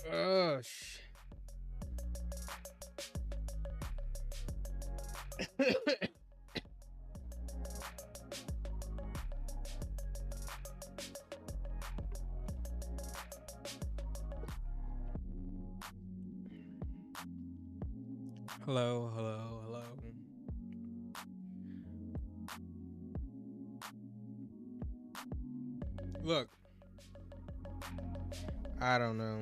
Oh, hello, hello, hello. Look, I don't know.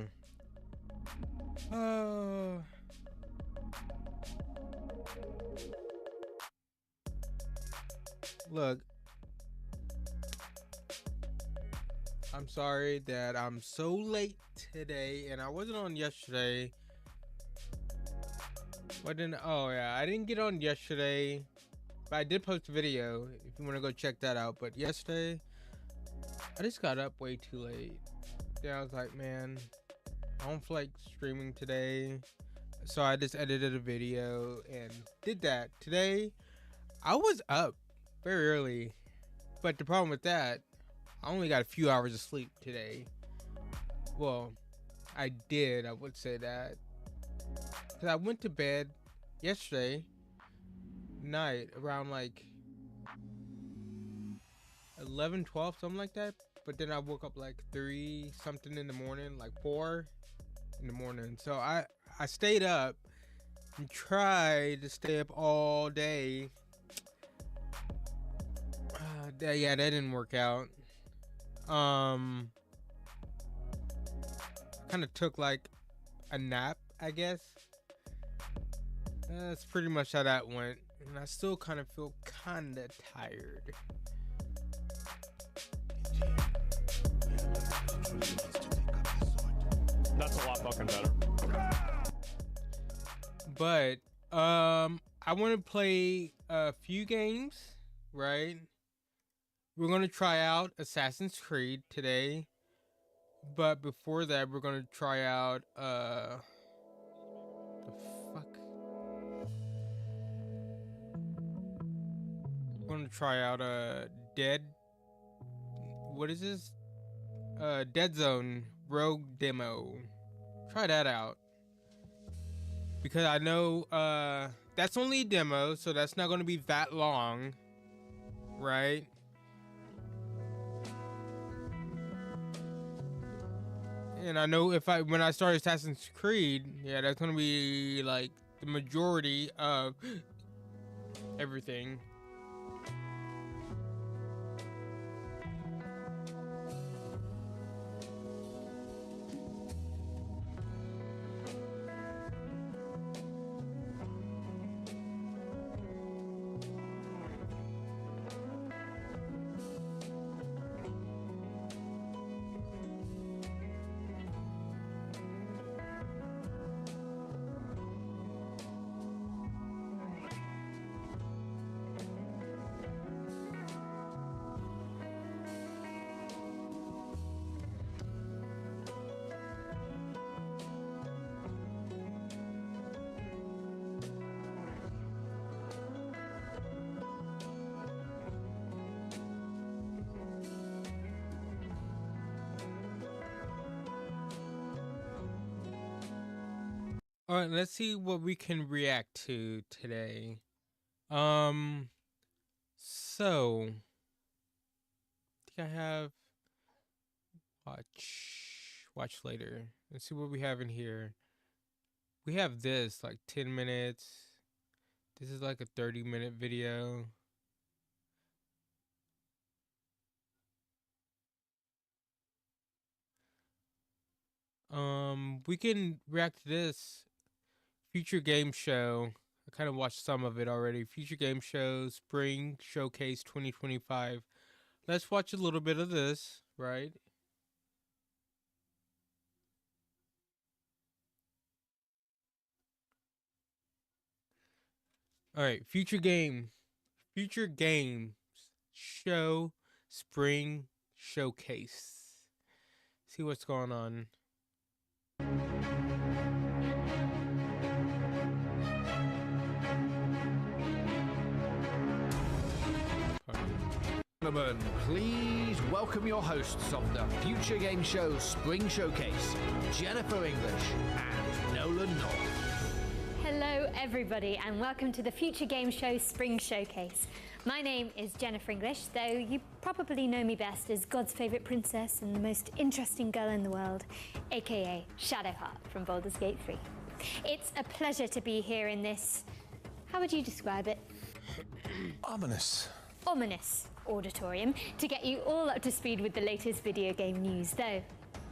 Uh, look, I'm sorry that I'm so late today, and I wasn't on yesterday. What didn't? Oh yeah, I didn't get on yesterday, but I did post a video. If you want to go check that out. But yesterday, I just got up way too late. Yeah, I was like, man, I don't feel like streaming today, so I just edited a video and did that. Today, I was up very early, but the problem with that, I only got a few hours of sleep today. Well, I would say that. Because I went to bed yesterday night around like 11, 12, something like that. But then I woke up like 3 something in the morning, like 4 in the morning. So I stayed up and tried to stay up all day. Yeah, that didn't work out. Kind of took like a nap, I guess. That's pretty much how that went, and I still kind of feel kind of tired. That's a lot fucking better. But I want to play a few games, right? We're gonna try out Assassin's Creed today, but before that, we're gonna try out the fuck. We're gonna try out Dead. What is this? Dead Zone Rogue demo. Try that out. Because I know that's only a demo, so that's not going to be that long, right? And I know when I start Assassin's Creed, yeah, that's going to be like the majority of everything. All right, let's see what we can react to today. So I think I have watch later. Let's see what we have in here. We have this like 10 minutes. This is like a 30-minute video. We can react to this Future Game Show. I kind of watched some of it already. Future Game Show Spring Showcase 2025. Let's watch a little bit of this, right? All right, Future Games Show Spring Showcase. See what's going on. Gentlemen, please welcome your hosts of the Future Game Show Spring Showcase, Jennifer English and Nolan North. Hello everybody and welcome to the Future Game Show Spring Showcase. My name is Jennifer English, though you probably know me best as God's favourite princess and the most interesting girl in the world, aka Shadowheart from Baldur's Gate 3. It's a pleasure to be here in this, how would you describe it? Ominous Auditorium to get you all up to speed with the latest video game news, though,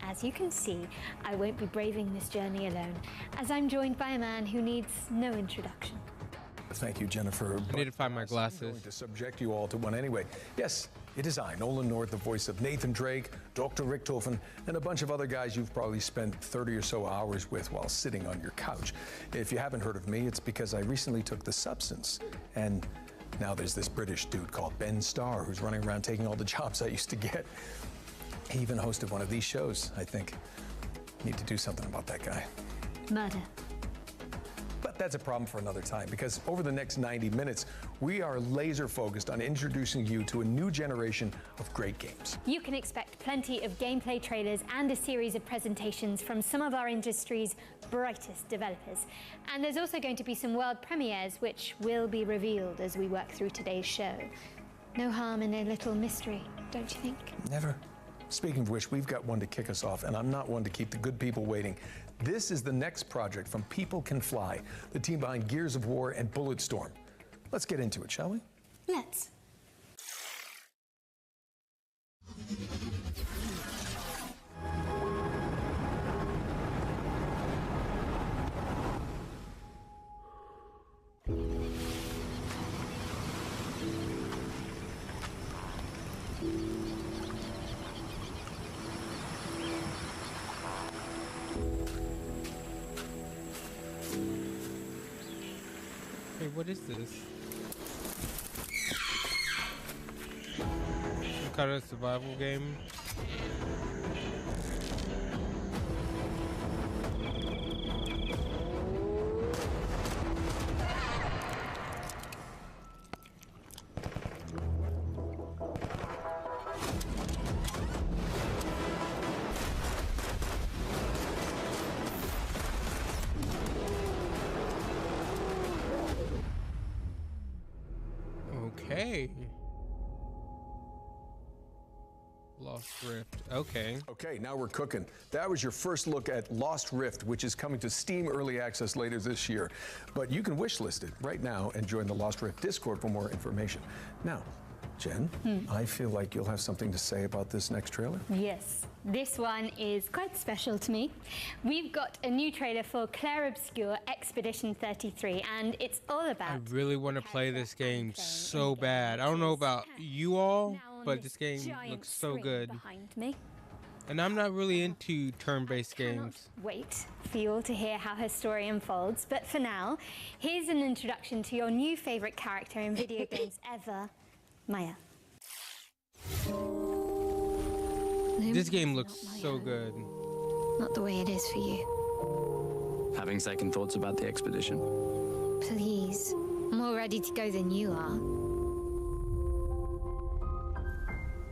as you can see, I won't be braving this journey alone, as I'm joined by a man who needs no introduction. Thank you, Jennifer. I need to find my glasses. I'm going to subject you all to one anyway. Yes, it is I, Nolan North, the voice of Nathan Drake, Dr. Richtofen, and a bunch of other guys you've probably spent 30 or so hours with while sitting on your couch. If you haven't heard of me, it's because I recently took the substance, and now there's this British dude called Ben Starr who's running around taking all the jobs I used to get. He even hosted one of these shows, I think. Need to do something about that guy. Murder. But that's a problem for another time, because over the next 90 minutes, we are laser focused on introducing you to a new generation of great games. You can expect plenty of gameplay trailers and a series of presentations from some of our industry's brightest developers. And there's also going to be some world premieres which will be revealed as we work through today's show. No harm in a little mystery, don't you think? Never. Speaking of which, we've got one to kick us off, and I'm not one to keep the good people waiting. This is the next project from People Can Fly, the team behind Gears of War and Bulletstorm. Let's get into it, shall we? Let's. Hey, what is this? Some kind of survival game? Okay. Lost Rift. Okay. Okay, now we're cooking. That was your first look at Lost Rift, which is coming to Steam Early Access later this year. But you can wishlist it right now and join the Lost Rift Discord for more information. Now, Jen, I feel like you'll have something to say about this next trailer. Yes, this one is quite special to me. We've got a new trailer for Clair Obscur Expedition 33, and it's all about... I really want to play this game so bad. I don't know about you all, but this game looks so good. Behind me. And I'm not really into turn-based games. Wait for you all to hear how her story unfolds, but for now, here's an introduction to your new favorite character in video games ever, Maya. This game looks so good. Not the way it is for you. Having second thoughts about the expedition. Please, I'm more ready to go than you are.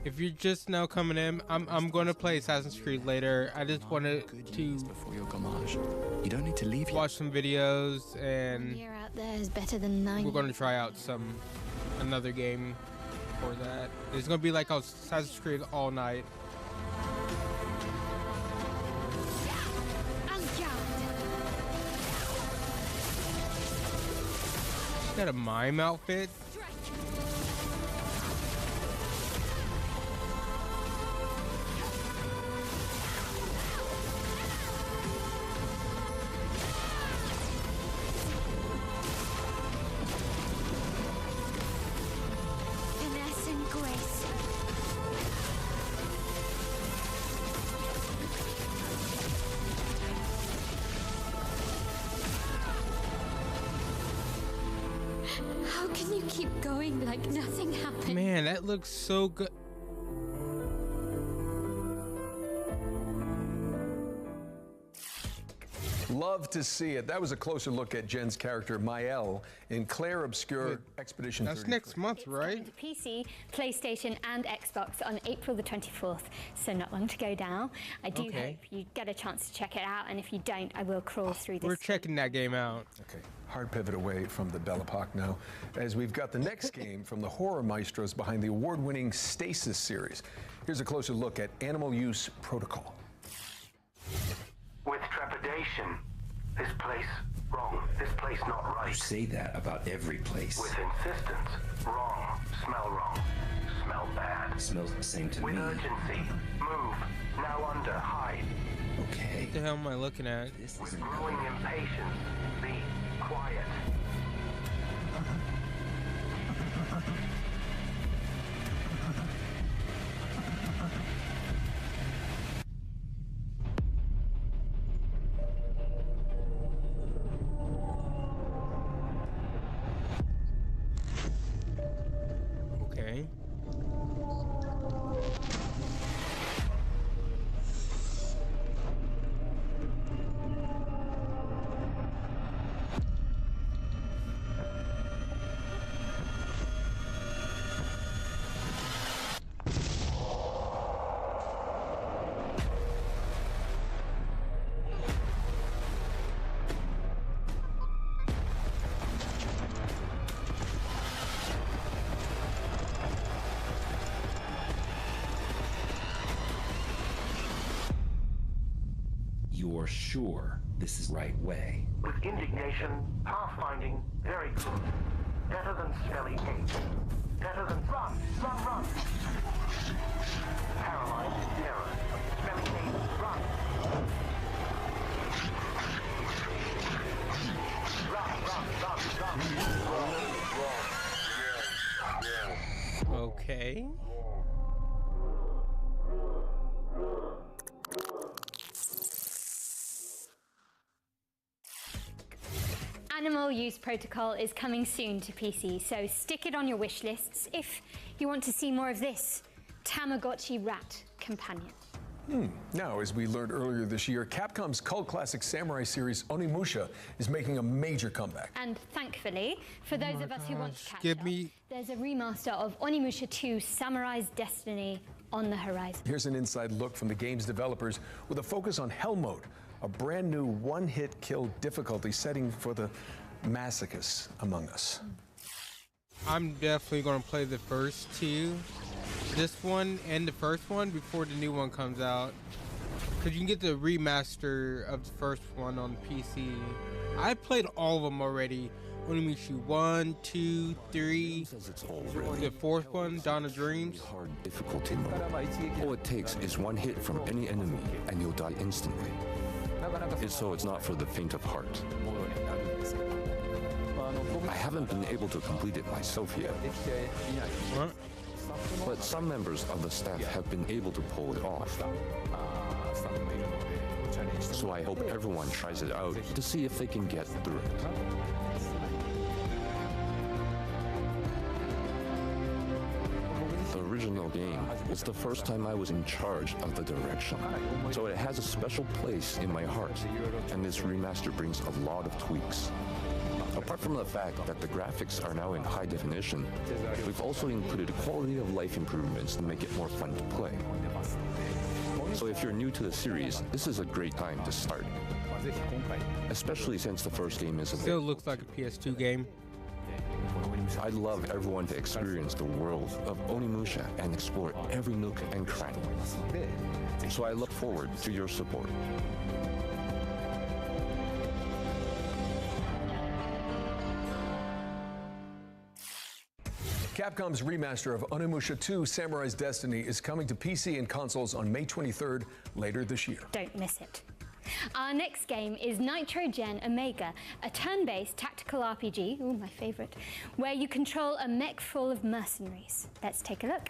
If you're just now coming in, I'm going to play Assassin's Creed later. I just wanted to Before your homage. You don't need to leave yet. watch some videos, and Year out there is better than 9. we're going to try out another game for that. It's going to be like Assassin's Creed all night. She's got a mime outfit. Finesse and grace. How can you keep going like nothing happened? Man, that looks so good. Love to see it. That was a closer look at Jen's character, Mael, in Claire Obscure Expedition 33. That's next month, right? To PC, PlayStation, and Xbox on April the 24th, so not long to go now. I do hope you get a chance to check it out, and if you don't, I will crawl through this. We're checking that game out. Okay, hard pivot away from the Belle Epoque now, as we've got the next game from the horror maestros behind the award-winning Stasis series. Here's a closer look at Animal Use Protocol. With trepidation. This place, wrong. This place, not right. You say that about every place. With insistence, wrong. Smell wrong. Smell bad. Smells the same to With me. urgency, move. Now under, hide. Okay. What the hell am I looking at? This With is growing impatience, be quiet. Okay. You're sure this is the right way? With indignation, pathfinding, very good. Better than smelly hate. Better than run, run, run. Paralyzed terror. Smelly hate, run. Run, run, run, run. Okay. Animal Use Protocol is coming soon to PC, so stick it on your wish lists if you want to see more of this Tamagotchi rat companion. Now, as we learned earlier this year, Capcom's cult classic samurai series Onimusha is making a major comeback. And thankfully, for those of us who want to gosh, catch give up, me- there's a remaster of Onimusha 2 Samurai's Destiny on the horizon. Here's an inside look from the game's developers with a focus on Hell Mode, a brand new one-hit kill difficulty setting for the masochists among us. I'm definitely going to play the first two. This one and the first one before the new one comes out. Because you can get the remaster of the first one on PC. I played all of them already. Onimusha 1, 2, 3. The fourth one, Dawn of Dreams. Hard difficulty mode. All it takes is one hit from any enemy and you'll die instantly. So it's not for the faint of heart. I haven't been able to complete it myself yet, What? but some members of the staff have been able to pull it off. So I hope everyone tries it out to see if they can get through it. The original game was the first time I was in charge of the direction, so it has a special place in my heart, and this remaster brings a lot of tweaks. Apart from the fact that the graphics are now in high definition, we've also included quality of life improvements to make it more fun to play. So if you're new to the series, this is a great time to start, especially since the first game is a bit. Still looks like a PS2 game. I'd love everyone to experience the world of Onimusha and explore every nook and cranny. So I look forward to your support. Capcom's remaster of Onimusha 2 Samurai's Destiny is coming to PC and consoles on May 23rd, later this year. Don't miss it. Our next game is Nitrogen Omega, a turn-based tactical RPG, ooh, my favorite, where you control a mech full of mercenaries. Let's take a look.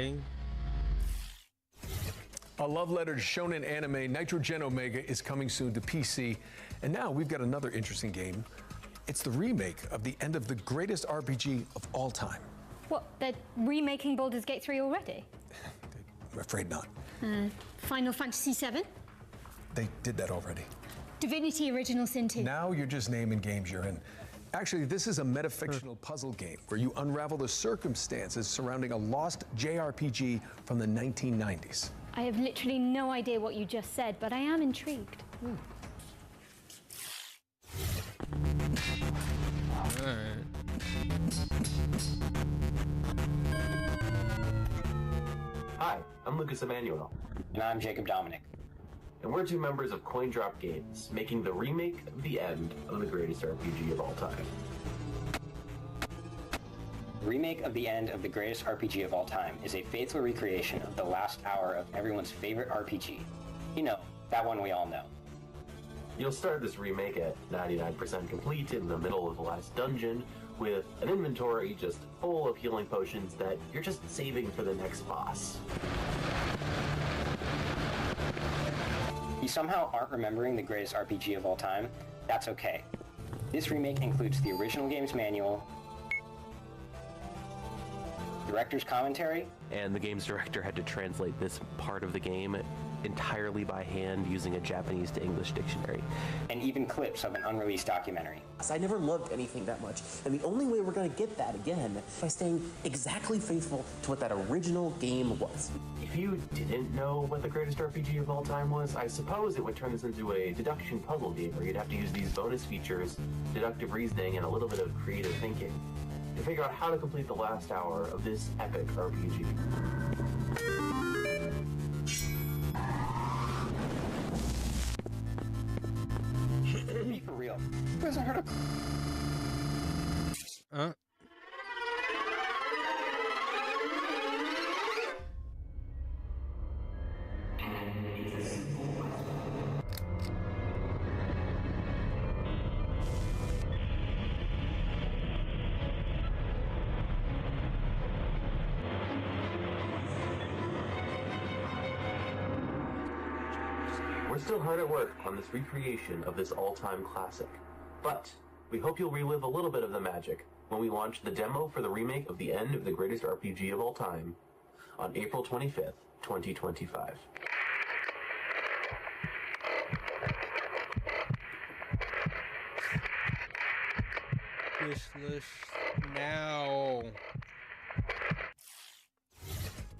Okay. A love letter to shonen anime, Nitrogen Omega is coming soon to PC. And now we've got another interesting game. It's the remake of the end of the greatest RPG of all time. What, they're remaking Baldur's Gate 3 already? I'm afraid not. Final Fantasy VII? They did that already. Divinity Original Sin 2? Now you're just naming games you're in. Actually, this is a metafictional puzzle game where you unravel the circumstances surrounding a lost JRPG from the 1990s. I have literally no idea what you just said, but I am intrigued. Alright. Hi, I'm Lucas Emmanuel. And I'm Jacob Dominic. And we're two members of CoinDrop Games, making the remake of the end of the greatest RPG of all time. Remake of the end of the greatest RPG of all time is a faithful recreation of the last hour of everyone's favorite RPG. You know, that one we all know. You'll start this remake at 99% complete in the middle of the last dungeon, with an inventory just full of healing potions that you're just saving for the next boss. You somehow aren't remembering the greatest RPG of all time? That's okay. This remake includes the original game's manual, director's commentary, and the game's director had to translate this part of the game entirely by hand using a Japanese to English dictionary. And even clips of an unreleased documentary. I never loved anything that much, and the only way we're going to get that again is by staying exactly faithful to what that original game was. If you didn't know what the greatest RPG of all time was, I suppose it would turn this into a deduction puzzle game where you'd have to use these bonus features, deductive reasoning, and a little bit of creative thinking to figure out how to complete the last hour of this epic RPG. Be for real. Who hasn't heard of... We're still hard at work on this recreation of this all-time classic, but we hope you'll relive a little bit of the magic when we launch the demo for the remake of the end of the greatest RPG of all time on April 25th, 2025. Wish list now.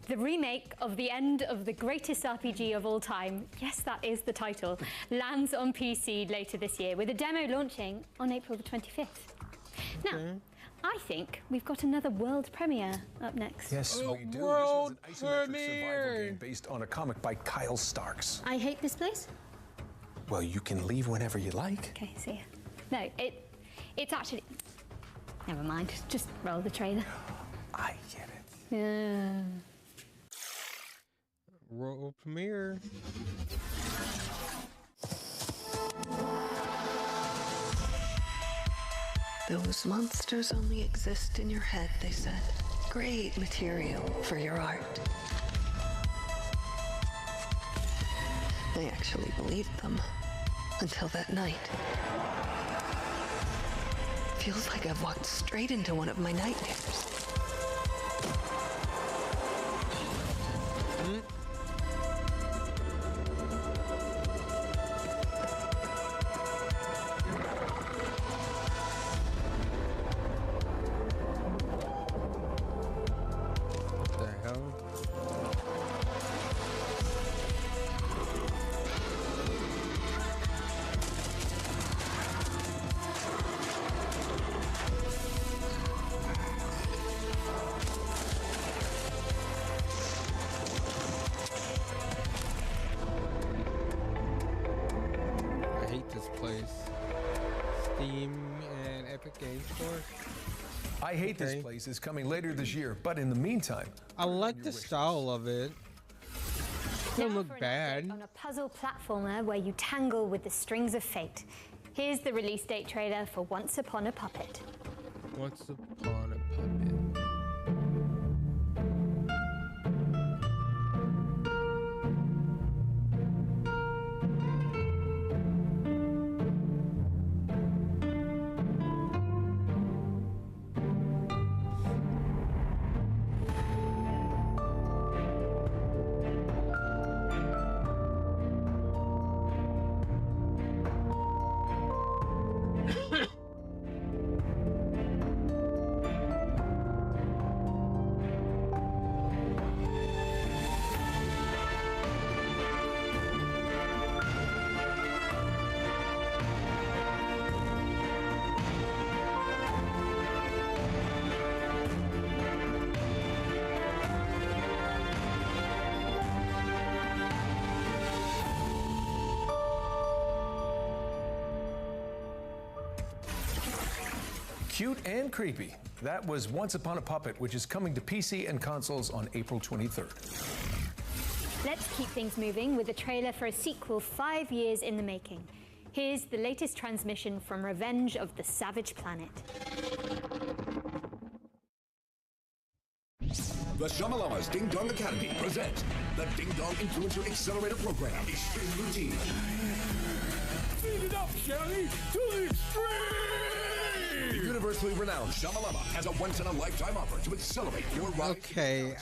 The remake of the end of the greatest RPG of all time, yes, that is the title, lands on PC later this year, with a demo launching on April the 25th. Now, I think we've got another world premiere up next. Yes, we do. World this was an isometric premiere survival game based on a comic by Kyle Starks. I hate this place. Well, you can leave whenever you like. Okay, see ya. No, it's actually... Never mind, just roll the trailer. I get it. Yeah. World premiere. Those monsters only exist in your head, they said. Great material for your art. I actually believed them until that night. Feels like I've walked straight into one of my nightmares. I hate this place. It's coming later this year, but in the meantime, I like the style of it. Doesn't look bad. On a puzzle platformer where you tangle with the strings of fate. Here's the release date trailer for Once Upon a Puppet. Once Upon a Puppet. Cute and creepy. That was Once Upon a Puppet, which is coming to PC and consoles on April 23rd. Let's keep things moving with a trailer for a sequel 5 years in the making. Here's the latest transmission from Revenge of the Savage Planet. The Shamalama's Ding Dong Academy presents the Ding Dong Influencer Accelerator Program. Extreme Routine. Feed it up, Shelly, to the extreme! The universally renowned Shamalama has a once-in-a-lifetime offer to accelerate your rise. Okay,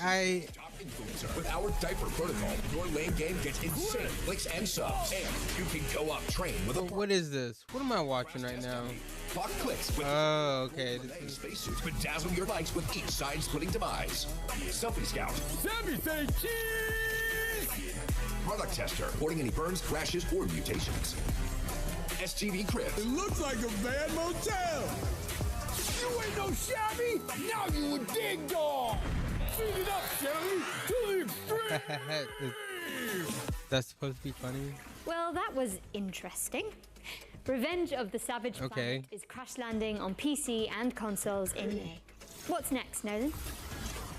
Influencer. With our diaper protocol, your lane game gets insane clicks and subs, and you can go up train with a. What is this? What am I watching right now? Clock clicks with okay. Spacesuits bedazzle your likes with each side-splitting demise. Selfie Scout. Sammy say cheese! Product tester, reporting any burns, crashes, or mutations. STV Crib. It looks like a bad motel. You ain't no shabby. Now you a ding dong. Feed it up, Shelly, to the extreme. That's supposed to be funny. Well, that was interesting. Revenge of the Savage Planet is crash landing on PC and consoles in May. What's next, Nolan?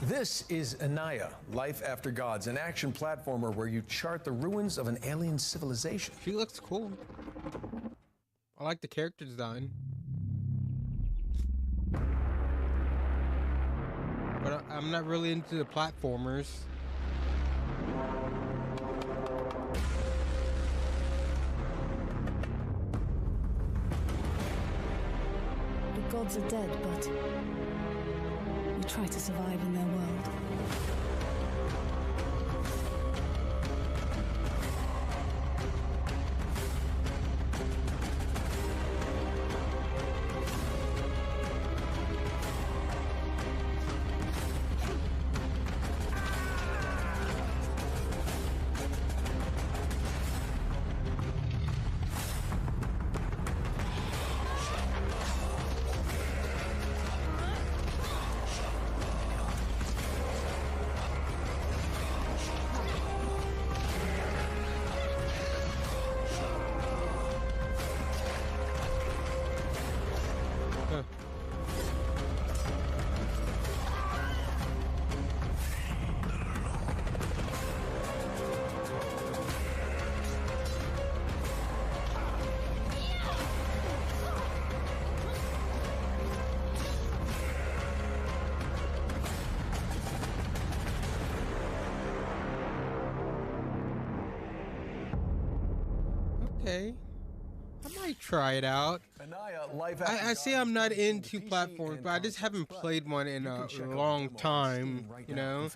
This is Anaya, Life After Gods, an action platformer where you chart the ruins of an alien civilization. She looks cool. I like the character design. But I'm not really into the platformers. The gods are dead, but we try to survive in their world. Okay, I might try it out. I see I'm not into platforms, but I just haven't played one in a long time, you know?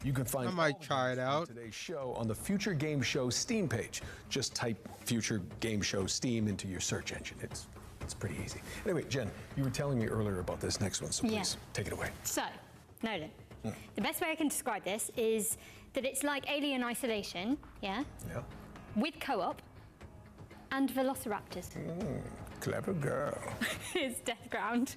You can find I might try it out. Today's show on the Future Game Show Steam page. Just type Future Game Show Steam into your search engine. It's pretty easy. Anyway, Jen, you were telling me earlier about this next one, so please take it away. So, Nolan, the best way I can describe this is that it's like Alien Isolation, yeah? Yeah. With co-op and velociraptors. Clever girl. It's Death Ground.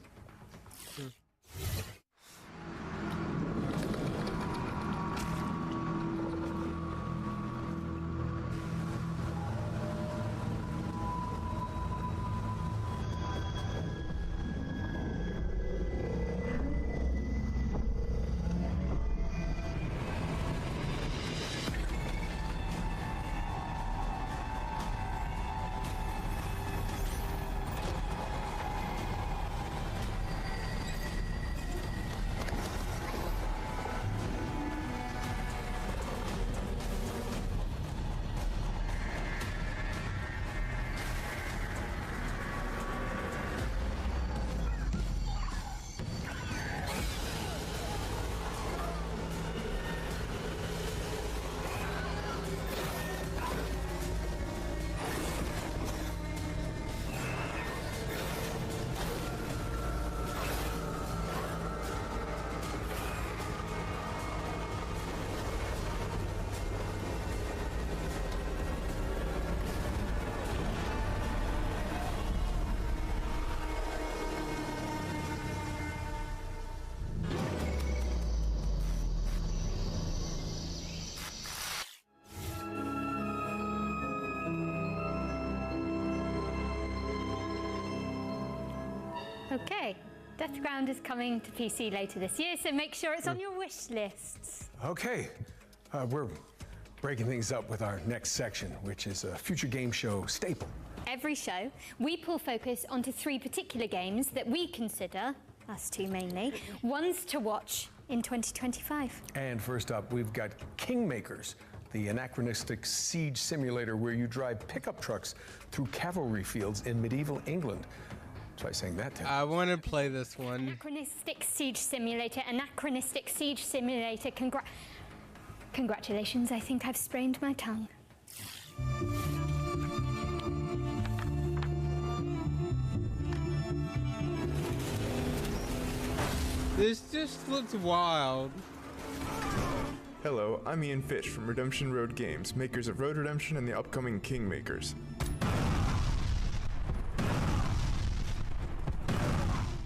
Okay, Deathground is coming to PC later this year, so make sure it's on your wish lists. Okay, we're breaking things up with our next section, which is a future game show staple. Every show, we pull focus onto 3 particular games that we consider, us two mainly, ones to watch in 2025. And first up, we've got Kingmakers, the anachronistic siege simulator where you drive pickup trucks through cavalry fields in medieval England. Try saying that, Tim. I want to play this one. Anachronistic siege simulator, Congratulations, I think I've sprained my tongue. This just looks wild. Hello, I'm Ian Fish from Redemption Road Games, makers of Road Redemption and the upcoming Kingmakers.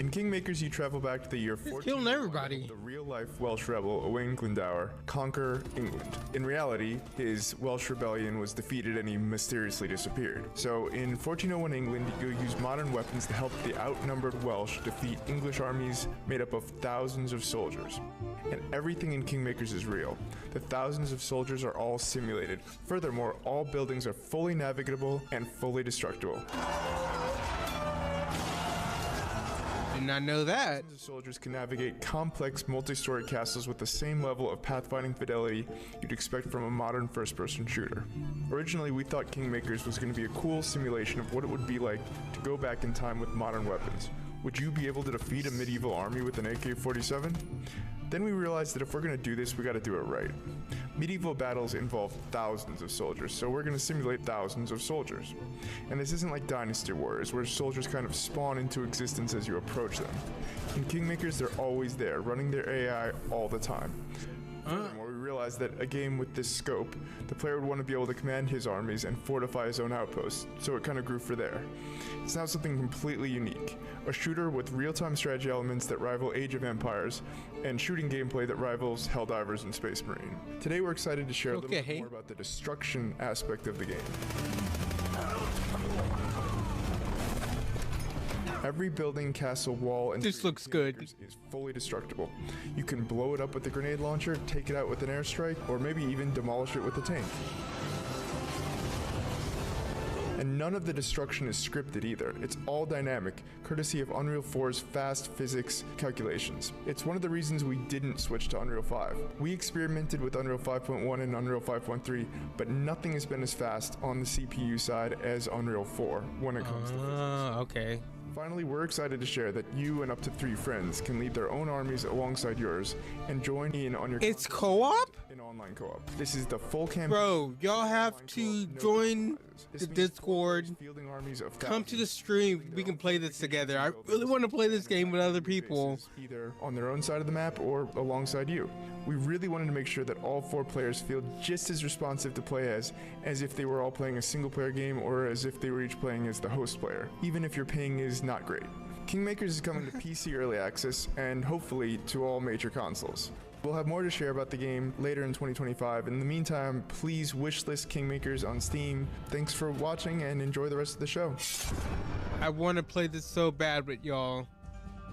In Kingmakers, you travel back to the year 1401, the real-life Welsh rebel Owain Glendower conquer England. In reality, his Welsh rebellion was defeated and he mysteriously disappeared. So in 1401 England, you use modern weapons to help the outnumbered Welsh defeat English armies made up of thousands of soldiers. And everything in Kingmakers is real. The thousands of soldiers are all simulated. Furthermore, all buildings are fully navigable and fully destructible. Did not know that. Soldiers can navigate complex multi-story castles with the same level of pathfinding fidelity you'd expect from a modern first-person shooter. Originally, we thought Kingmakers was going to be a cool simulation of what it would be like to go back in time with modern weapons. Would you be able to defeat a medieval army with an AK-47? Then we realized that if we're going to do this, we got to do it right. Medieval battles involve thousands of soldiers, so we're going to simulate thousands of soldiers. And this isn't like Dynasty Warriors, where soldiers kind of spawn into existence as you approach them. In Kingmakers, they're always there, running their AI all the time. Furthermore, we realized that a game with this scope, the player would want to be able to command his armies and fortify his own outposts, so it kind of grew for there. It's now something completely unique, a shooter with real-time strategy elements that rival Age of Empires, and shooting gameplay that rivals Helldivers and Space Marine. Today we're excited to share a little bit more about the destruction aspect of the game. Every building, castle, wall, and this looks good. Is fully destructible. You can blow it up with a grenade launcher, take it out with an airstrike, or maybe even demolish it with a tank. And none of the destruction is scripted either. It's all dynamic, courtesy of Unreal 4's fast physics calculations. It's one of the reasons we didn't switch to Unreal 5. We experimented with Unreal 5.1 and Unreal 5.3, but nothing has been as fast on the CPU side as Unreal 4 when it comes to physics. Okay. Finally, we're excited to share that you and up to 3 friends can lead their own armies alongside yours and join in on your... It's co-op? In online co-op. This is the full campaign. Bro, y'all have to join the Discord. Come to the stream. We can play this together. I really want to play this game with other people. Either on their own side of the map or alongside you. We really wanted to make sure that all 4 players feel just as responsive to play as if they were all playing a single player game or as if they were each playing as the host player, even if your ping is not great. Kingmakers is coming to PC Early Access and hopefully to all major consoles. We'll have more to share about the game later in 2025. In the meantime, please wishlist Kingmakers on Steam. Thanks for watching and enjoy the rest of the show. I want to play this so bad with y'all.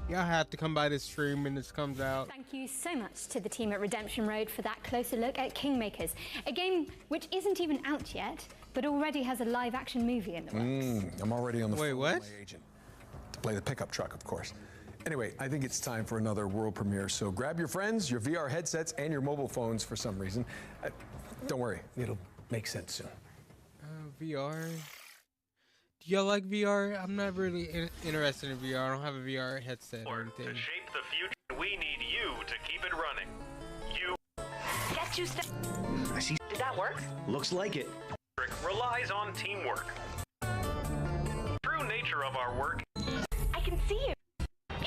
Y'all have to come by this stream when this comes out. Thank you so much to the team at Redemption Road for that closer look at Kingmakers, a game which isn't even out yet, but already has a live-action movie in the works. I'm already on the phone what? with my agent to play the pickup truck, of course. Anyway, I think it's time for another world premiere, so grab your friends, your VR headsets, and your mobile phones for some reason. Don't worry, it'll make sense soon. VR. Do y'all like VR? I'm not really interested in VR. I don't have a VR headset or anything. To shape the future, we need you to keep it running. You get you I see. Did that work? Looks like it. Relies on teamwork. True nature of our work. I can see you.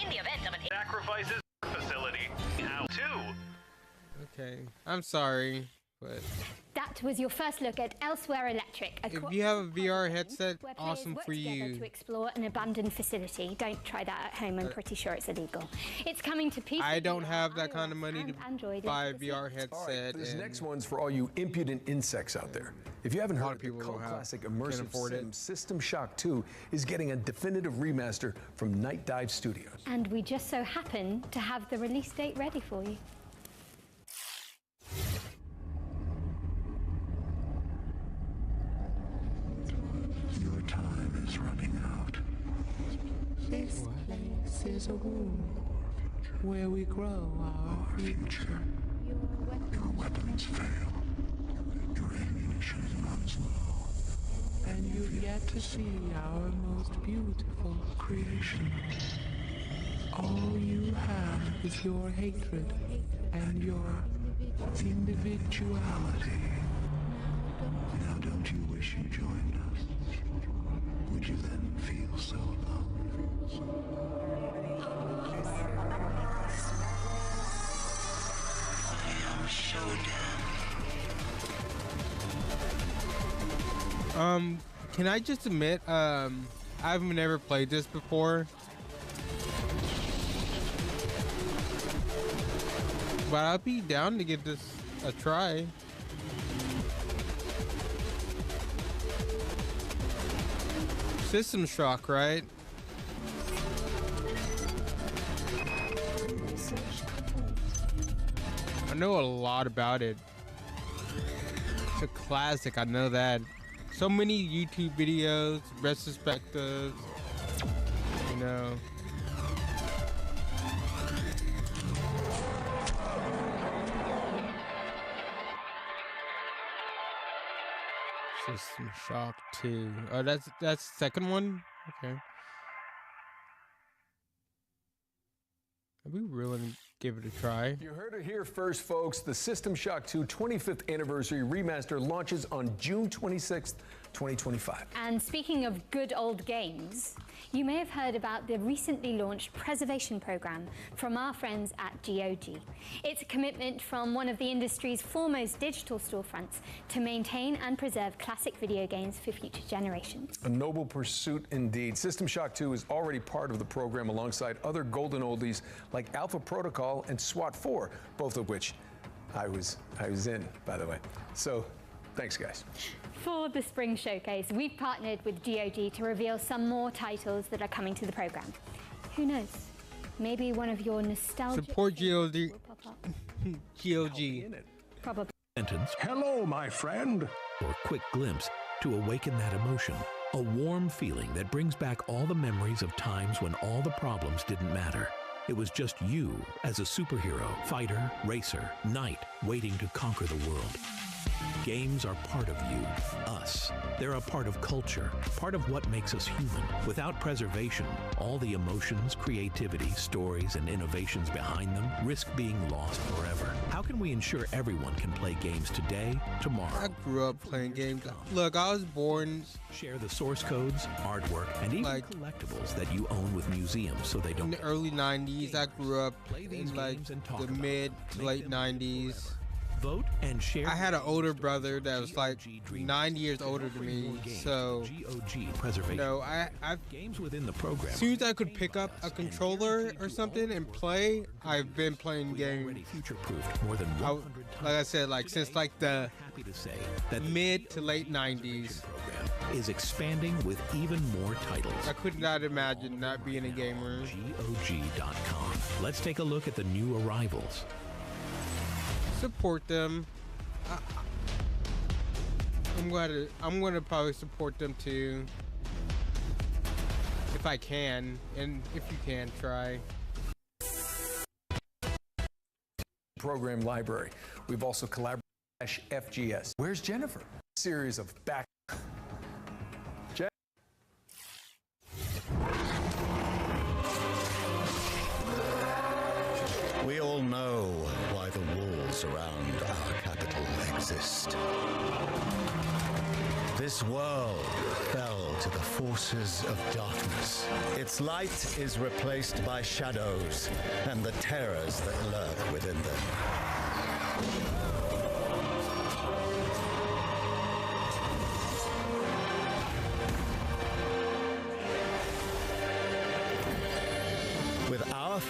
In the event of an sacrifices facility. How to? Okay. I'm sorry. but That was your first look at Elsewhere Electric. if you have a VR headset, where players awesome work for together you. to explore an abandoned facility. Don't try that at home. I'm pretty sure it's illegal. It's coming to PC. I don't have that kind of money to Android buy a into the VR system. headset. This and next one's for all you impudent insects out there. If you haven't lot heard, of people the cult don't have- classic can't immersive afford it. sim System Shock 2 is getting a definitive remaster from Night Dive Studios. And we just so happen to have the release date ready for you. Your time is running out. This place is a womb where we grow our future. Your weapons fail. Your ammunition runs low. And you've yet to see our most beautiful creation. All you have is your hatred and your individuality. Now don't you wish you joined us? Would you then feel so alone? Final showdown. Can I just admit, I've never played this before. But I'll be down to give this a try. System Shock, right? I know a lot about it. It's a classic, I know that. So many YouTube videos, retrospectives, you know. System Shock 2. Oh, that's the second one? Okay. Are we really gonna give it a try? You heard it here first, folks. The System Shock 2 25th Anniversary Remaster launches on June 26th, 2025. And speaking of good old games, you may have heard about the recently launched preservation program from our friends at GOG. It's a commitment from one of the industry's foremost digital storefronts to maintain and preserve classic video games for future generations. A noble pursuit indeed. System Shock 2 is already part of the program alongside other golden oldies like Alpha Protocol and SWAT 4, both of which I was in, by the way. So, thanks, guys. For the Spring Showcase, we've partnered with GOG to reveal some more titles that are coming to the program. Who knows? Maybe one of your nostalgic Support GOG. will pop up. GOG. Probably. Sentence. Hello, my friend. Or quick glimpse to awaken that emotion. A warm feeling that brings back all the memories of times when all the problems didn't matter. It was just you as a superhero, fighter, racer, knight, waiting to conquer the world. Games are part of you, us. They're a part of culture, part of what makes us human. Without preservation, all the emotions, creativity, stories, and innovations behind them risk being lost forever. How can we ensure everyone can play games today, tomorrow? I grew up playing games. Look, I was born. Share the source codes, artwork, and even collectibles that you own with museums so they don't. In the early 90s, I grew up in like the mid to late 90s. Vote and share. I had an older brother that was like 9 years older than me, so GOG preservation. no, I games within the program. as soon as I could pick up a controller or something and play, I've been playing games. Future-proofed more than 100 times. Like I said, like since like the Happy to say that mid to late 90s. program is expanding with even more titles. I could not imagine not being a gamer. GOG.com. Let's take a look at the new arrivals. Support them. I'm gonna probably support them too, if I can, and if you can, try. Program library. We've also collaborated with FGS. Where's Jennifer? Series of back. We all know why the walls around our capital exist. This world fell to the forces of darkness. Its light is replaced by shadows and the terrors that lurk within them.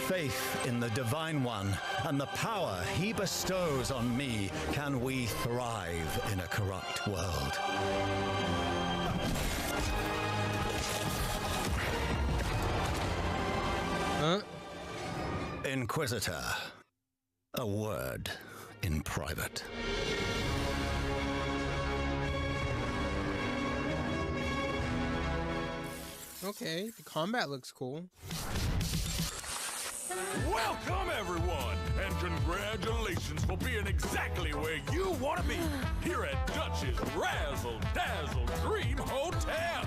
faith in the Divine One and the power he bestows on me, can we thrive in a corrupt world. Huh? Inquisitor, a word in private. Okay, the combat looks cool. Welcome, everyone, and congratulations for being exactly where you want to be, here at Dutch's Razzle Dazzle Dream Hotel.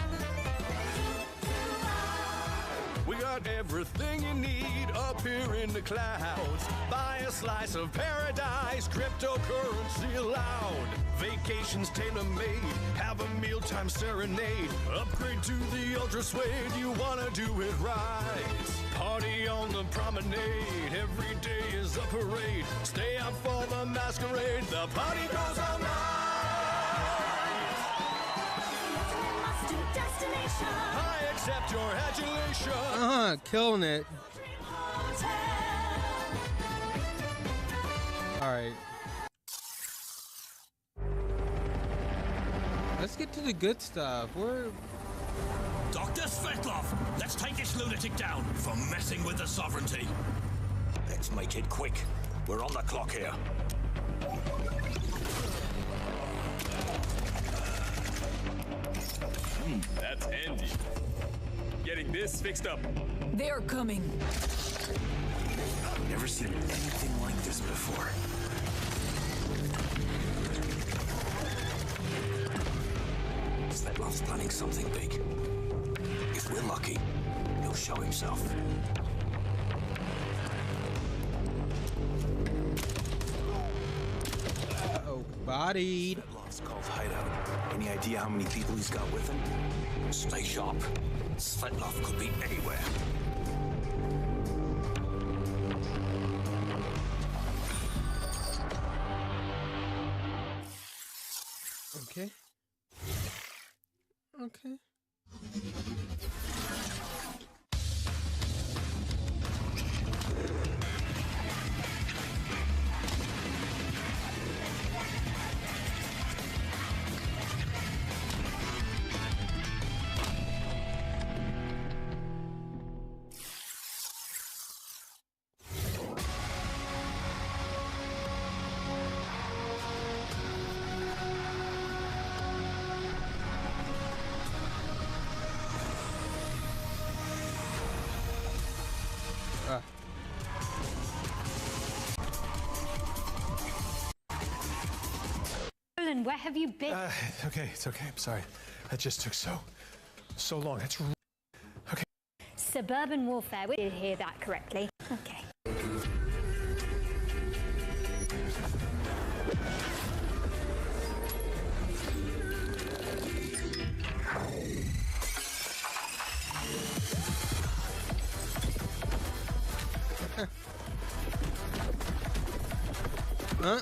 We got everything you need up here in the clouds. Buy a slice of paradise, cryptocurrency allowed. Vacations tailor-made, have a mealtime serenade. Upgrade to the Ultra Suede, you wanna do it right. Party on the promenade, every day is a parade. Stay up for the masquerade, the party goes all night. I accept your adulation. Killing it. Alright. Let's get to the good stuff. We're... Dr. Svetlov, let's take this lunatic down for messing with the sovereignty. Let's make it quick. We're on the clock here. That's handy. Getting this fixed up. They're coming. I've never seen anything like this before. Svetlov's planning something big. If we're lucky, he'll show himself. Uh-oh, bodied. Svetlov's cult hideout. Any idea how many people he's got with him? Stay sharp. Svetlov could be anywhere. Okay. Okay. Nolan, where have you been? Okay, it's okay. I'm sorry. That just took so long. That's okay. Suburban warfare. We did hear that correctly. Okay. Huh?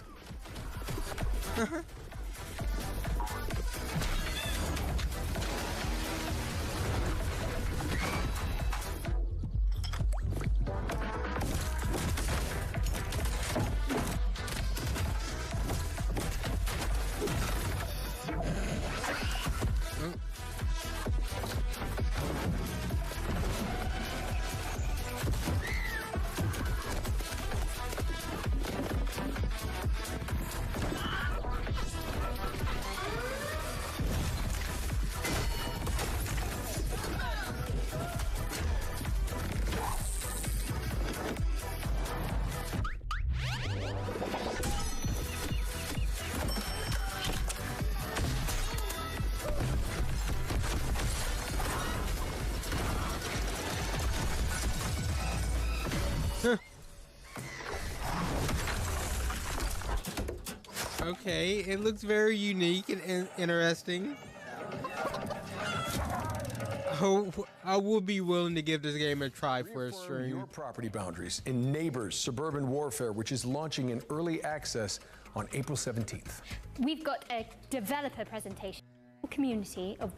Okay, it looks very unique and interesting. Oh, I will be willing to give this game a try for a stream. Your property boundaries in Neighbors Suburban Warfare, which is launching in early access on April 17th. We've got a developer presentation. Community of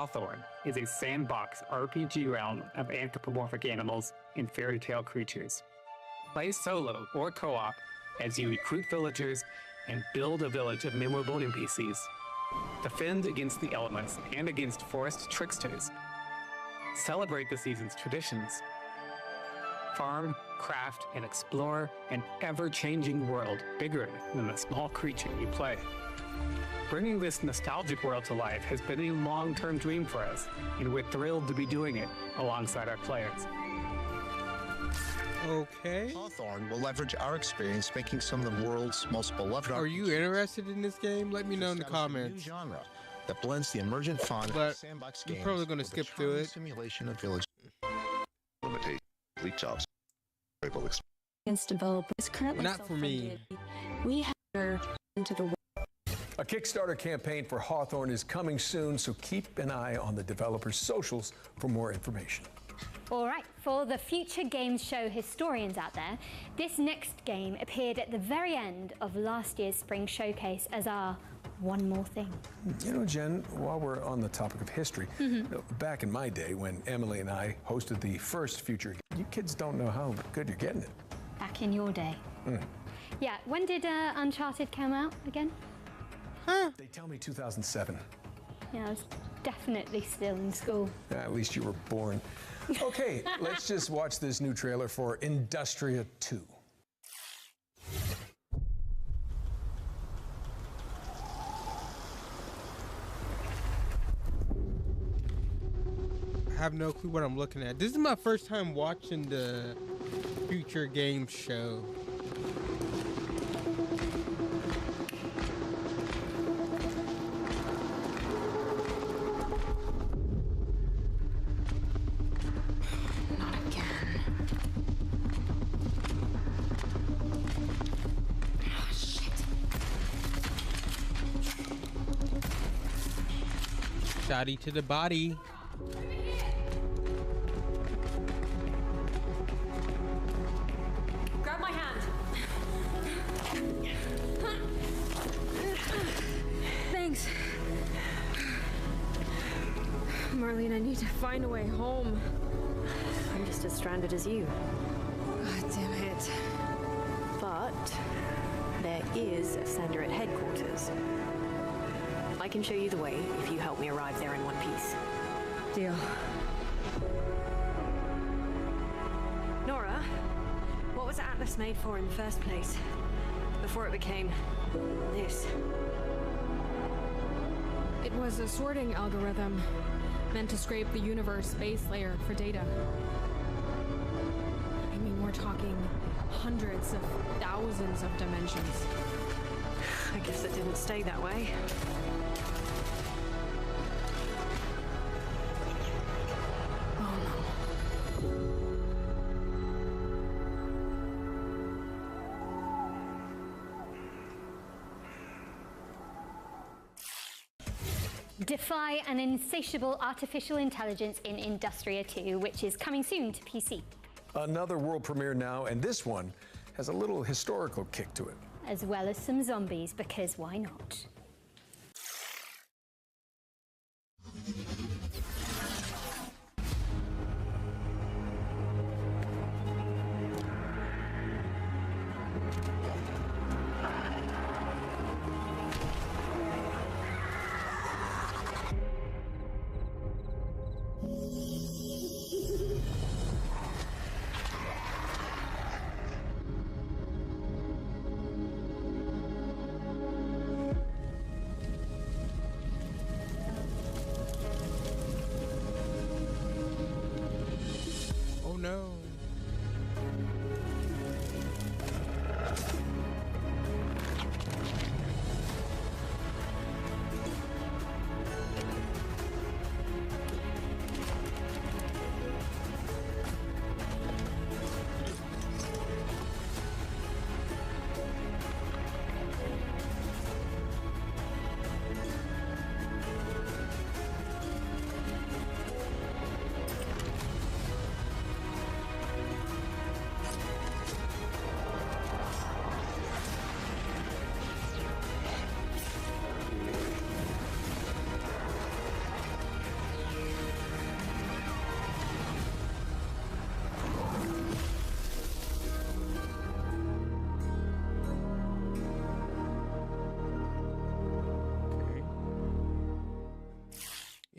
Hawthorne is a sandbox RPG realm of anthropomorphic animals and fairy tale creatures. Play solo or co-op as you recruit villagers and build a village of memorable NPCs. Defend against the elements and against forest tricksters. Celebrate the season's traditions. Farm, craft, and explore an ever-changing world bigger than the small creature you play. Bringing this nostalgic world to life has been a long-term dream for us, and we're thrilled to be doing it alongside our players. Okay. Hawthorne will leverage our experience making some of the world's most beloved. Are you interested in this game? Let me know in the comments. Genre that blends the emergent fun But of sandbox I'm games probably going to with skip the through charming it. Simulation of village. Limitation. Leech ops. Against developers currently Not for me. We have into the A Kickstarter campaign for Hawthorne is coming soon, so keep an eye on the developers' socials for more information. All right, for the Future Games Show historians out there, this next game appeared at the very end of last year's Spring Showcase as our one more thing. You know, Jen, while we're on the topic of history, you know, back in my day when Emily and I hosted the first Future, you kids don't know how good you're getting it. Back in your day. Yeah, when did Uncharted come out again? They tell me 2007. Yeah, I was definitely still in school. At least you were born. Okay, let's just watch this new trailer for Industria 2. I have no clue what I'm looking at. This is my first time watching the Future Games Show. Shotty to the body. Grab my hand. Thanks. Marlene, I need to find a way home. I'm just as stranded as you. God damn it. But there is a sender at headquarters. I can show you the way if you help me arrive there in one piece. Deal. Nora, what was Atlas made for in the first place? Before it became this? It was a sorting algorithm meant to scrape the universe base layer for data. I mean, we're talking hundreds of thousands of dimensions. I guess it didn't stay that way. Defy an insatiable artificial intelligence in Industria 2, which is coming soon to PC. Another world premiere now, and this one has a little historical kick to it. As well as some zombies, because why not?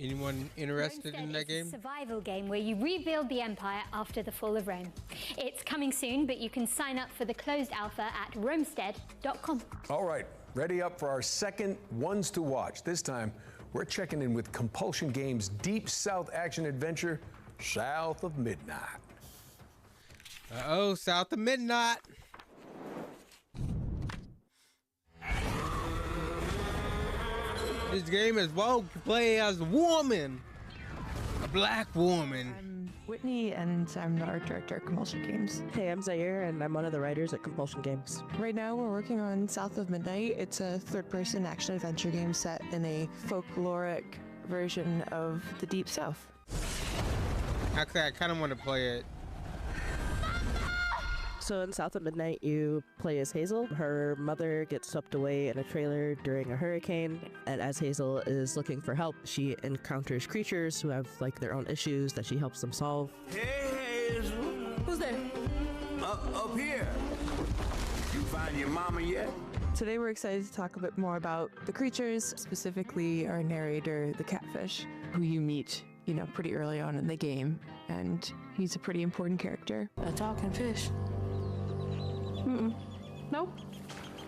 Anyone interested in that game? It's a survival game where you rebuild the empire after the fall of Rome. It's coming soon, but you can sign up for the closed alpha at romestead.com. All right, ready up for our second Ones to Watch. This time, we're checking in with Compulsion Games' Deep South action adventure, South of Midnight. Uh-oh, South of Midnight. This game is woke to play as a woman, a black woman. I'm Whitney, and I'm the art director at Compulsion Games. Hey, I'm Zaire, and I'm one of the writers at Compulsion Games. Right now, we're working on South of Midnight. It's a third-person action-adventure game set in a folkloric version of the Deep South. Actually, I kind of want to play it. So in South of Midnight, you play as Hazel. Her mother gets swept away in a trailer during a hurricane, and as Hazel is looking for help, she encounters creatures who have like their own issues that she helps them solve. Hey, Hazel. Who's there? Up here. You find your mama yet? Today, we're excited to talk a bit more about the creatures, specifically our narrator, the catfish, who you meet, you know, pretty early on in the game, and he's a pretty important character. A talking fish. Nope.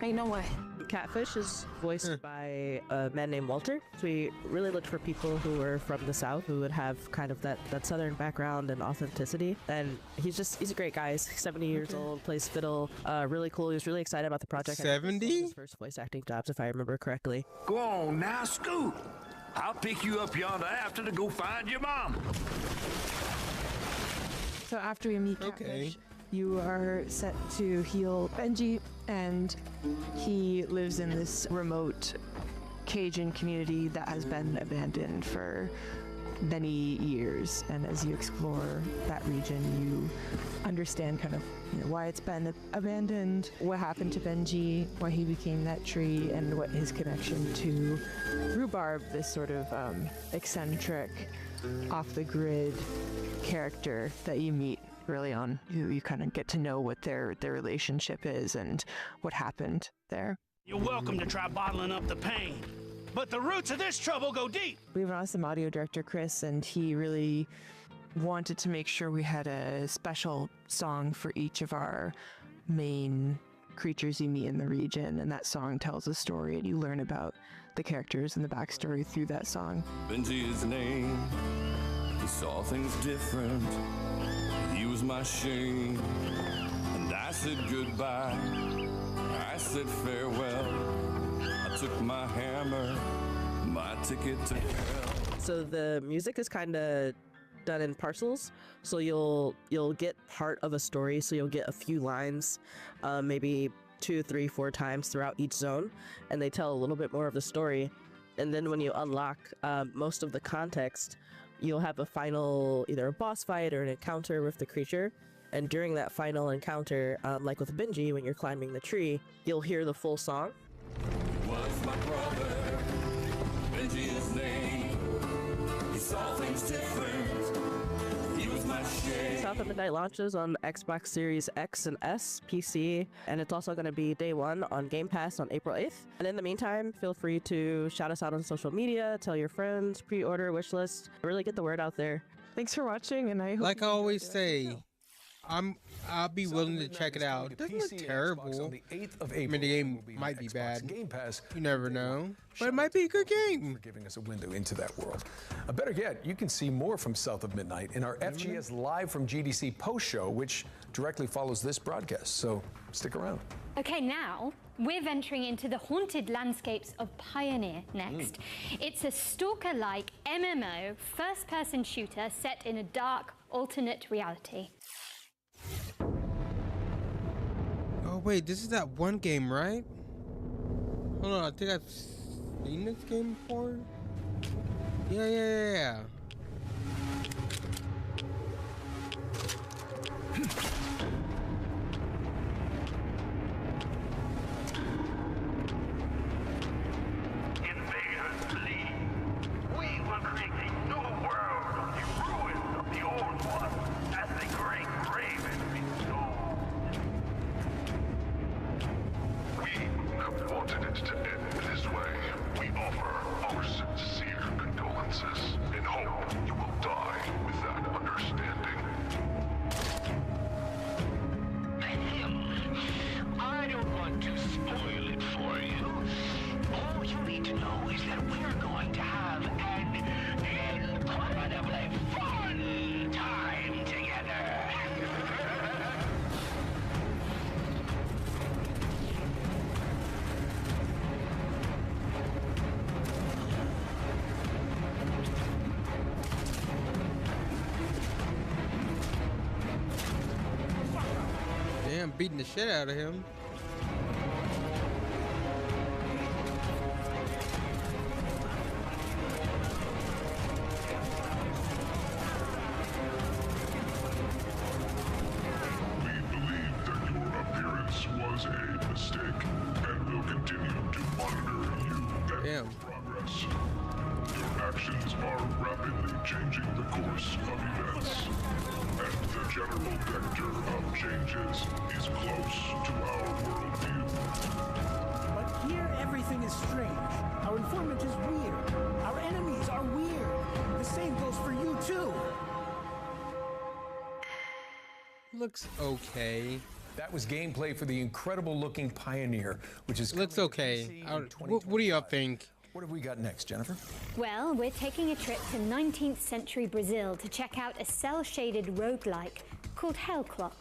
Ain't no way. Catfish is voiced by a man named Walter. So we really looked for people who were from the South, who would have kind of that southern background and authenticity. And he's a great guy. He's 70 years old, plays fiddle. Really cool. He was really excited about the project. 70? His first voice acting jobs, if I remember correctly. Go on now, Scoot. I'll pick you up yonder after to go find your mom. So after we meet Catfish, you are set to heal Benji, and he lives in this remote Cajun community that has been abandoned for many years. And as you explore that region, you understand kind of why it's been abandoned, what happened to Benji, why he became that tree, and what his connection to Rhubarb, this sort of eccentric, off-the-grid character that you meet early on. You kind of get to know what their relationship is and what happened there. You're welcome to try bottling up the pain, but the roots of this trouble go deep. We have an awesome audio director, Chris, and he really wanted to make sure we had a special song for each of our main creatures you meet in the region, and that song tells a story, and you learn about the characters and the backstory through that song. Benji's name, he saw things different. He was my shame, and I said goodbye. I said farewell. I took my hammer, my ticket to hell. So the music is kind of done in parcels. So you'll get part of a story. So you'll get a few lines, maybe 2, 3, 4 times throughout each zone, and they tell a little bit more of the story. And then when you unlock most of the context, you'll have a final, either a boss fight or an encounter with the creature. And during that final encounter, like with Benji, when you're climbing the tree, you'll hear the full song. Was my brother, Benji's name. He saw things different. He was my shame. South of Midnight launches on Xbox Series X and S, PC, and it's also going to be day 1 on Game Pass on April 8th. And in the meantime, feel free to shout us out on social media, tell your friends, pre-order, wishlist, really get the word out there. Thanks for watching, and I hope like I always say, I'll be willing to check it out. It doesn't look terrible. I mean, the game might be bad. You never know. But it might be a good game. For giving us a window into that world. Better yet, you can see more from South of Midnight in our FGS Live from GDC post show, which directly follows this broadcast. So stick around. Okay, now we're venturing into the haunted landscapes of Pioneer next. It's a stalker-like MMO first-person shooter set in a dark alternate reality. Oh wait, this is that one game, right? Hold on, I think I've seen this game before. Yeah. Invaders flee. We will create a new world of the ruins of the old one, as the great raven bestowed. We have wanted it to end this way. We offer our sincere condolences. beating the shit out of him. Was a mistake, and we'll continue to monitor you and progress. Your actions are rapidly changing the course of events, and the general vector of changes is close to our worldview. But here everything is strange. Our informant is weird. Our enemies are weird. The same goes for you too. Looks okay. That was gameplay for the incredible-looking Pioneer, which is looks okay. What do you think? What have we got next, Jennifer? Well, we're taking a trip to 19th century Brazil to check out a cell-shaded roguelike called Hellclock.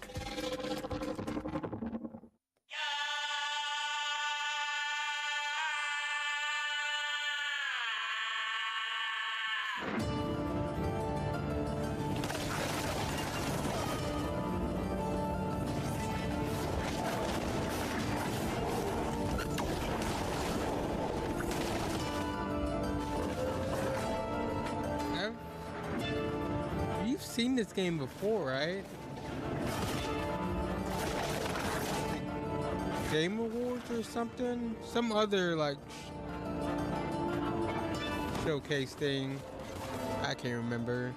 Seen this game before, right? Game Awards or something? Some other like showcase thing. I can't remember.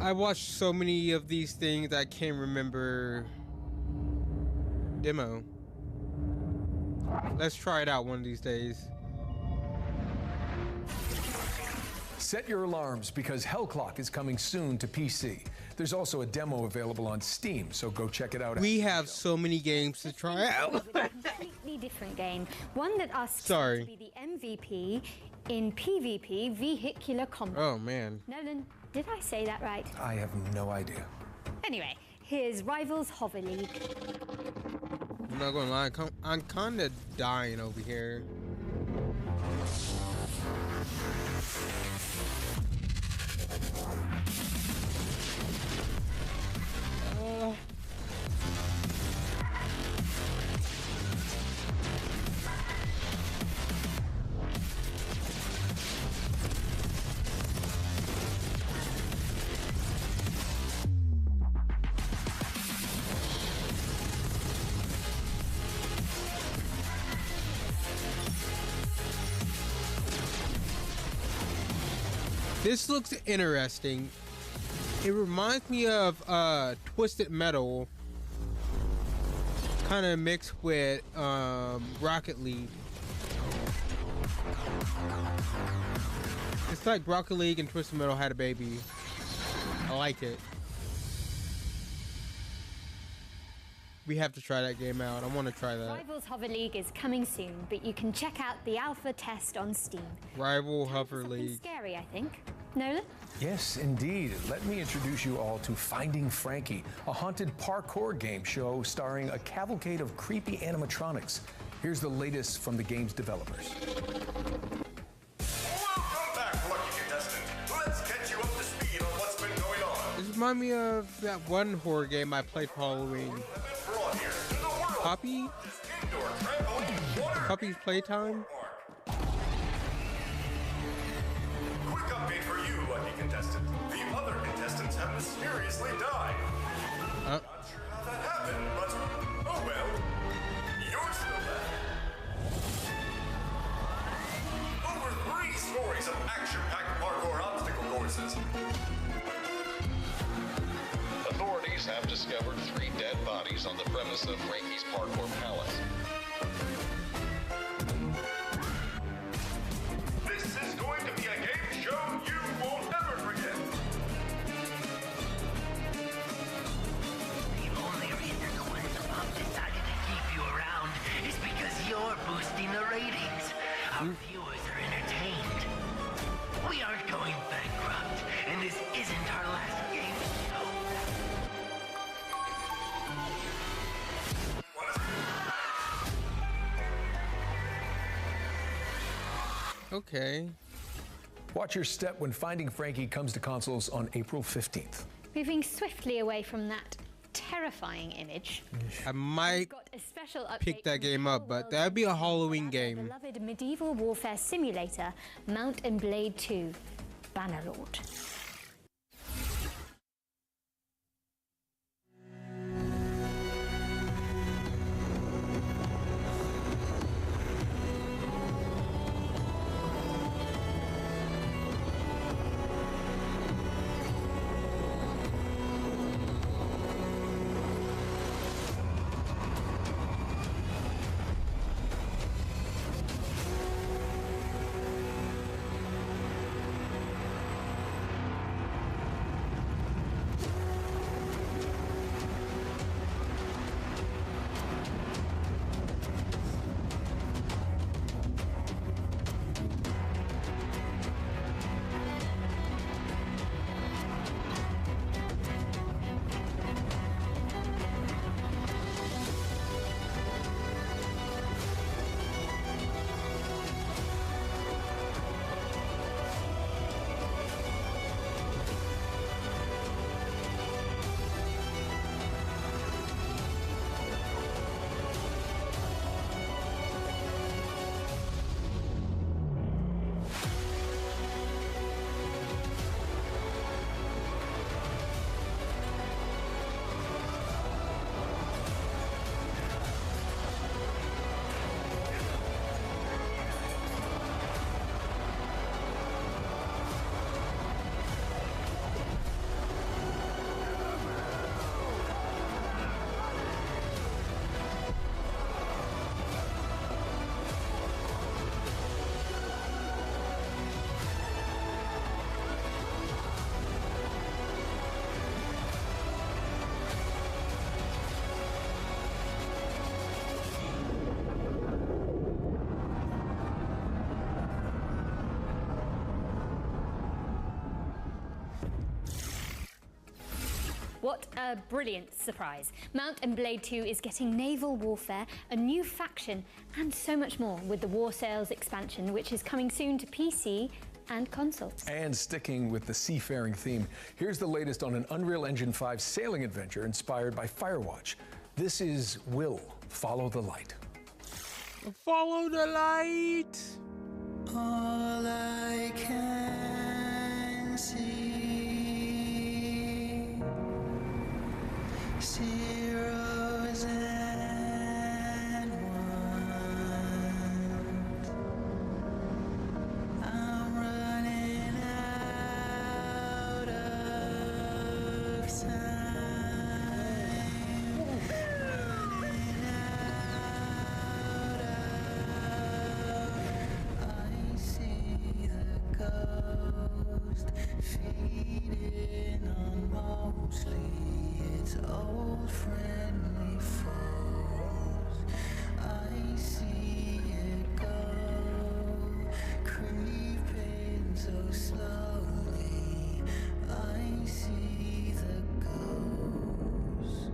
I watched so many of these things I can't remember demo. Let's try it out one of these days. Set your alarms because Hellclock is coming soon to PC. There's also a demo available on Steam, so go check it out. We have so many games to try out. A completely different game, one that asks you to be the MVP in PvP vehicular combat. Oh man. Nolan, did I say that right? I have no idea. Anyway, here's Rivals Hover League. I'm not gonna lie, I'm kinda dying over here. This looks interesting. It reminds me of Twisted Metal, kind of mixed with Rocket League. It's like Rocket League and Twisted Metal had a baby. I like it. We have to try that game out. I want to try that. Rivals Hover League is coming soon, but you can check out the alpha test on Steam. Rival Hover League. Scary, I think. Nolan? Yes, indeed. Let me introduce you all to Finding Frankie, a haunted parkour game show starring a cavalcade of creepy animatronics. Here's the latest from the game's developers. Welcome back, lucky contestant. Let's catch you up to speed on what's been going on. This reminds me of that one horror game I played for Halloween. Poppy? Poppy's Playtime? Quick update for you, lucky contestant. The other contestants have mysteriously died. Not sure how that happened, but oh well. You're still there. Over 3 stories of action-packed parkour obstacle courses. Authorities have discovered 3 dead bodies on the premise of Frankie's Parkour Palace. This is going to be a game show you won't ever forget. The only reason the West Pub decided to keep you around is because you're boosting the ratings. Our viewers are entertained. We aren't going bankrupt, and this isn't our last game show. Okay. Watch your step when Finding Frankie comes to consoles on April 15th. Moving swiftly away from that terrifying image, I might got a special update pick that from game up, but that'd be a Halloween game. beloved medieval warfare simulator, Mount and Blade 2, Bannerlord. What a brilliant surprise. Mount and Blade 2 is getting naval warfare, a new faction, and so much more with the War Sails expansion, which is coming soon to PC and consoles. And sticking with the seafaring theme, here's the latest on an Unreal Engine 5 sailing adventure inspired by Firewatch. This is Will Follow the Light. Follow the light. All I can see, zeros and ones. I'm running out of time. Running out of, I see the ghost feeding on mostly its old friendly foes. I see it go, creeping so slowly. I see the ghost.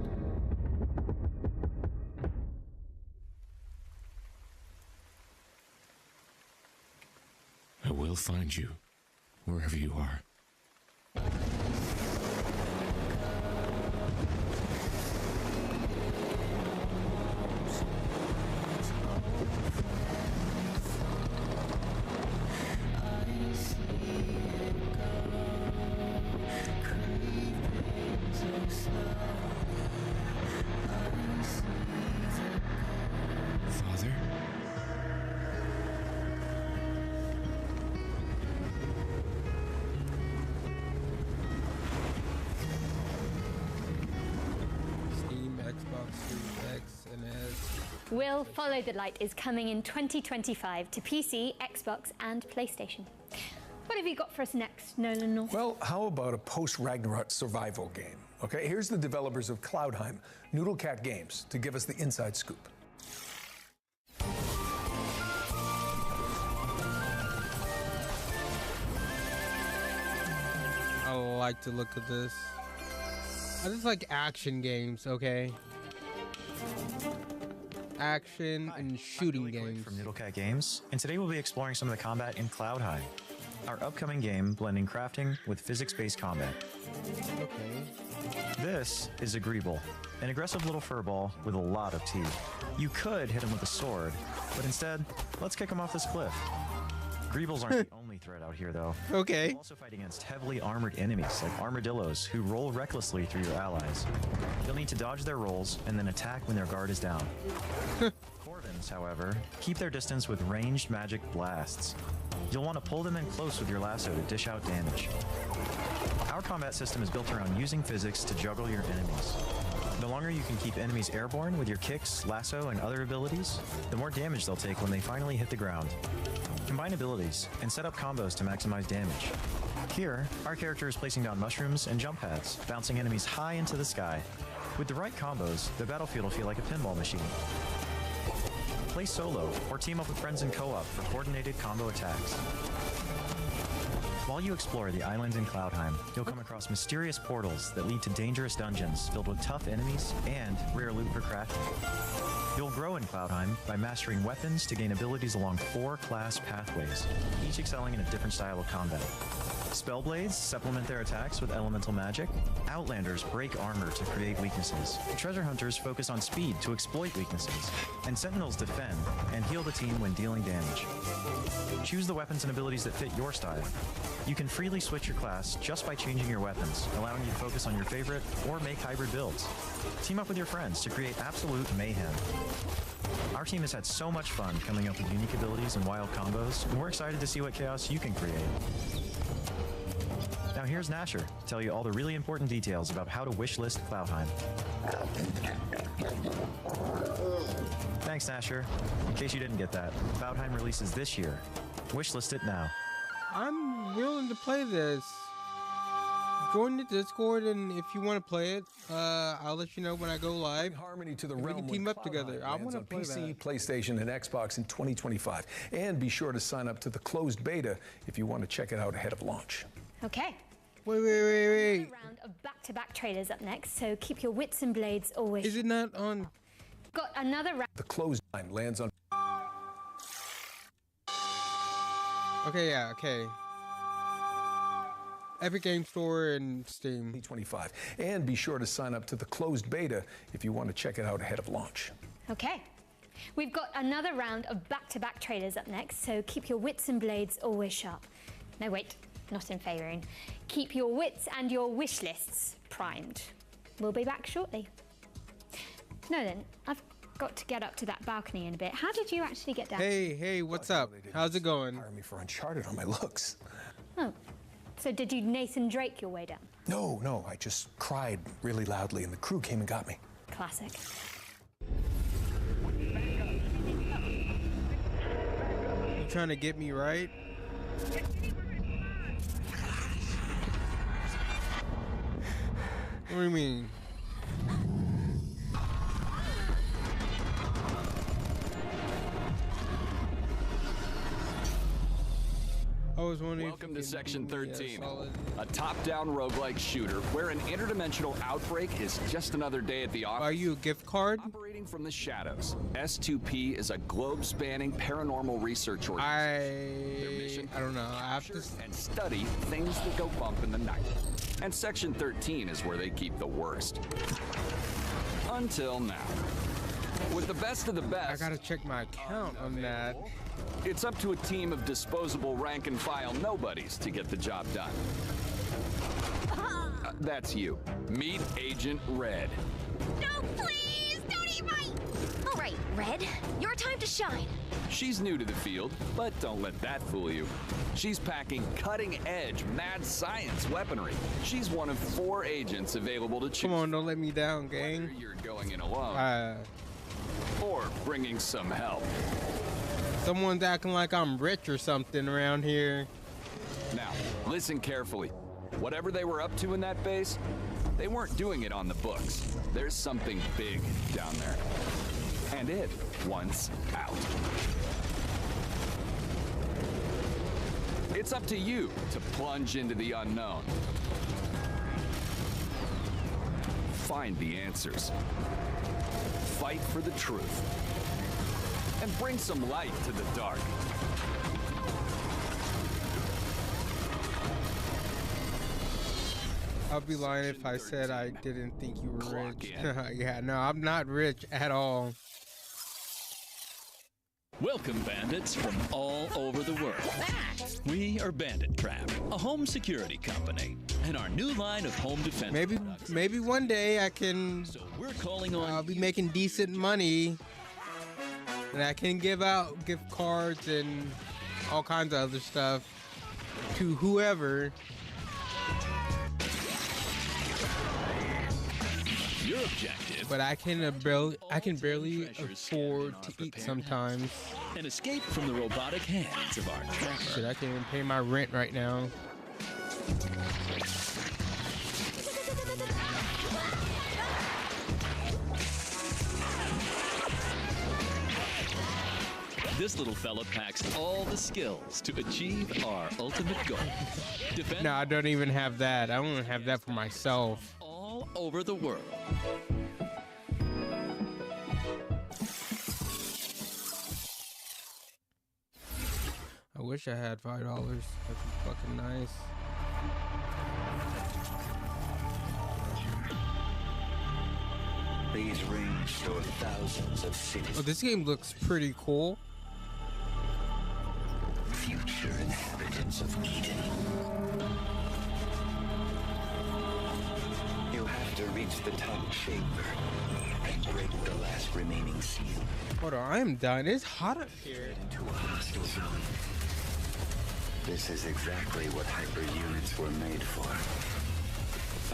I will find you, wherever you are. Father? Steam, Xbox Series X and S. Will Follow the Light is coming in 2025 to PC, Xbox, and PlayStation. What have you got for us next, Nolan North? Well, how about a post-Ragnarok survival game? Okay, here's the developers of Cloudheim, Noodlecat Games, to give us the inside scoop. I like to look at this. I just like action games, okay? Action and shooting games. From Noodlecat Games, and today we'll be exploring some of the combat in Cloudheim. our upcoming game blending crafting with physics-based combat. Okay. This is a Greeble, an aggressive little furball with a lot of teeth. You could hit him with a sword, but instead, let's kick him off this cliff. Greebles aren't the only threat out here, though. Okay. You'll also fight against heavily armored enemies like armadillos who roll recklessly through your allies. You'll need to dodge their rolls and then attack when their guard is down. Corvins, however, keep their distance with ranged magic blasts. You'll want to pull them in close with your lasso to dish out damage. Our combat system is built around using physics to juggle your enemies. The longer you can keep enemies airborne with your kicks, lasso, and other abilities, the more damage they'll take when they finally hit the ground. Combine abilities and set up combos to maximize damage. Here, our character is placing down mushrooms and jump pads, bouncing enemies high into the sky. With the right combos, the battlefield will feel like a pinball machine. Play solo or team up with friends in co-op for coordinated combo attacks. While you explore the islands in Cloudheim, you'll come across mysterious portals that lead to dangerous dungeons filled with tough enemies and rare loot for crafting. You'll grow in Cloudheim by mastering weapons to gain abilities along 4 class pathways, each excelling in a different style of combat. Spellblades supplement their attacks with elemental magic. Outlanders break armor to create weaknesses. Treasure hunters focus on speed to exploit weaknesses. And sentinels defend and heal the team when dealing damage. Choose the weapons and abilities that fit your style. You can freely switch your class just by changing your weapons, allowing you to focus on your favorite or make hybrid builds. Team up with your friends to create absolute mayhem. Our team has had so much fun coming up with unique abilities and wild combos, and we're excited to see what chaos you can create. Now here's Nasher to tell you all the really important details about how to wishlist Cloudheim. Thanks, Nasher. In case you didn't get that, Cloudheim releases this year. Wishlist it now. I'm willing to play this. Join the Discord, and if you want to play it, I'll let you know when I go live. Harmony to the we realm can team up together. I want to play PC, that. PlayStation, and Xbox in 2025. And be sure to sign up to the closed beta if you want to check it out ahead of launch. Okay. Wait. A round of back-to-back trailers up next, so keep your wits and blades always. Is it not on? Got another round. The closed line lands on. Okay, yeah, okay. Epic Game Store and Steam. 2025. And be sure to sign up to the closed beta if you want to check it out ahead of launch. Okay. We've got another round of back-to-back trailers up next, so keep your wits and blades always sharp. No, wait, not in favouring. Keep your wits and your wish lists primed. We'll be back shortly. No then, I've got to get up to that balcony in a bit. How did you actually get down? Hey, what's up? How's it going? Hire me for Uncharted on my looks. Oh, so did you Nathan Drake your way down? No, I just cried really loudly and the crew came and got me. Classic. You trying to get me right? What do you mean? I was wondering. Welcome to Section 13, a top-down roguelike shooter where an interdimensional outbreak is just another day at the office. Are you a gift card? Operating from the shadows, S2P is a globe-spanning paranormal research organization. I don't know. I have to and study things that go bump in the night. And Section 13 is where they keep the worst. Until now. With the best of the best. I gotta check my account on that. It's up to a team of disposable rank-and-file nobodies to get the job done. That's you. Meet Agent Red. No, please! Don't eat my... All right, Red. Your time to shine. She's new to the field, but don't let that fool you. She's packing cutting-edge mad science weaponry. She's one of 4 agents available to choose. Come on, don't let me down, gang. Whether you're going in alone or bringing some help. Someone's acting like I'm rich or something around here. Now, listen carefully. Whatever they were up to in that base, they weren't doing it on the books. There's something big down there. And it wants out. It's up to you to plunge into the unknown. Find the answers. Fight for the truth. And bring some light to the dark. I'll be lying if I said I didn't think you were rich. Yeah, no, I'm not rich at all. Welcome, bandits from all over the world. We are Bandit Trap, a home security company, and our new line of home defense. Maybe one day I can. So we're calling on. I'll be making decent money, and I can give out gift cards and all kinds of other stuff to whoever. Your objective, but I can barely afford to eat sometimes. And escape from the robotic hands of our trapper. Shit, I can't even pay my rent right now. This little fella packs all the skills to achieve our ultimate goal. No, I don't even have that. I don't even have that for myself. All over the world. I wish I had $5. That'd be fucking nice. These rings show thousands of cities. Oh, this game looks pretty cool. Future inhabitants of Eden. You have to reach the top chamber and break the last remaining seal. Hold on, I am done. It's hot up here. Into a hostile zone. This is exactly what hyper units were made for.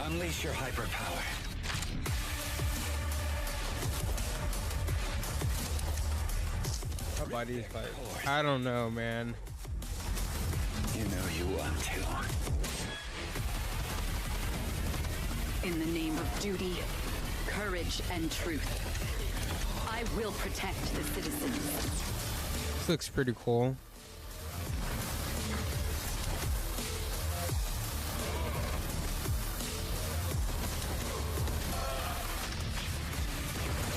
Unleash your hyper power. My body is like, I don't know, man. You know you want to. In the name of duty, courage, and truth, I will protect the citizens. This looks pretty cool.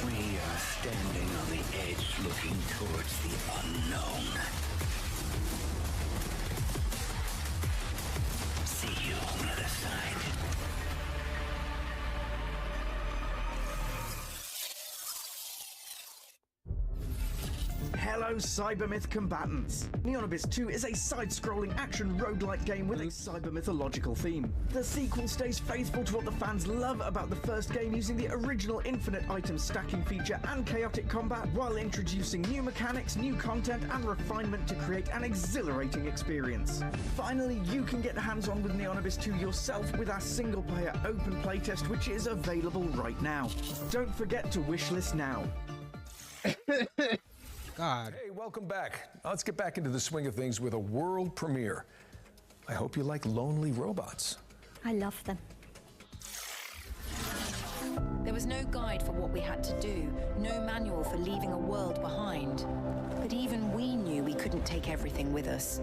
We are standing on the edge looking towards the unknown. See you on the other side. Hello, Cybermyth combatants! Neon Abyss 2 is a side-scrolling action roguelike game with a cyber-mythological theme. The sequel stays faithful to what the fans love about the first game, using the original infinite item stacking feature and chaotic combat, while introducing new mechanics, new content, and refinement to create an exhilarating experience. Finally, you can get hands-on with Neon Abyss 2 yourself with our single-player open playtest, which is available right now. Don't forget to wishlist now. God. Hey, welcome back. Let's get back into the swing of things with a world premiere. I hope you like Lonely Robots. I love them. There was no guide for what we had to do, no manual for leaving a world behind. But even we knew we couldn't take everything with us.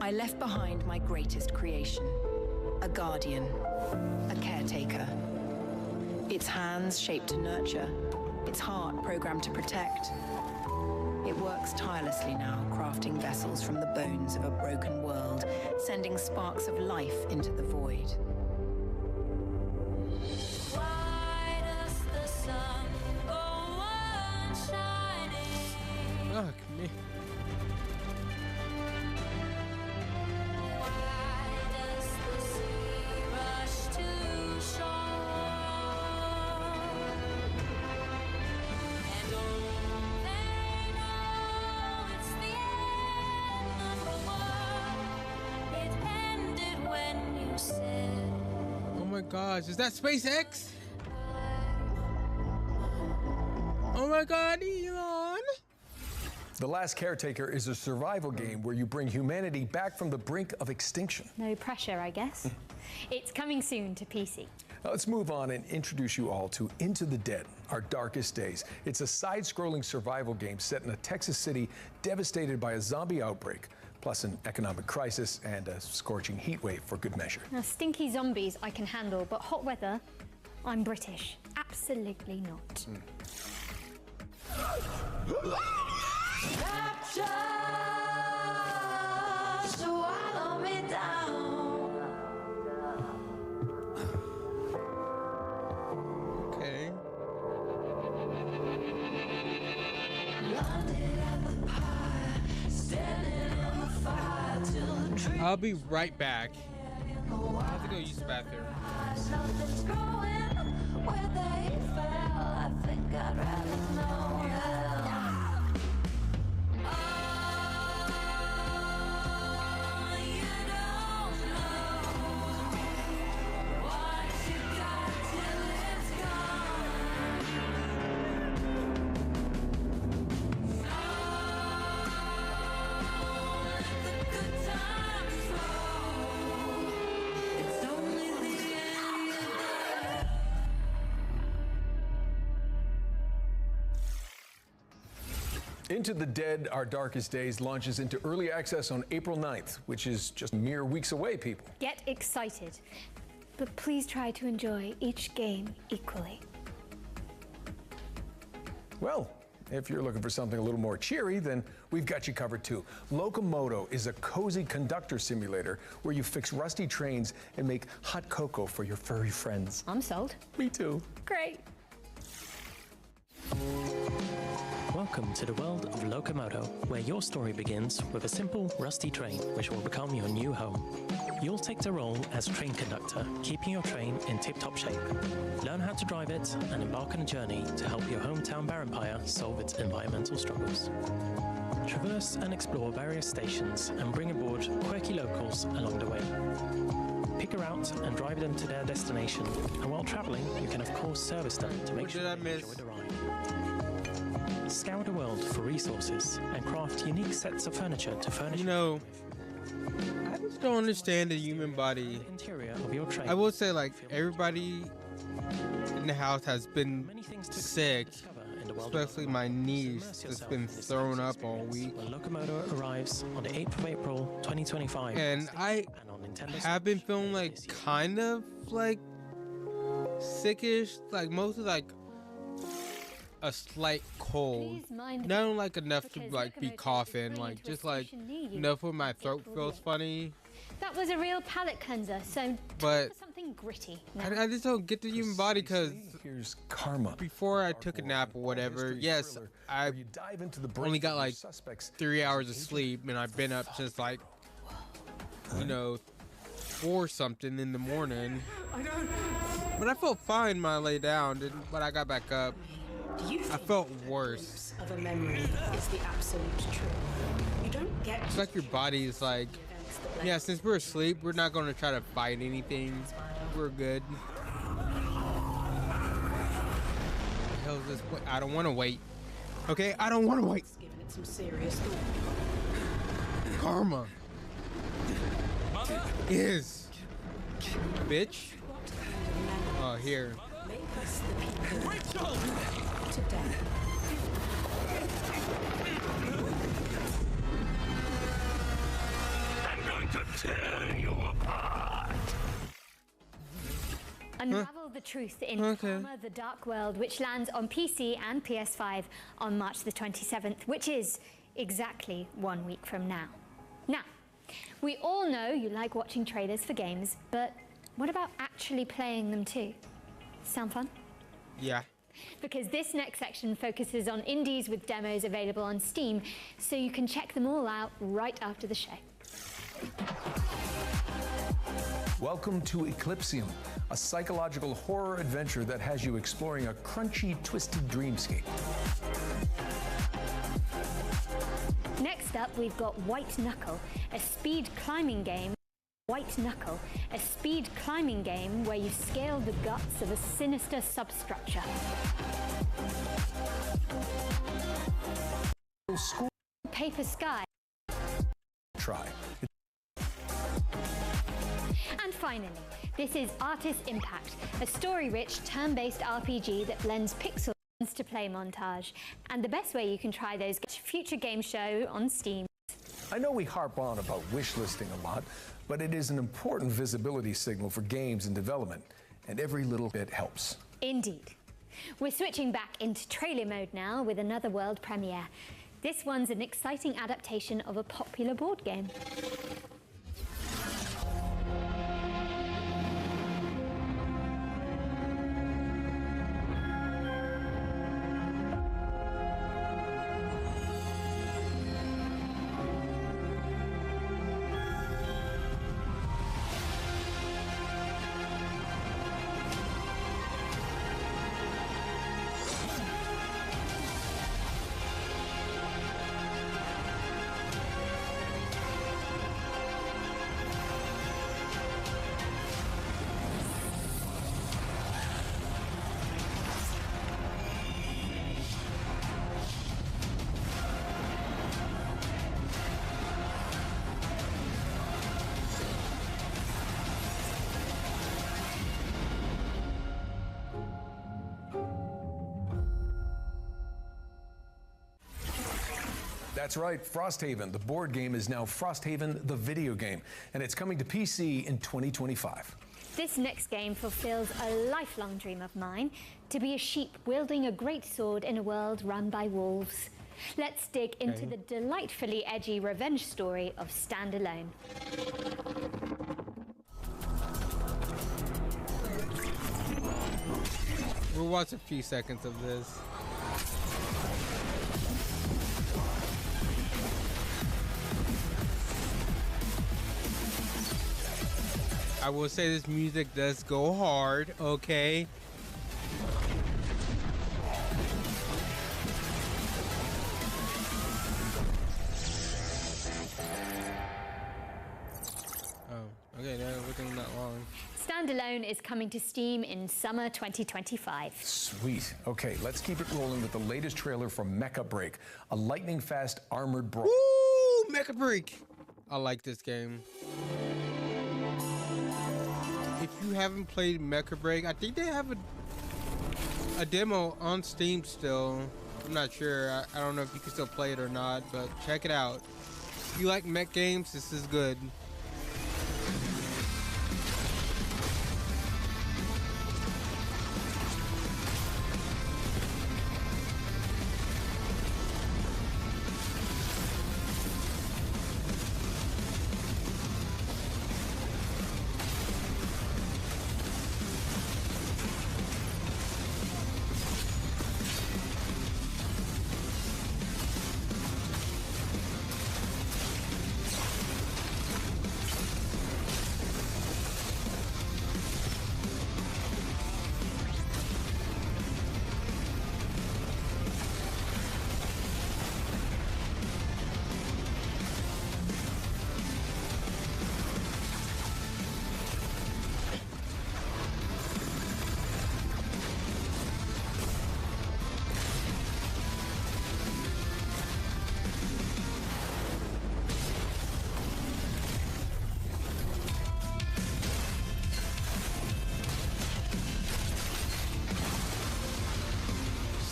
I left behind my greatest creation, a guardian, a caretaker. Its hands shaped to nurture, its heart programmed to protect. It works tirelessly now, crafting vessels from the bones of a broken world, sending sparks of life into the void. Why does the sun go on shining? Fuck me. Why does the sea rush to shore? And all they know it's the end of the world. It ended when you said. Oh my gosh, is that SpaceX? Oh my god, Elon! The Last Caretaker is a survival game where you bring humanity back from the brink of extinction. No pressure, I guess. It's coming soon to PC. Now let's move on and introduce you all to Into the Dead, Our Darkest Days. It's a side-scrolling survival game set in a Texas city devastated by a zombie outbreak, plus an economic crisis and a scorching heat wave for good measure. Now, stinky zombies I can handle, but hot weather, I'm British. Absolutely not. Capture, swallow me down. I'll be right back. I have to go use the bathroom. Something's growing where they fell. I think I'd rather know hell. Oh, you don't know what you got till it's gone. Oh, let the good times roll. It's only the end of the Into the Dead, Our Darkest Days launches into early access on April 9th, which is just mere weeks away, people. Get excited, but please try to enjoy each game equally. Well, if you're looking for something a little more cheery, then we've got you covered too. Locomoto is a cozy conductor simulator where you fix rusty trains and make hot cocoa for your furry friends. I'm sold. Me too. Great. Welcome to the world of Locomoto, where your story begins with a simple, rusty train, which will become your new home. You'll take the role as train conductor, keeping your train in tip-top shape. Learn how to drive it and embark on a journey to help your hometown Barenpire solve its environmental struggles. Traverse and explore various stations and bring aboard quirky locals along the way. Pick a route and drive them to their destination, and while traveling, you can of course service them to make sure they enjoy the ride. Scour the world for resources and craft unique sets of furniture to furnish. You know, I just don't understand the human body. The interior of your train. I will say, like, everybody in the house has been sick, especially my niece that's been thrown up all week. When Locomoto arrives on the 8th of April, 2025. And I have been feeling like kind of like sickish, like mostly like a slight cold. Not like enough to like be coughing, like just like enough where my throat feels funny. That was a real palate cleanser, so But for something gritty. I just don't get the human body because here's karma. Before I took a nap or whatever, yes, I only got like 3 hours of sleep, and I've been up since like, you know, 4 something in the morning. But I felt fine when I lay down, and when I got back up, I felt worse. Of a memory is the absolute truth. You don't get. It's like your body is like, yeah, since we're asleep, we're not going to try to fight anything. We're good. Hell is this? I don't want to wait. Okay, I don't want to wait. Given it some serious Karma is bitch. Oh, here. Make us the people today. I'm going to tear you apart. Unravel the truth in Karma, the Dark World, which lands on PC and PS5 on March the 27th, which is exactly 1 week from now. Now, we all know you like watching trailers for games, but what about actually playing them too? Sound fun? Yeah. Because this next section focuses on indies with demos available on Steam, so you can check them all out right after the show. Welcome to Eclipsium, a psychological horror adventure that has you exploring a crunchy, twisted dreamscape. Next up, we've got White Knuckle, a speed climbing game. White Knuckle, a speed climbing game where you scale the guts of a sinister substructure. Paper Sky. Try. And finally, this is Artist Impact, a story-rich, turn-based RPG that blends pixels to play montage. And the best way you can try those future game show on Steam. I know we harp on about wish listing a lot, but it is an important visibility signal for games in development, and every little bit helps. Indeed. We're switching back into trailer mode now with another world premiere. This one's an exciting adaptation of a popular board game. That's right, Frosthaven, the board game, is now Frosthaven, the video game, and it's coming to PC in 2025. This next game fulfills a lifelong dream of mine, to be a sheep wielding a great sword in a world run by wolves. Let's dig into the delightfully edgy revenge story of Stand Alone. We'll watch a few seconds of this. I will say this music does go hard, okay? Oh, okay, no, looking that long. Stand Alone is coming to Steam in summer 2025. Sweet. Okay, let's keep it rolling with the latest trailer from Mecha Break, a lightning-fast armored brawl. Woo! Mecha Break! I like this game. If you haven't played Mecha Break, I think they have a demo on Steam still. I'm not sure. I don't know if you can still play it or not, but check it out. If you like mech games, this is good.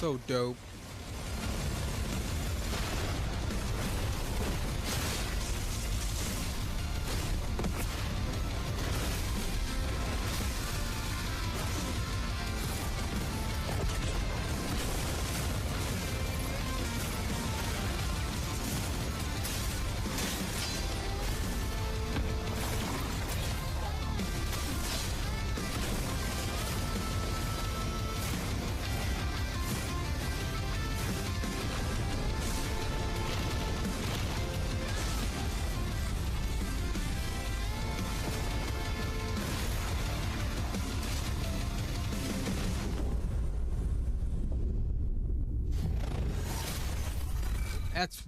So dope.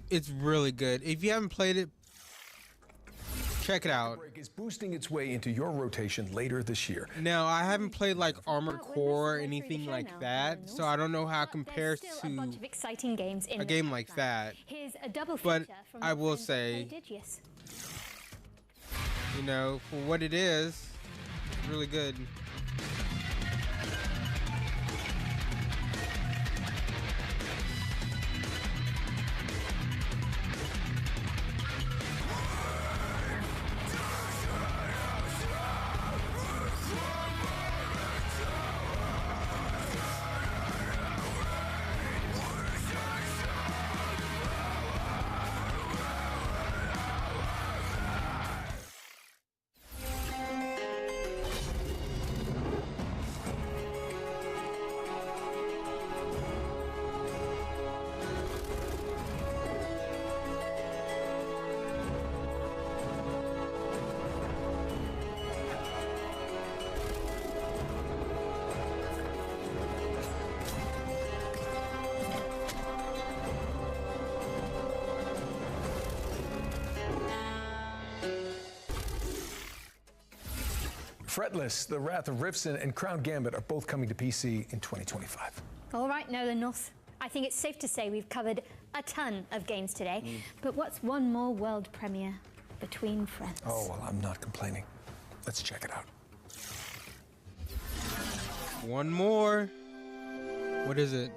It's really good. If you haven't played it, check it out. Break is boosting its way into your rotation later this year. Now, I haven't played like Armored Core or anything like that, so I don't know how it compares to a bunch of exciting games in a game like that. Here's a double But feature from I will say, Prodigious. you know, for what it is, it's really good. Fretless, The Wrath of Riften, and Crown Gambit are both coming to PC in 2025. All right, Nolan North. I think it's safe to say we've covered a ton of games today. But what's one more world premiere between friends? Oh, well, I'm not complaining. Let's check it out. One more. What is it?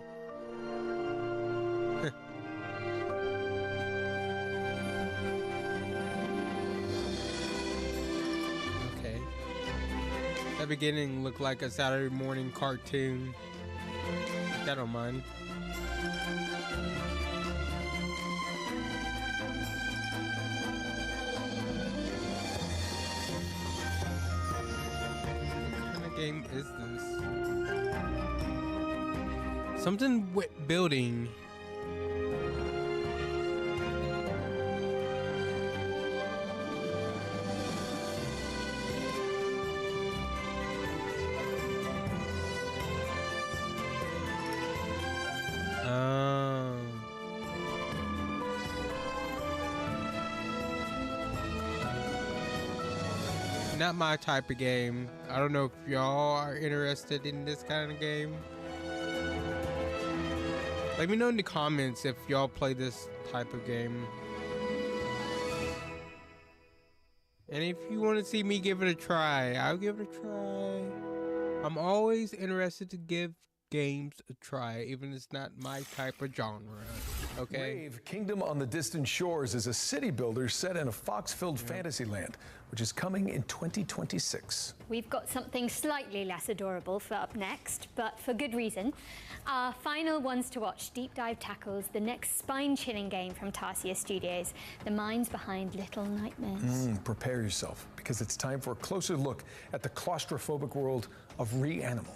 That beginning looked like a Saturday morning cartoon. I don't mind. What kind of game is this? Something with building. Not my type of game. I don't know if y'all are interested in this kind of game. Let me know in the comments if y'all play this type of game. And if you want to see me give it a try, I'll give it a try. I'm always interested to give games a try, even if it's not my type of genre. Okay. Rave Kingdom on the Distant Shores is a city builder set in a fox-filled fantasy land, which is coming in 2026. We've got something slightly less adorable for up next, but for good reason. Our final ones to watch deep dive tackles the next spine-chilling game from Tarsier Studios, the minds behind Little Nightmares. Prepare yourself, because it's time for a closer look at the claustrophobic world of Reanimal.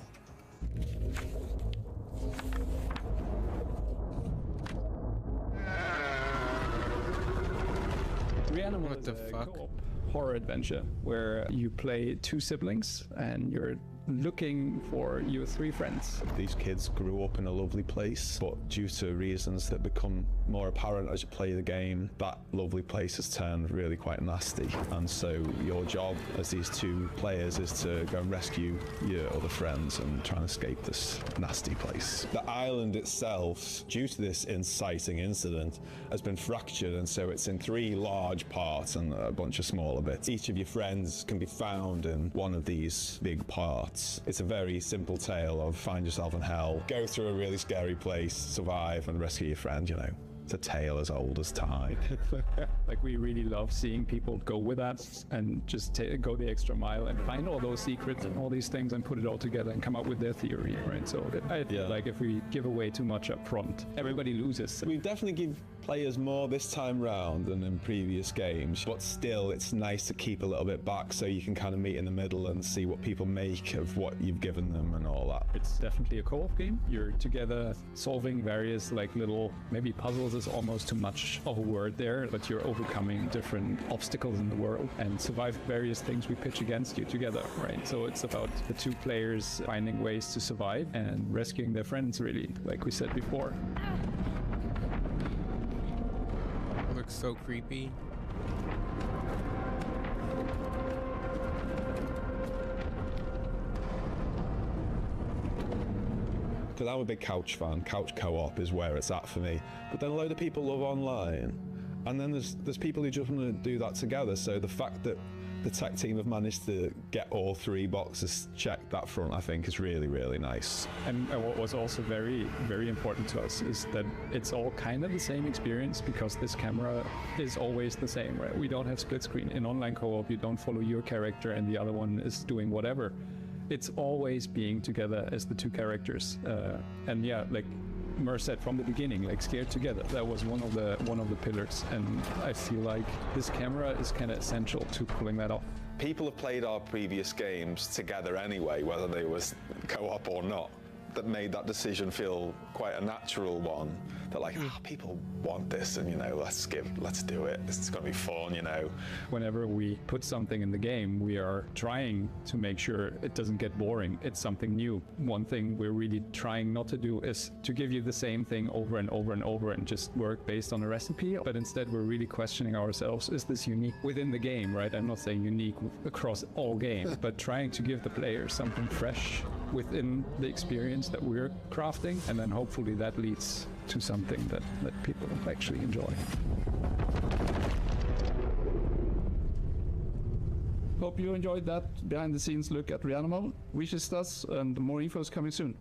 Reanimal is a co-op horror adventure where you play two siblings and you're looking for your three friends. These kids grew up in a lovely place, but due to reasons that become more apparent as you play the game, that lovely place has turned really quite nasty. And so your job as these two players is to go and rescue your other friends and try and escape this nasty place. The island itself, due to this inciting incident, has been fractured, and so it's in three large parts and a bunch of smaller bits. Each of your friends can be found in one of these big parts. It's a very simple tale of find yourself in hell, go through a really scary place, survive, and rescue your friend, you know. It's a tale as old as time. Like, we really love seeing people go with us and just go the extra mile and find all those secrets and all these things and put it all together and come up with their theory, right? So I feel like if we give away too much up front, everybody loses. We definitely give players more this time round than in previous games, but still it's nice to keep a little bit back so you can kind of meet in the middle and see what people make of what you've given them and all that. It's definitely a co-op game. You're together solving various like little, maybe puzzles is almost too much of a word there, but you're overcoming different obstacles in the world and survive various things we pitch against you together, right? So it's about the two players finding ways to survive and rescuing their friends, really, like we said before. It looks so creepy. Because I'm a big couch fan. Couch co-op is where it's at for me. But then a load of people love online. And then there's people who just want to do that together. So the fact that the tech team have managed to get all three boxes checked that front, I think, is really, really nice. And what was also very, very important to us is that it's all kind of the same experience because this camera is always the same, right? We don't have split screen. In online co-op, you don't follow your character and the other one is doing whatever. It's always being together as the two characters. And yeah, like Mer said from the beginning, like scared together. That was one of the pillars, and I feel like this camera is kind of essential to pulling that off. People have played our previous games together anyway, whether they was co-op or not. That made that decision feel quite a natural one. That like, people want this, and you know, let's do it. This is gonna be fun, you know. Whenever we put something in the game, we are trying to make sure it doesn't get boring. It's something new. One thing we're really trying not to do is to give you the same thing over and over and over and just work based on a recipe. But instead, we're really questioning ourselves: is this unique within the game, right? I'm not saying unique across all games, but trying to give the player something fresh within the experience that we're crafting, and then hopefully that leads to something that people actually enjoy. Hope you enjoyed that behind the scenes look at Reanimal. Wishes us, and more info is coming soon.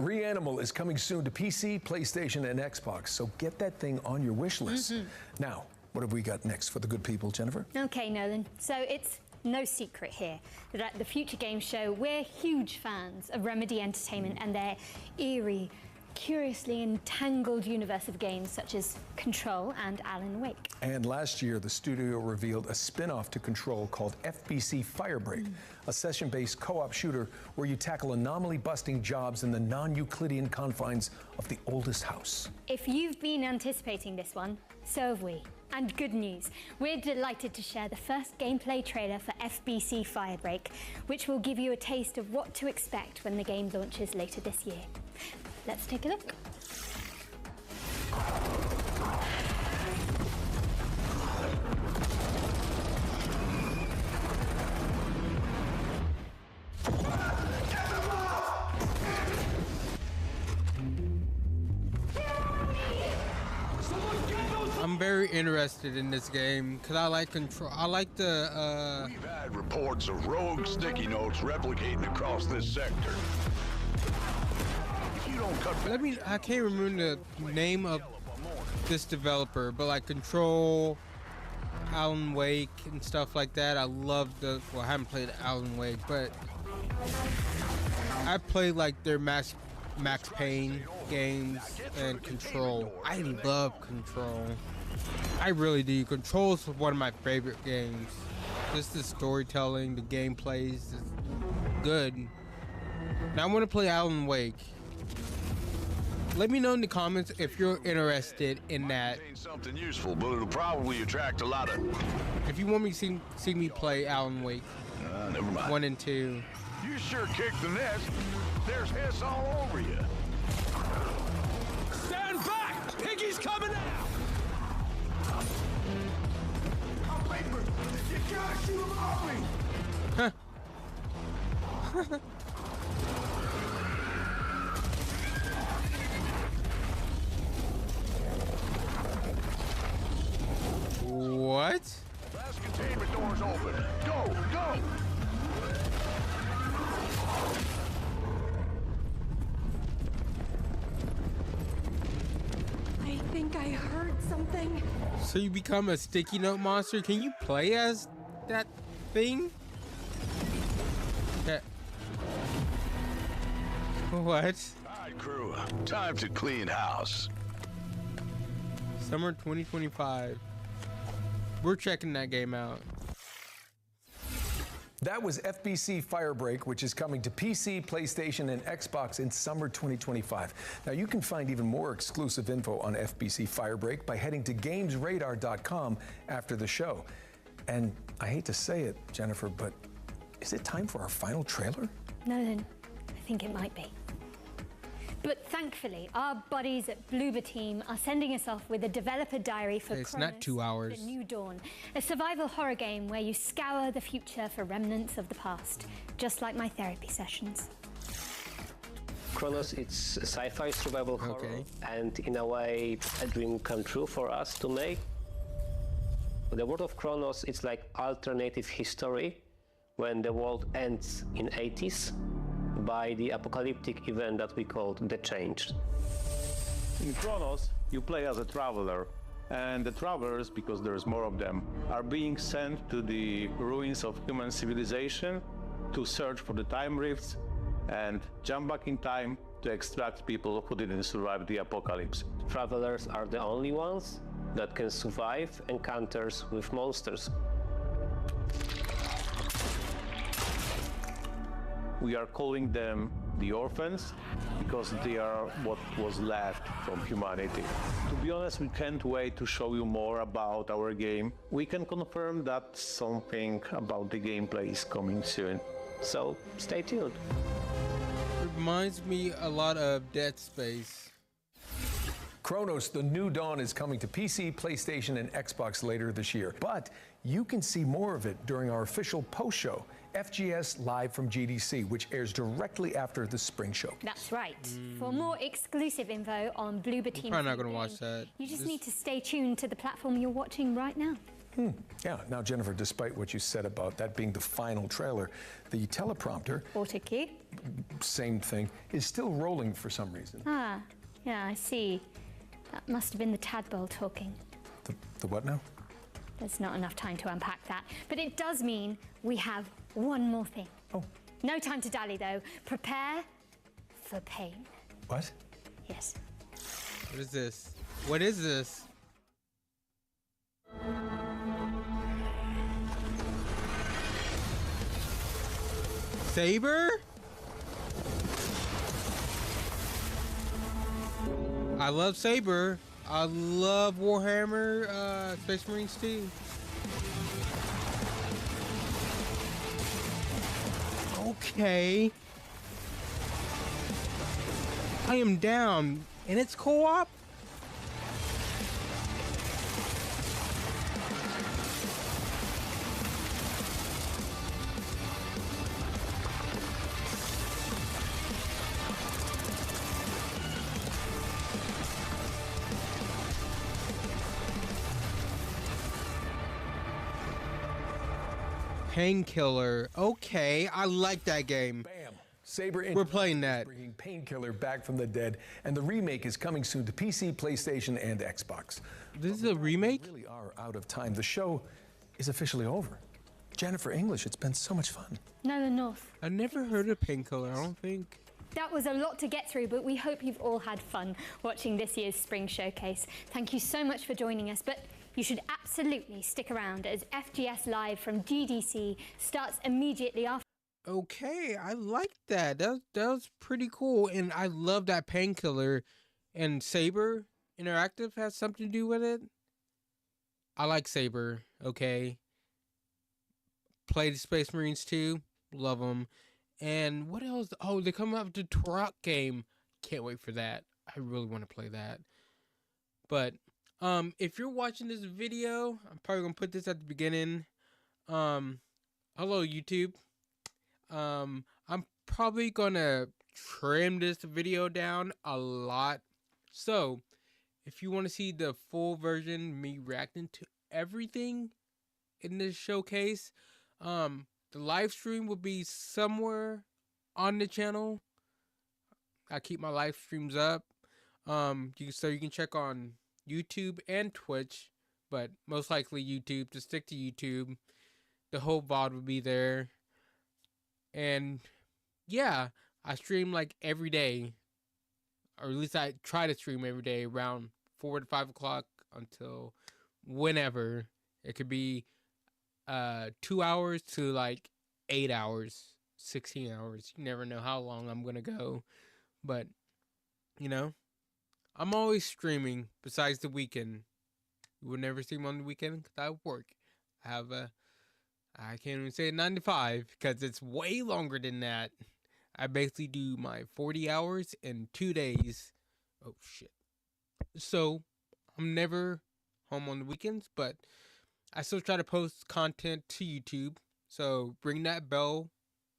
Reanimal is coming soon to PC, PlayStation, and Xbox, so get that thing on your wish list. Now, what have we got next for the good people, Jennifer? Okay, Nolan. So it's no secret here that at the Future Game Show, we're huge fans of Remedy Entertainment and their eerie, curiously entangled universe of games such as Control and Alan Wake. And last year, the studio revealed a spin-off to Control called FBC Firebreak, a session-based co-op shooter where you tackle anomaly-busting jobs in the non-Euclidean confines of the oldest house. If you've been anticipating this one, so have we. And good news, we're delighted to share the first gameplay trailer for FBC Firebreak, which will give you a taste of what to expect when the game launches later this year. Let's take a look. I'm very interested in this game because I like Control. I like the. We've had reports of rogue sticky notes replicating across this sector. If you don't cut back, I can't remember the name of this developer, but like Control, Alan Wake, and stuff like that. I love the. Well, I haven't played Alan Wake, but I played like their Max Payne games and Control. I love Control. I really do. Control is one of my favorite games. Just the storytelling, the gameplay is good. Now I want to play Alan Wake. Let me know in the comments if you're interested in that. Ain't something useful, but it'll probably attract a lot of. If you want me to see me play Alan Wake, never mind. 1 and 2. You sure kicked the nest. There's hiss all over you. Stand back! Piggy's coming out! You gotta shoot him off me! Huh. What? Last containment door's open. Go, go! I think I heard something. So you become a sticky note monster? Can you play as that thing? That. What? All right, crew. Time to clean house. Summer 2025. We're checking that game out. That was FBC Firebreak, which is coming to PC, PlayStation, and Xbox in summer 2025. Now, you can find even more exclusive info on FBC Firebreak by heading to GamesRadar.com after the show. And I hate to say it, Jennifer, but is it time for our final trailer? No, then I think it might be. But thankfully, our buddies at Bloober Team are sending us off with a developer diary for It's Chronos, not 2 hours. The New Dawn, a survival horror game where you scour the future for remnants of the past, just like my therapy sessions. Chronos, it's a sci-fi survival horror, and in a way, a dream come true for us to make. The world of Chronos, it's like alternative history when the world ends in 80s by the apocalyptic event that we called The Change. In Chronos, you play as a traveler, and the travelers, because there's more of them, are being sent to the ruins of human civilization to search for the time rifts and jump back in time to extract people who didn't survive the apocalypse. Travelers are the only ones that can survive encounters with monsters. We are calling them the orphans because they are what was left from humanity. To be honest, we can't wait to show you more about our game. We can confirm that something about the gameplay is coming soon. So stay tuned. It reminds me a lot of Dead Space. Chronos, The New Dawn is coming to PC, PlayStation, and Xbox later this year. But you can see more of it during our official post-show, FGS Live from GDC, which airs directly after the spring show. That's right. For more exclusive info on Bloober Team, Probably not going to watch that. you just need to stay tuned to the platform you're watching right now. Yeah, now Jennifer, despite what you said about that being the final trailer, the teleprompter, Auto cue. same thing, is still rolling for some reason. Ah, yeah, I see. That must have been the Tadpole talking. The what now? there's not enough time to unpack that. But it does mean we have one more thing. Oh. No time to dally, though. Prepare for pain. What? Yes. What is this? What is this? Saber? I love Saber. I love Warhammer Space Marines too. Okay. I am down. And it's co-op? Painkiller. Okay, I like that game. Bam. Saber. We're playing that. Bringing Painkiller back from the dead, and the remake is coming soon to PC, PlayStation, and Xbox. This is a remake? We really are out of time. The show is officially over. Jennifer English, it's been so much fun. Nolan North. I never heard of Painkiller, I don't think. That was a lot to get through, but we hope you've all had fun watching this year's Spring Showcase. Thank you so much for joining us, but you should absolutely stick around as FGS Live from GDC starts immediately after. Okay, I like that. That was pretty cool, and I love that Painkiller and Saber Interactive has something to do with it. I like Saber. Okay. Played Space Marines too. Love them. And what else? Oh, they come up with the Turok game. Can't wait for that. I really want to play that. But if you're watching this video, I'm probably gonna put this at the beginning. Hello YouTube. I'm probably gonna trim this video down a lot. So if you want to see the full version, me reacting to everything in this showcase, the live stream will be somewhere on the channel. I keep my live streams up. So you can check on YouTube and Twitch, but most likely YouTube. To stick to YouTube, the whole VOD will be there. And yeah, I stream like every day, or at least I try to stream every day around 4 to 5 o'clock until whenever. It could be 2 hours to like 8 hours, 16 hours. You never know how long I'm gonna go, but you know, I'm always streaming besides the weekend. You will never stream on the weekend because I work. I can't even say 9 to 5 because it's way longer than that. I basically do my 40 hours in 2 days. Oh shit. So I'm never home on the weekends, but I still try to post content to YouTube. So ring that bell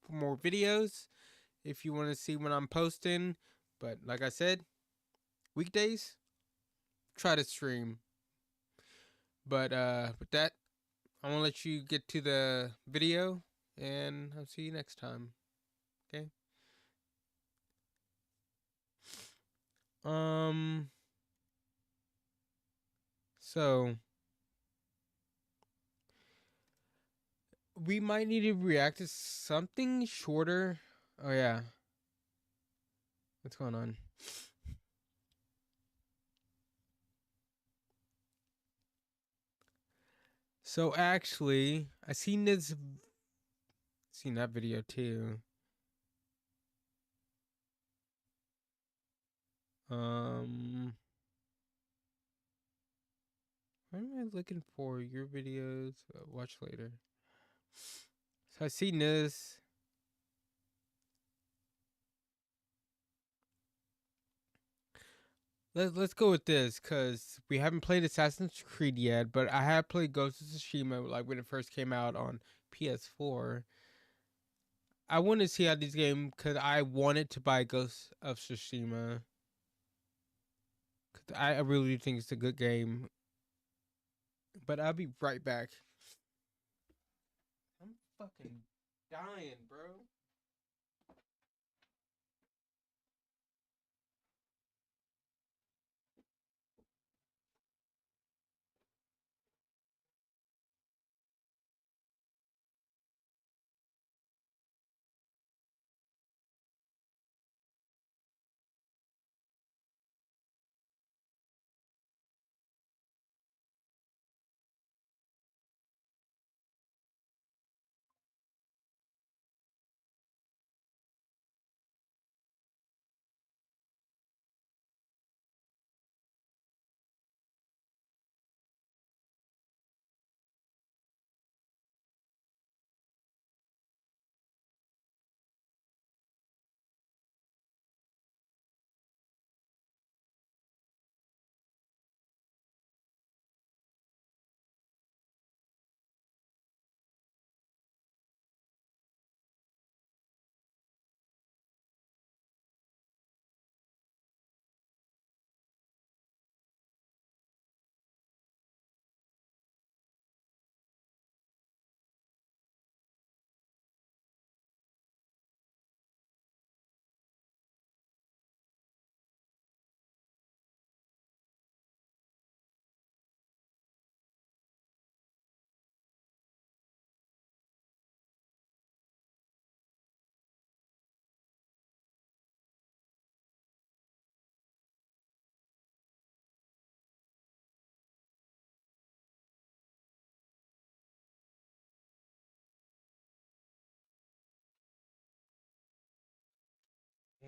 for more videos if you want to see when I'm posting. But like I said, weekdays, try to stream. But with that, I'm gonna let you get to the video, and I'll see you next time. Okay. So we might need to react to something shorter. Oh yeah. What's going on? So actually, I seen that video too. What am I looking for? Your videos? Watch later. So I seen this. Let's go with this because we haven't played Assassin's Creed yet, but I have played Ghost of Tsushima like when it first came out on PS4. I want to see how this game, because I wanted to buy Ghost of Tsushima. Cause I really think it's a good game. But I'll be right back. I'm fucking dying, bro.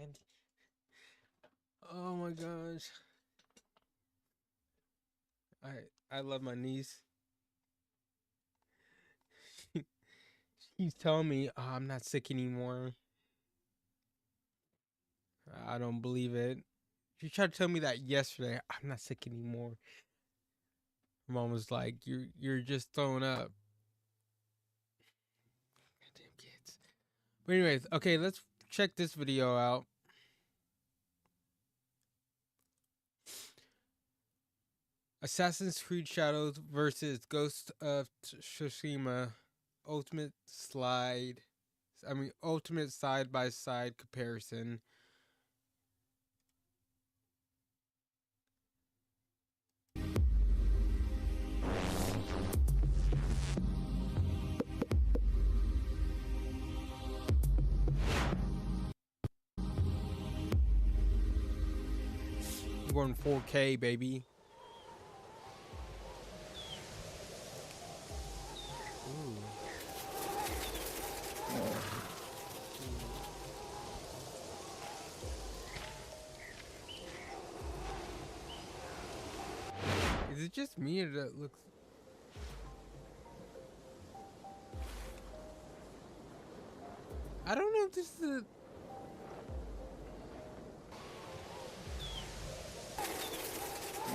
And oh my gosh. I love my niece. She's telling me, oh, I'm not sick anymore. I don't believe it. She tried to tell me that yesterday. I'm not sick anymore. Mom was like, you're just throwing up. Goddamn kids. But anyways, okay, let's check this video out. Assassin's Creed Shadows versus Ghost of Tsushima ultimate side-by-side comparison. I'm going 4K, baby. Is it just me or that looks? I don't know if this is a...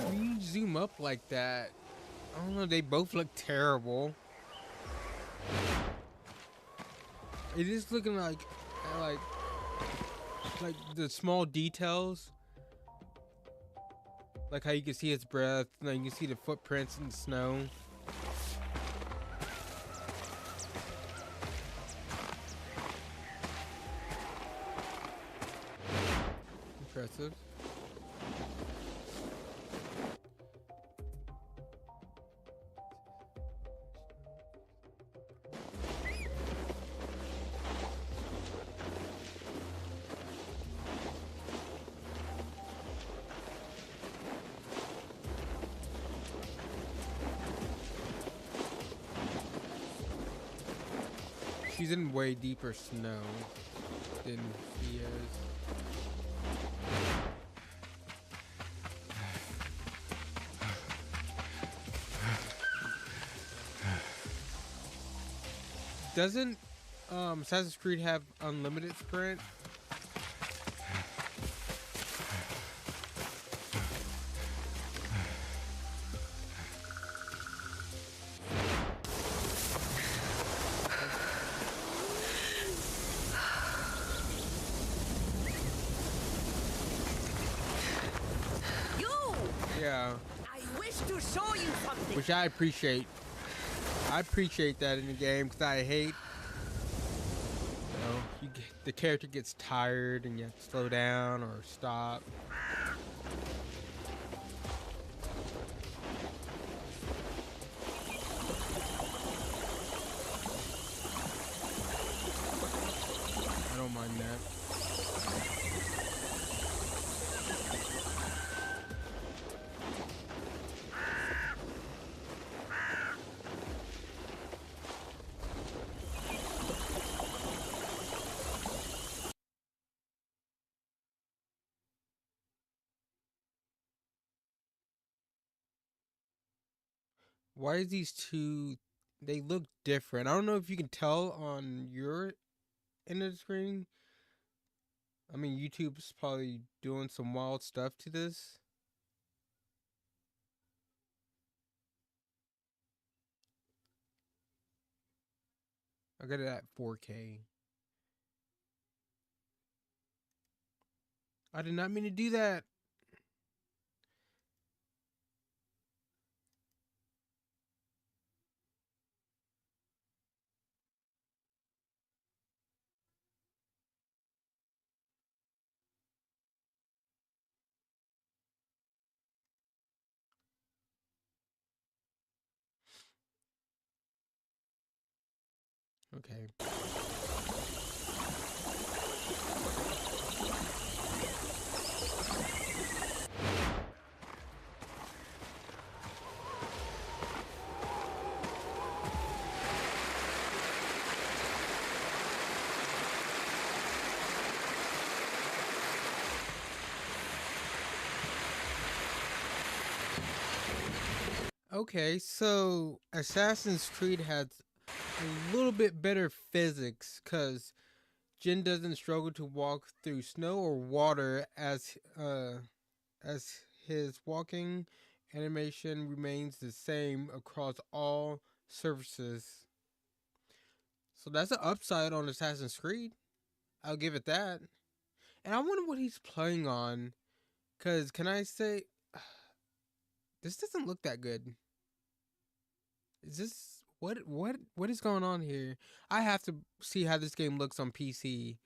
When you zoom up like that, I don't know, they both look terrible. It is looking like the small details, like how you can see his breath, and then you can see the footprints in the snow. Impressive. She's in way deeper snow than he is. Doesn't Assassin's Creed have unlimited sprint? Yeah. I wish to show you something. Which I appreciate. I appreciate that in the game because I hate, the character gets tired and you have to slow down or stop. I don't mind that. Why is these two, they look different. I don't know if you can tell on your end of the screen. I mean, YouTube's probably doing some wild stuff to this. I got it at 4K. I did not mean to do that. Okay. Okay, so Assassin's Creed has a little bit better physics because Jin doesn't struggle to walk through snow or water as his walking animation remains the same across all surfaces. So that's an upside on Assassin's Creed. I'll give it that. And I wonder what he's playing on. Because, can I say... This doesn't look that good. Is this... What is going on here? I have to see how this game looks on PC.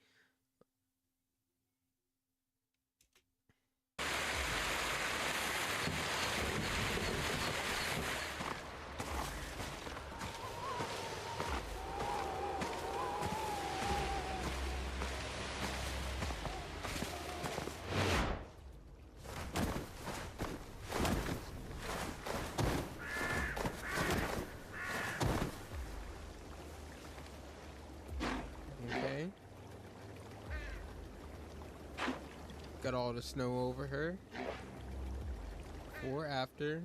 Got all the snow over her. Before, after.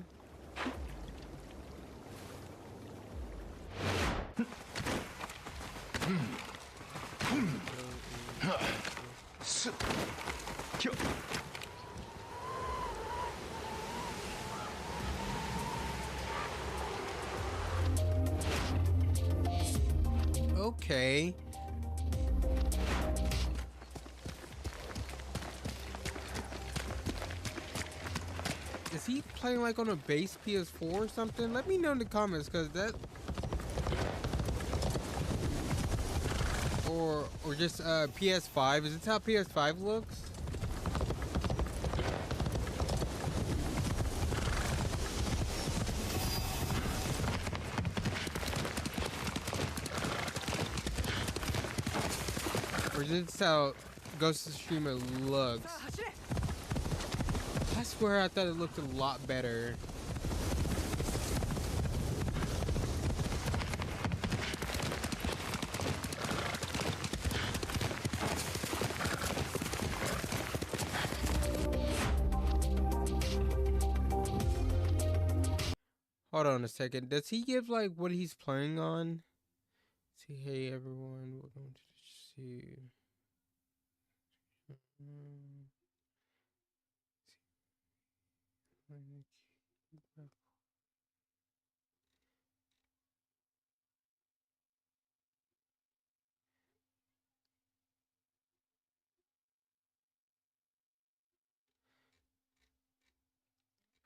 Okay. Is he playing like on a base PS4 or something? Let me know in the comments, cause that, or just PS5. Is this how PS5 looks? Or is this how Ghost of Tsushima looks? I swear I thought it looked a lot better. Hold on a second. Does he give like what he's playing on? See, hey everyone, welcome to see.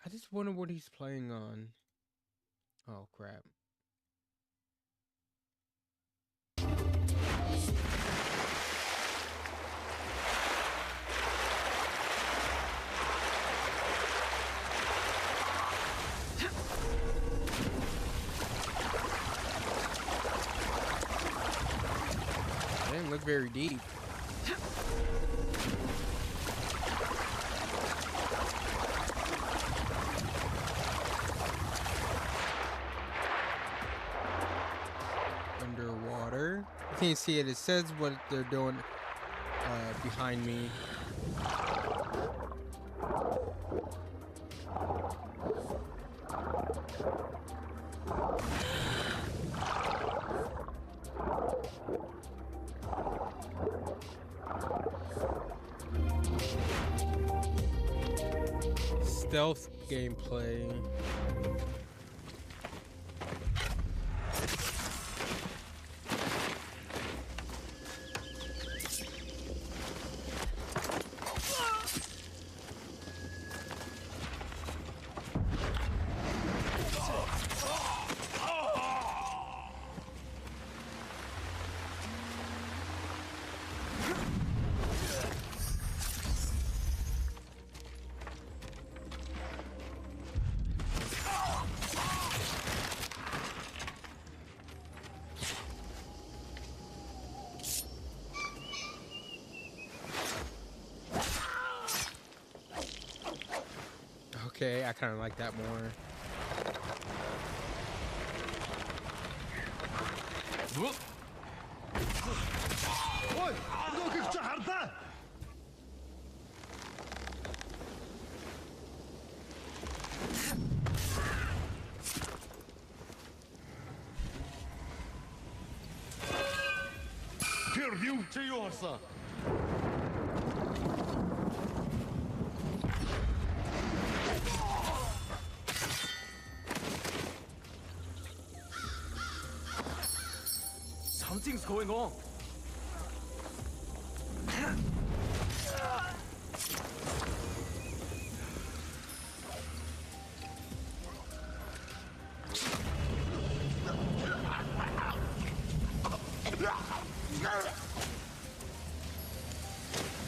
I just wonder what he's playing on. Oh crap. Didn't look very deep. Underwater. You can't see it. It says what they're doing behind me. Stealth gameplay. Okay, I kind of like that more. Херню чаешься! Something's going on.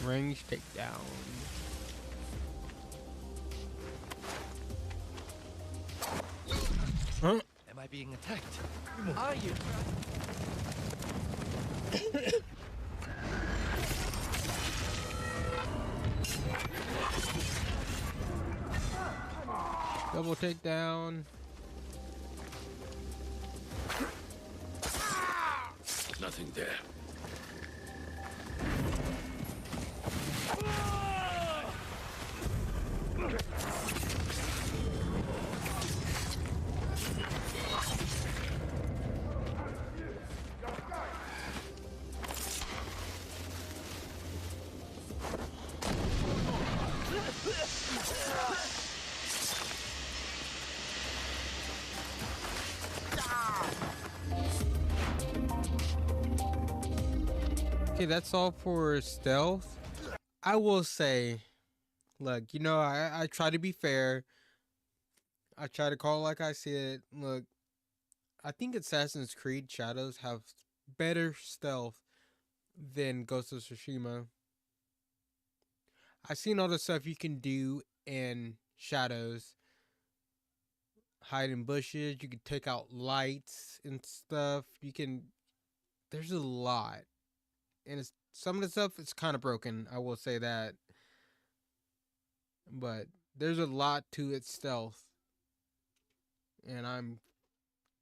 Range takedown. Huh? Am I being attacked? Are you? Double takedown. Nothing there. Okay, that's all for stealth. I will say, look, you know, I try to be fair. I try to call it like I see it. Look, I think Assassin's Creed Shadows have better stealth than Ghost of Tsushima. I've seen all the stuff you can do in Shadows. Hide in bushes, you can take out lights and stuff. You can, there's a lot. And it's, some of the stuff is kind of broken, I will say that. But there's a lot to its stealth. And I'm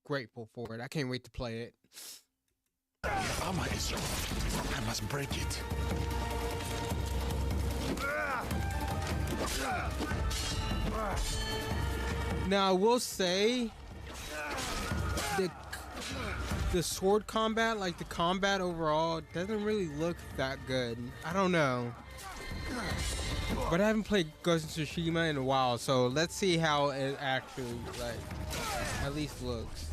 grateful for it. I can't wait to play it. Armor is wrong. I must break it. Now I will say the sword combat, like the combat overall, doesn't really look that good. I don't know. But I haven't played Ghost of Tsushima in a while, so let's see how it actually, like, at least looks.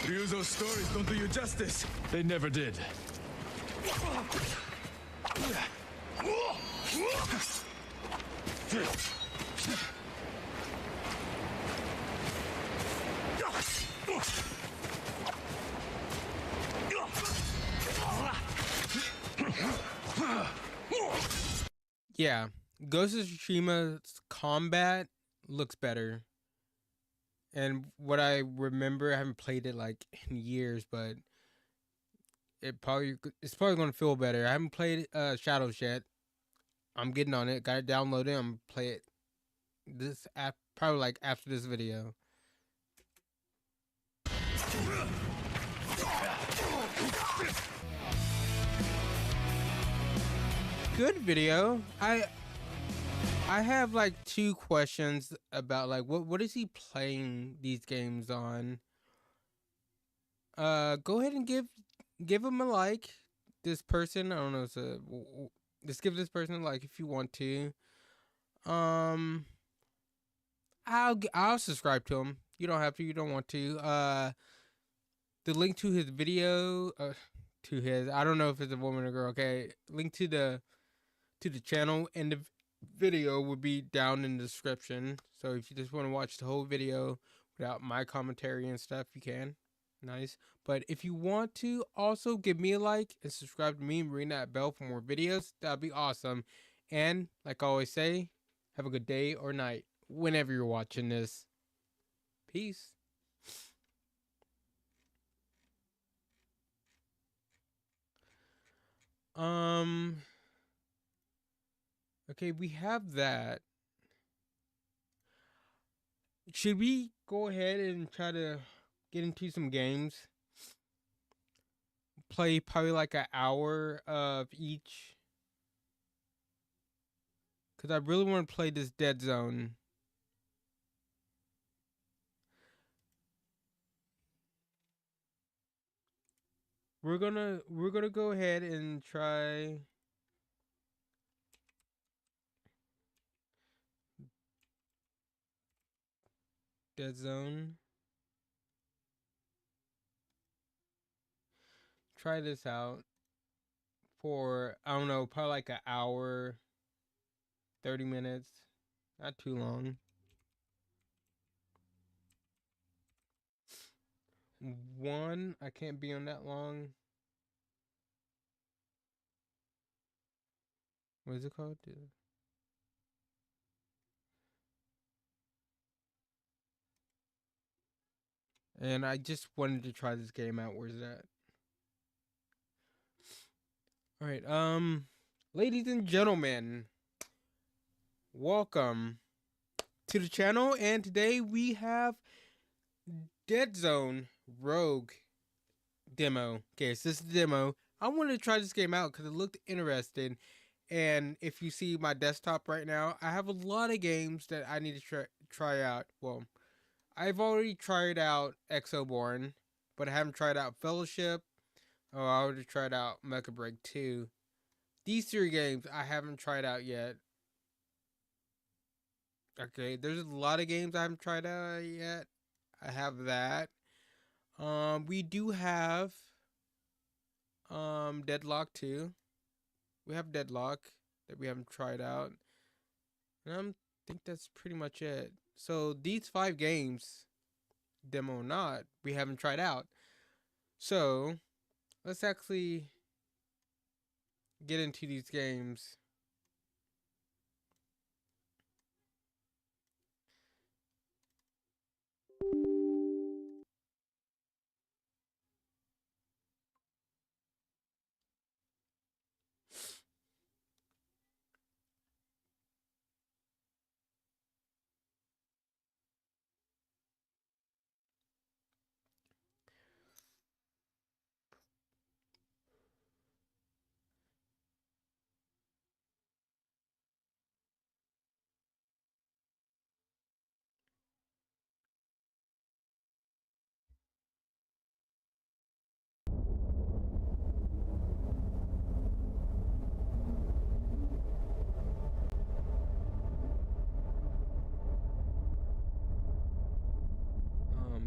Ryuzo's stories don't do you justice. They never did. Yeah, Ghost of Tsushima's combat looks better. And what I remember, I haven't played it like in years, but it's probably going to feel better. I haven't played Shadows yet. I'm getting on it. Got it downloaded. I'm gonna play it this app probably like after this video. Good video. I have like 2 questions about like what is he playing these games on? Go ahead and give him a like. This person, I don't know, just give this person a like if you want to. I'll subscribe to him. You don't have to. You don't want to. The link to his video, to his, I don't know if it's a woman or girl. Okay, link to the channel and the video will be down in the description. So if you just want to watch the whole video without my commentary and stuff, you can. Nice. But if you want to also give me a like and subscribe to me and ring that bell for more videos, that'd be awesome. And like I always say, have a good day or night whenever you're watching this. Peace. Okay, we have that. Should we go ahead and try to get into some games? Play probably like an hour of each. Because I really want to play this Dead Zone. We're gonna go ahead and try Dead Zone. Try this out for, I don't know, probably like an hour, 30 minutes. Not too long. I can't be on that long. What is it called? And I just wanted to try this game out. Where's that? All right. Ladies and gentlemen, welcome to the channel. And today we have Dead Zone Rogue demo. Okay, so this is the demo. I wanted to try this game out because it looked interesting. And if you see my desktop right now, I have a lot of games that I need to try out. Well, I've already tried out Exoborn, but I haven't tried out Fellowship. Oh, I already tried out Mecha Break 2. These 3 games I haven't tried out yet. Okay, there's a lot of games I haven't tried out yet. I have that. We do have Deadlock 2. We have Deadlock that we haven't tried out. And I think that's pretty much it. So these 5 games, demo or not, we haven't tried out. So let's actually get into these games.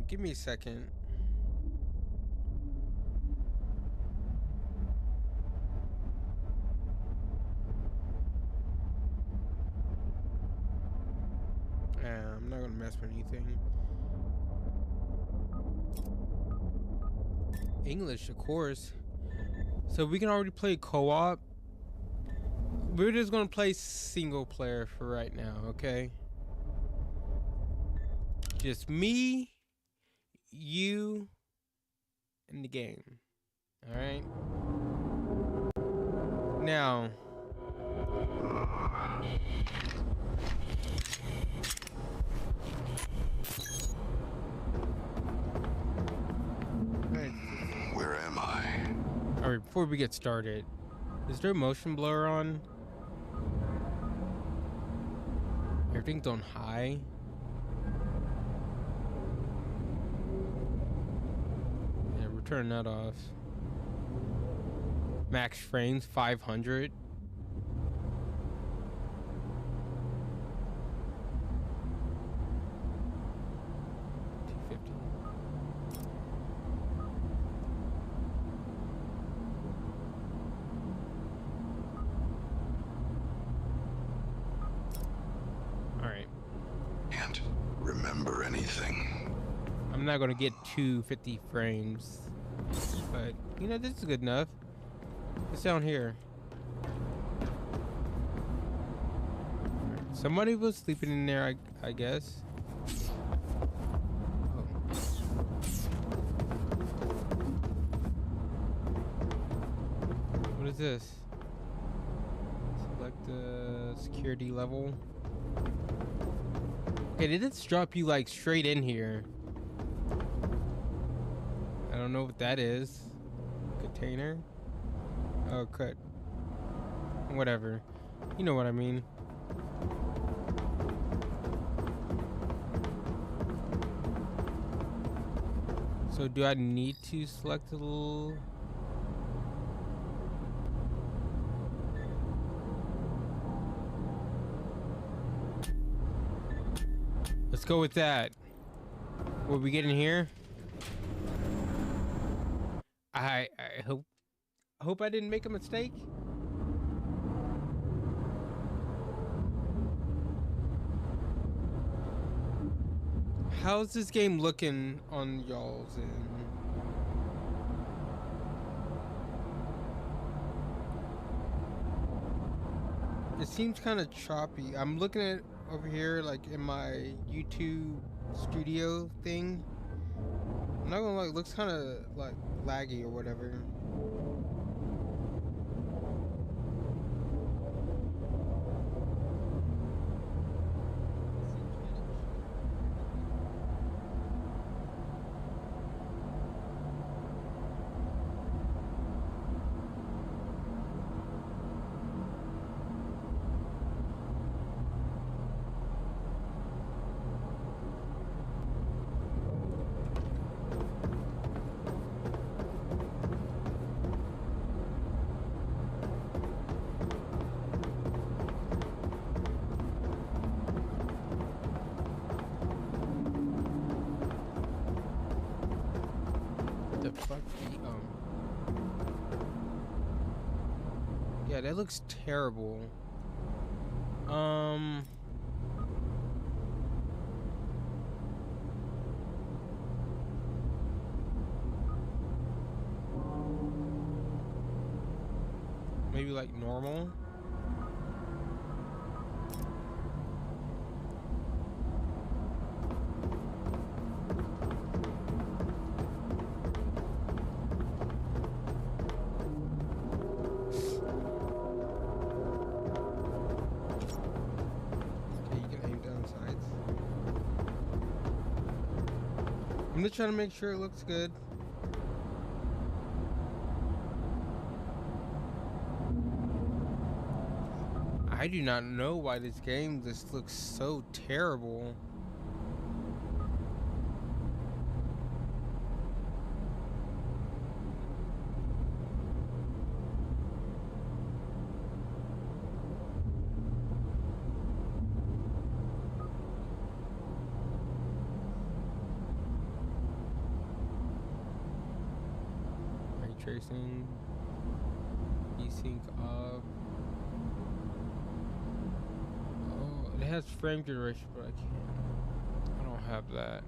Give me a second. I'm not gonna mess with anything. English, of course. So we can already play co-op. We're just gonna play single player for right now, okay? Just me, you, and the game. Alright? Now, where am I? Alright, before we get started, is there motion blur on? Everything's on high. Yeah, we're turning that off. Max frames 500. I'm not gonna get 250 frames, but you know, this is good enough. It's down here. Somebody was sleeping in there, I guess. Oh. What is this? Select the security level. Okay, did this drop you like straight in here? I don't know what that is. Container? Oh, cut. Whatever. You know what I mean. So do I need to select a little... Let's go with that. What we get in here? I hope I didn't make a mistake. How's this game looking on y'all's end? It seems kind of choppy. I'm looking at over here, like in my YouTube studio thing. I'm not gonna lie, it looks kind of like laggy or whatever. Yeah, that looks terrible. Maybe like normal. I'm just trying to make sure it looks good. I do not know why this game just looks so terrible. Tracing, desync off. Oh, it has frame generation, but I don't have that.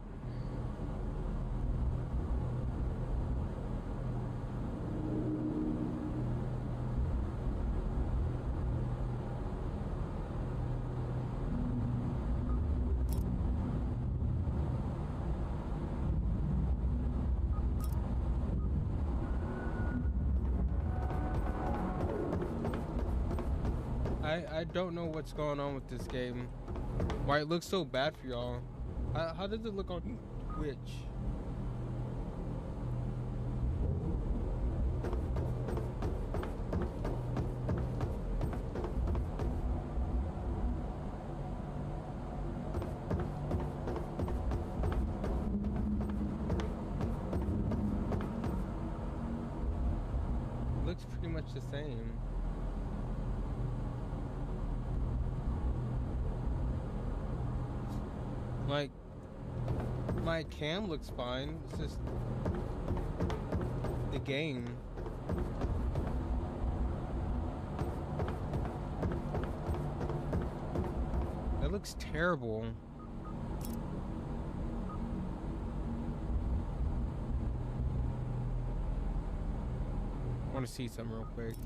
I don't know what's going on with this game. Why it looks so bad for y'all. How does it look on Twitch? It looks pretty much the same. Like, my cam looks fine, it's just the game. That looks terrible. I want to see something real quick.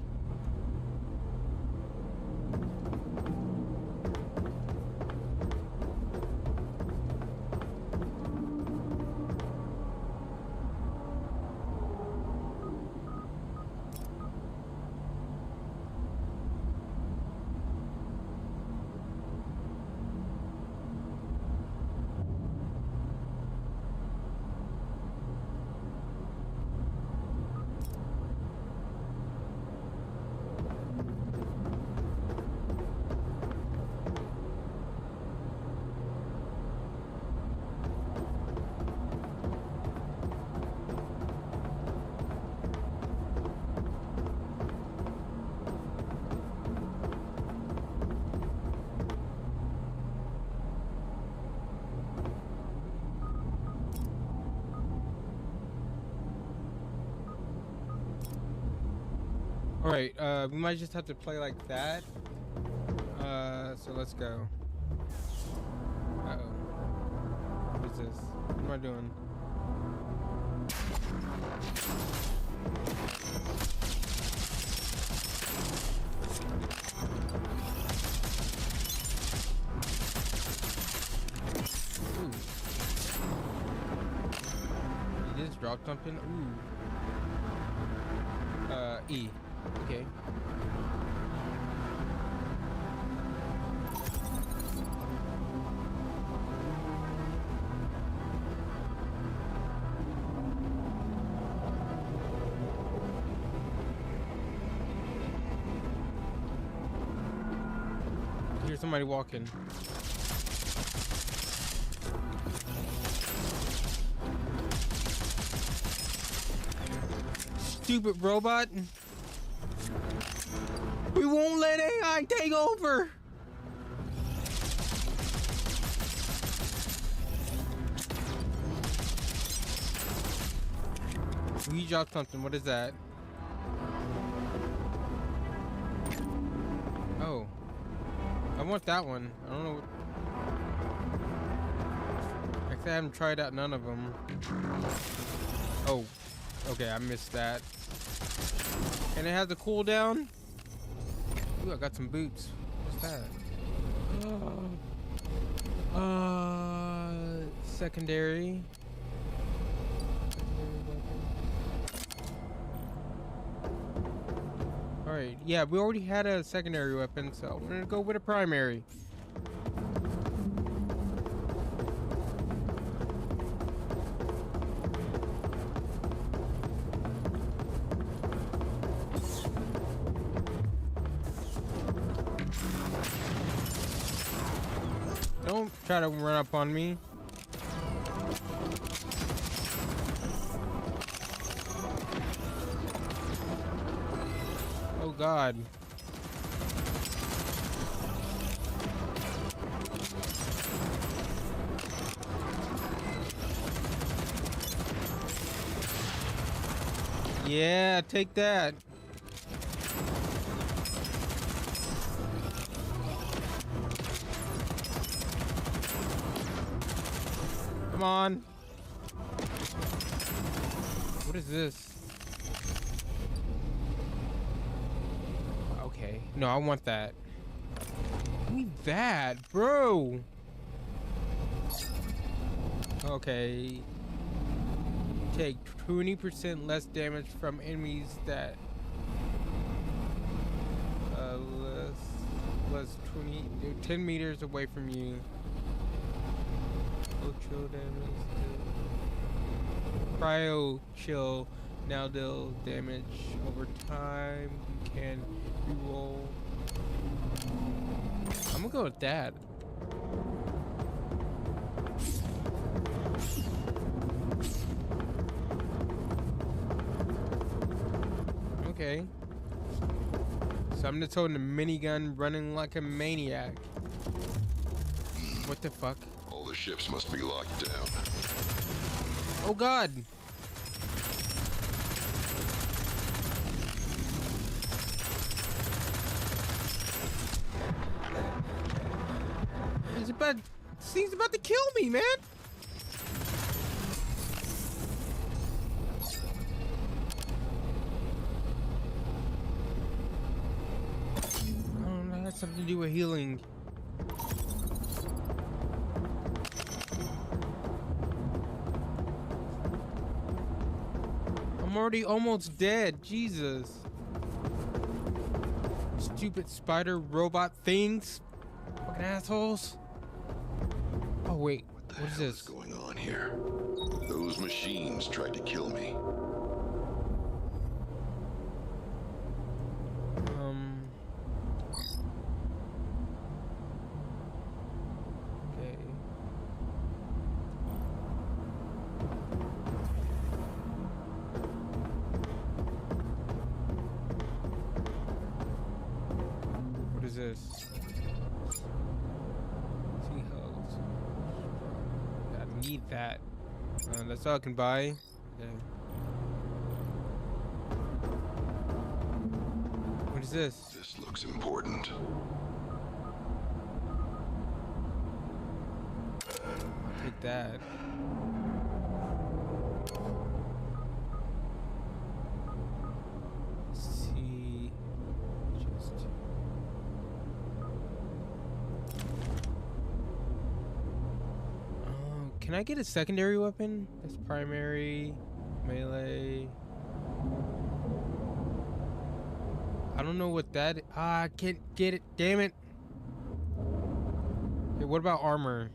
All right, we might just have to play like that. So let's go. Uh-oh. What is this? What am I doing? Ooh. It is drop something. Ooh. E. Okay. Here's somebody walking. Stupid robot. We won't let AI take over. We dropped something. What is that? Oh. I want that one. I don't know what... Actually, I haven't tried out none of them. Oh. Okay, I missed that. And it has a cooldown? Ooh, I got some boots. What's that? Secondary. Alright, yeah, we already had a secondary weapon, so we're gonna go with a primary. Don't try to run up on me. Oh God. Yeah, take that. Come on. What is this? Okay. No, I want that. Give me that, bro. Okay. Take 20% less damage from enemies that less 10 meters away from you. Chill damage. Cryo chill now deal damage over time. You can reroll. I'm gonna go with that. Okay. So I'm just holding a minigun running like a maniac. What the fuck? All the ships must be locked down. Oh God. This thing's about to kill me, man. I don't know, that has something to do with healing. I'm already almost dead. Jesus. Stupid spider robot things. Fucking assholes. Oh wait, what is this? What's going on here? Those machines tried to kill me. Okay. What is this? Need that. That's all I can buy. Okay. is this? This looks important. Take that. See. Just. Can I get a secondary weapon? That's primary, melee. I don't know what that. I can't get it. Damn it. Okay, what about armor?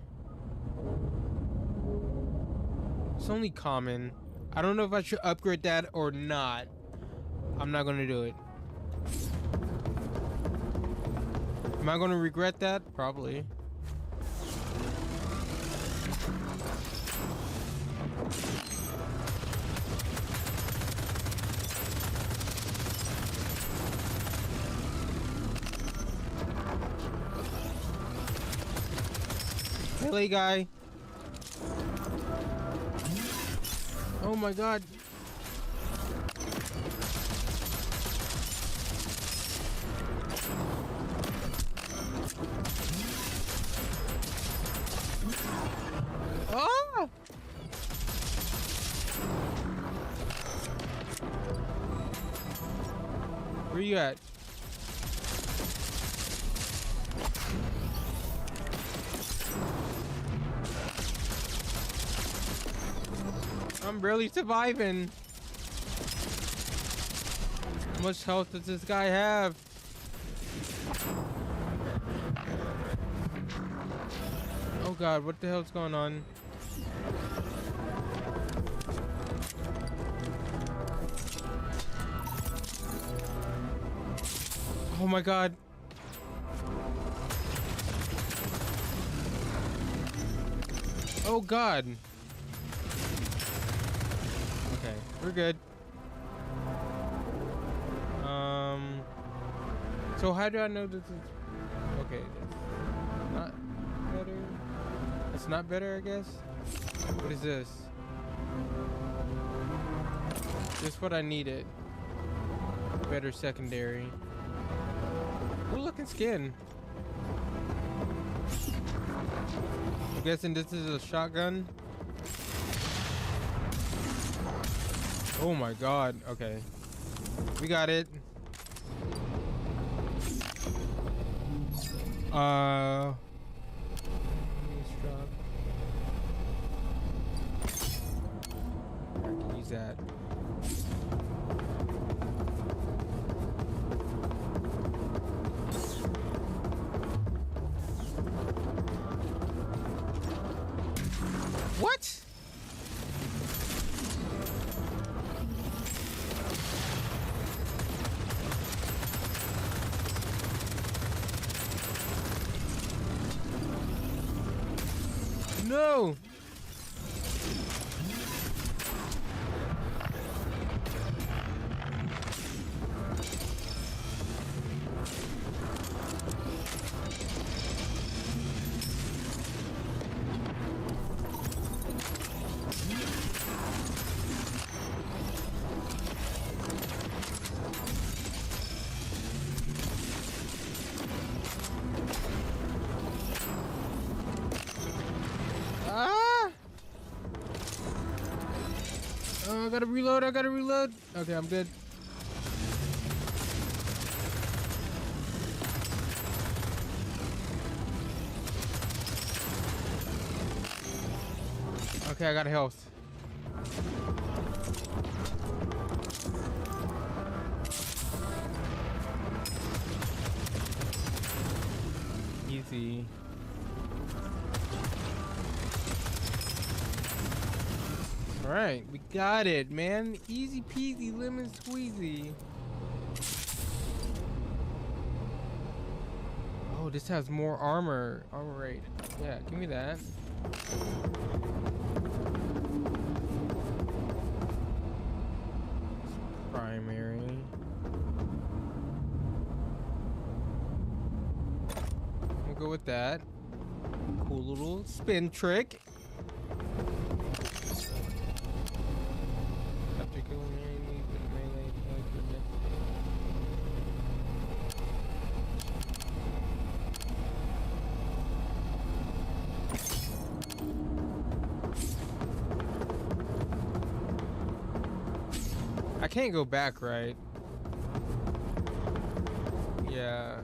It's only common. I don't know if I should upgrade that or not. I'm not gonna do it. Am I gonna regret that? Probably. Melee guy. Oh my god. Ah! Where you at? I'm barely surviving. How much health does this guy have? Oh god, what the hell's going on? Oh my god. Oh god. Okay, we're good. So how do I know this is okay? That's not better. It's not better, I guess. What is this? Just what I needed. Better secondary. Cool looking skin. I'm guessing this is a shotgun. Oh my god. Okay. We got it. Let's drop. I can use that. What? No. I gotta reload, I gotta reload. Okay, I'm good. Okay, I got health. Easy. All right, we got it, man. Easy peasy, lemon squeezy. Oh, this has more armor. All right, yeah, give me that. Primary. We'll go with that. Cool little spin trick. I can't go back, right? Yeah.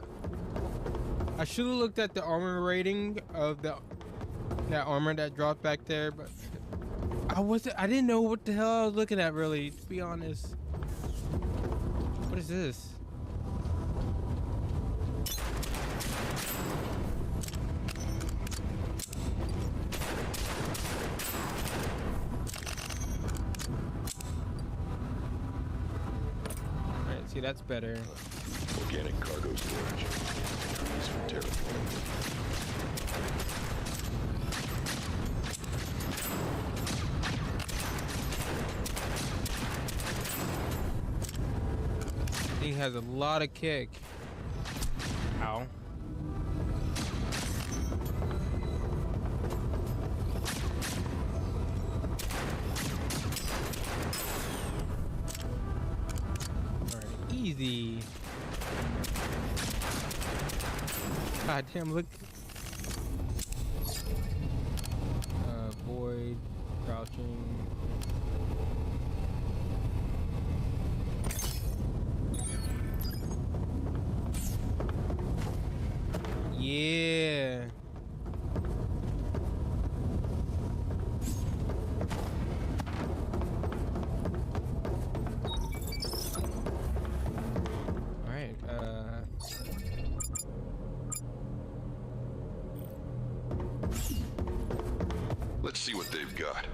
I should have looked at the armor rating of that armor that dropped back there, but I didn't know what the hell I was looking at, really, to be honest. What is this? Alright, see, that's better. Organic cargo storage. Trees for terraforming. He has a lot of kick. Ow. Alright, easy. God damn, look. Void, crouching. Yeah. All right. Let's see what they've got.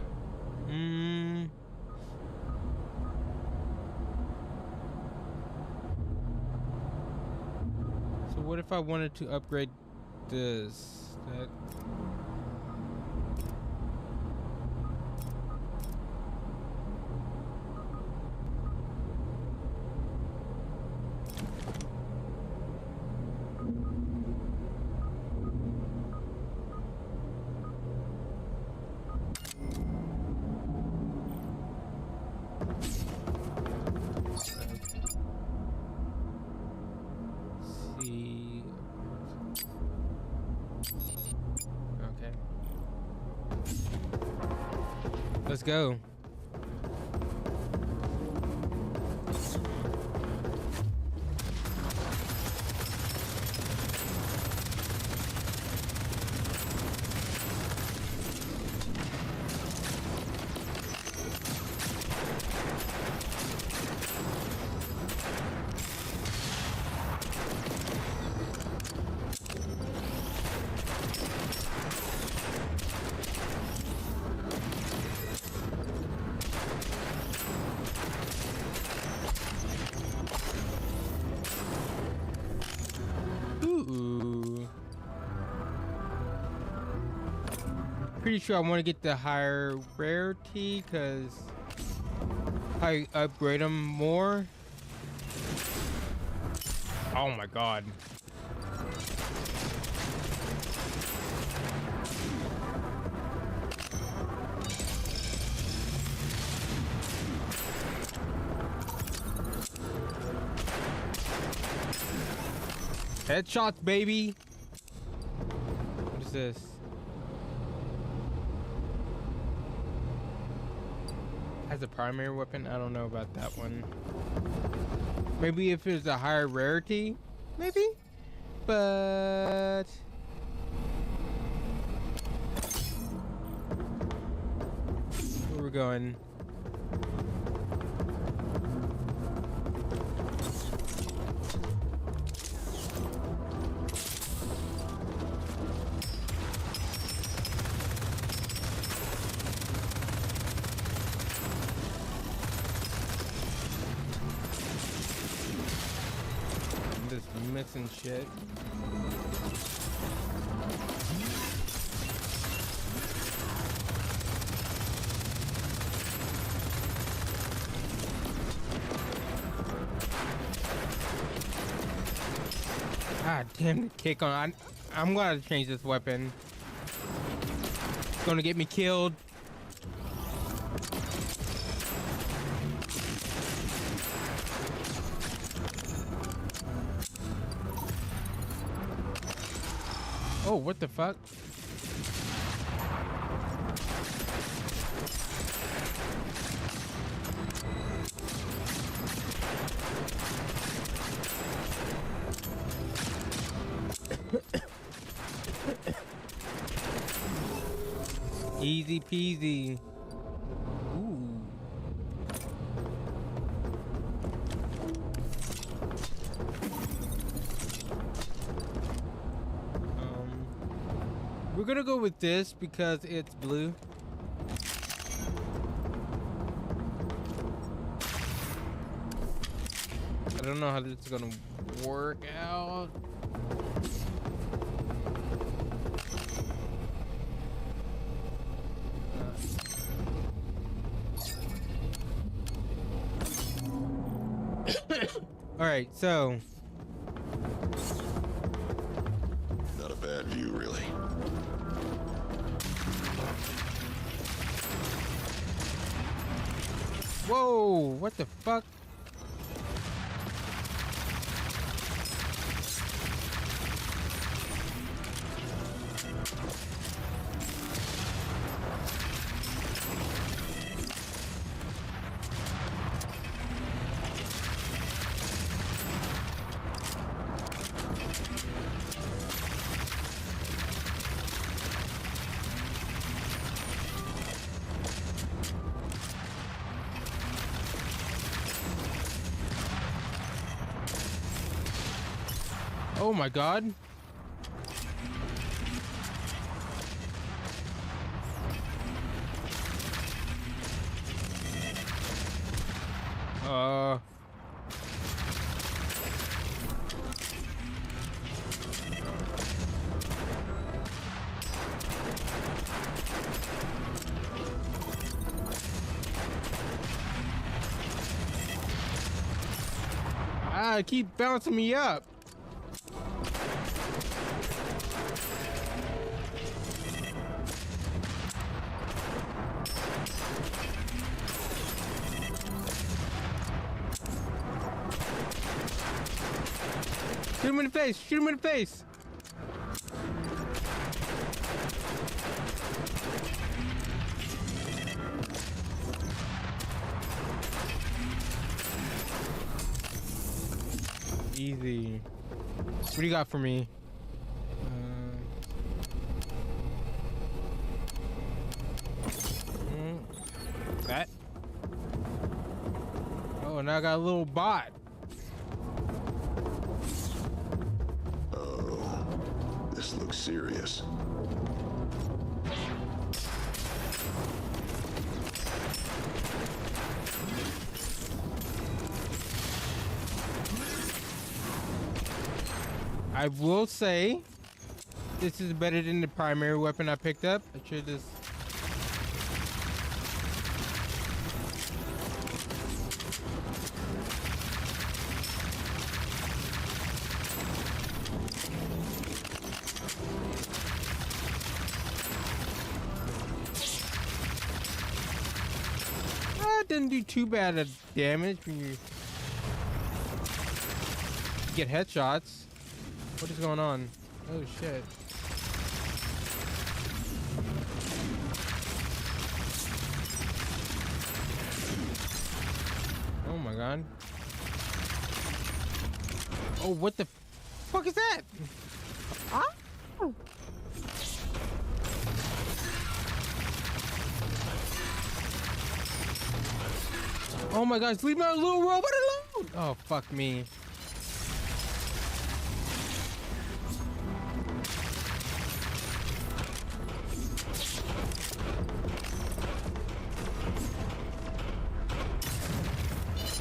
So what if I wanted to upgrade this? That see. Okay. Let's go. Ooh. Pretty sure I want to get the higher rarity because I upgrade them more. Oh my god. Headshots, baby. What is this? As a primary weapon? I don't know about that one. Maybe if it's a higher rarity, maybe? But where we're going? Missing shit. God damn the kick on. I'm gonna change this weapon. It's gonna get me killed. Oh, what the fuck? Easy peasy. Ooh. We're gonna go with this because it's blue. I don't know how this is gonna work out. All right, so Not a bad view, really. whoa, what the fuck? Oh my god. Keep bouncing me up. Shoot him in the face! Shoot him in the face! Easy. What do you got for me? That. Oh, now I got a little bot. Oh, this looks serious. I will say, this is better than the primary weapon I picked up. I should just... It didn't do too bad of damage when you get headshots. What is going on? Oh shit. Oh my god. Oh, what the fuck is that? Ah? Oh my gosh, leave my little robot alone! Oh, fuck me.